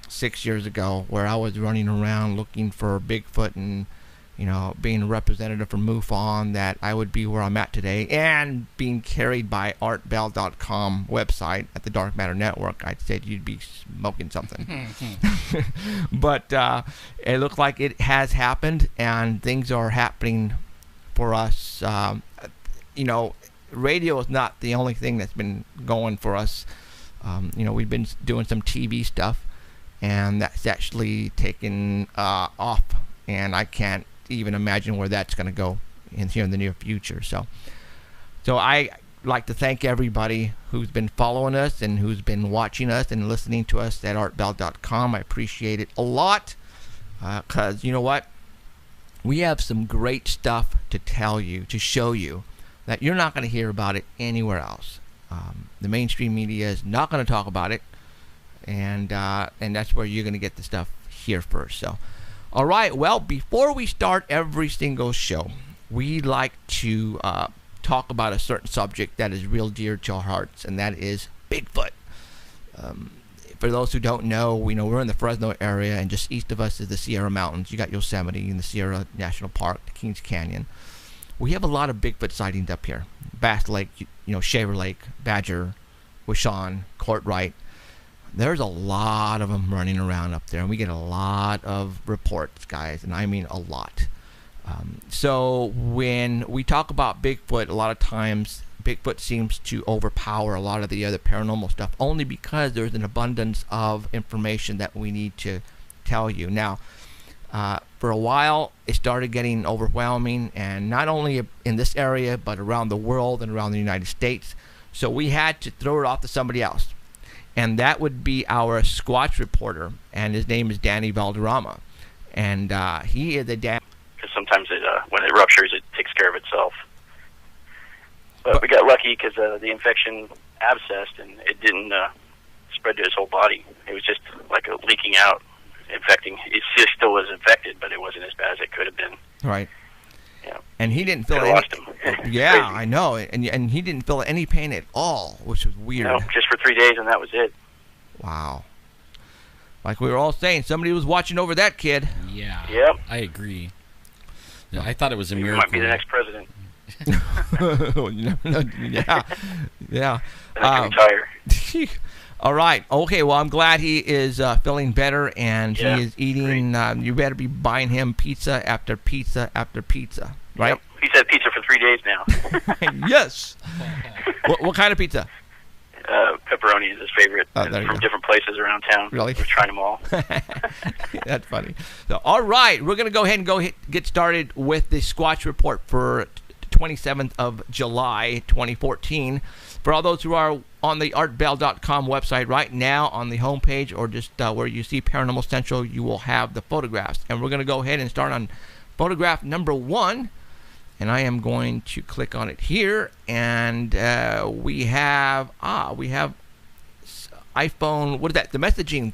6 years ago, where I was running around looking for Bigfoot and, being a representative for MUFON, that I would be where I'm at today, and being carried by artbell.com website at the Dark Matter Network, I'd say you'd be smoking something. But it looked like it has happened, and things are happening for us. Radio is not the only thing that's been going for us. We've been doing some TV stuff, and that's actually taken off, and I can't even imagine where that's going to go here in the near future. So I like to thank everybody who's been following us and who's been watching us and listening to us at artbell.com. I appreciate it a lot, because you know what? We have some great stuff to tell you, to show you, that you're not going to hear about it anywhere else. The mainstream media is not going to talk about it, and that's where you're going to get the stuff here first. So, all right, well, before we start every single show, we like to talk about a certain subject that is real dear to our hearts, and that is Bigfoot. For those who don't know, we're in the Fresno area, and just east of us is the Sierra Mountains. You got Yosemite and the Sierra National Park, the Kings Canyon. We have a lot of Bigfoot sightings up here. Bass Lake, Shaver Lake, Badger, Wishon, Courtright. There's a lot of them running around up there, and we get a lot of reports, guys, and I mean a lot. So when we talk about Bigfoot, a lot of times Bigfoot seems to overpower a lot of the other paranormal stuff, only because there's an abundance of information that we need to tell you. Now, for a while, it started getting overwhelming, and not only in this area, but around the world and around the United States. So we had to throw it off to somebody else, and that would be our Squatch reporter, and his name is Danny Valderrama, and he is a
because sometimes when it ruptures, it takes care of itself. But we got lucky because the infection abscessed, and it didn't spread to his whole body. It was just like a leaking out, infecting. It still was infected, but it wasn't as bad as it could have been.
Right.
Yeah.
And he didn't feel any.
Lost him.
Yeah,
Crazy.
I know. And he didn't feel any pain at all, which was weird.
No, just for 3 days, and that was it.
Wow. Like we were all saying, somebody was watching over that kid.
Yeah.
Yep.
I agree. Yeah, I thought it was a
He
miracle.
might be the next president.
Yeah. Yeah.
I can retire.
All right. Okay. Well, I'm glad he is feeling better, and
Yeah,
he is eating. You better be buying him pizza after pizza after pizza, right?
Yep. He's had pizza for 3 days now.
Yes. What kind of pizza?
Pepperoni is his favorite
Oh, there you
from
go.
different places around town.
Really?
We've tried them all.
That's funny. So, all right, we're going to go ahead and get started with the Squatch report for 27th of July, 2014. For all those who are on the artbell.com website right now on the homepage, or just where you see Paranormal Central, you will have the photographs. And we're going to go ahead and start on photograph number 1. And I am going to click on it here, and we have iPhone. What is that? The messaging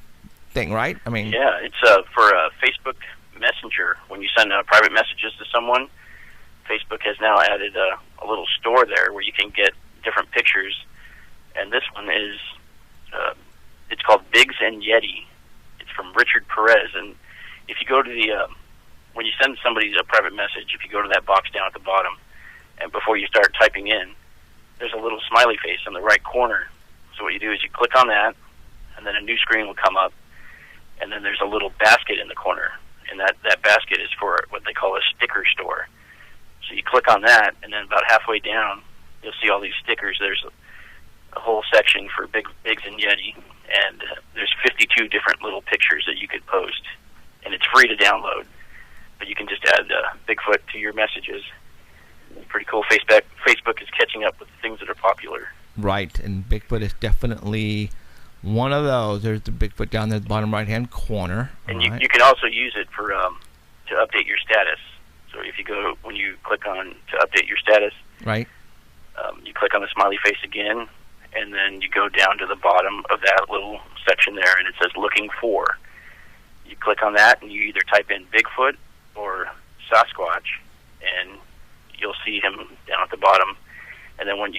thing, right? I mean,
Yeah, it's for Facebook Messenger. When you send private messages to someone, Facebook has now added a little store there where you can get different pictures. And this one is, it's called Biggs and Yeti. It's from Richard Perez. And if you go to the when you send somebody a private message, if you go to that box down at the bottom, and before you start typing in, there's a little smiley face in the right corner. So what you do is you click on that, and then a new screen will come up, and then there's a little basket in the corner, and that basket is for what they call a sticker store. So you click on that, and then about halfway down, you'll see all these stickers. There's a whole section for Biggs and Yeti, and there's 52 different little pictures that you could post, and it's free to download. But you can just add Bigfoot to your messages. Pretty cool. Facebook is catching up with things that are popular.
right. And Bigfoot is definitely one of those. There's the Bigfoot down there at the bottom right-hand corner.
And
All right.
you can also use it for to update your status. So if you go, when you click on to update your status,
Right.
You click on the smiley face again, and then you go down to the bottom of that little section there, and it says looking for. You click on that, and you either type in Bigfoot or Sasquatch, and you'll see him down at the bottom. And then when you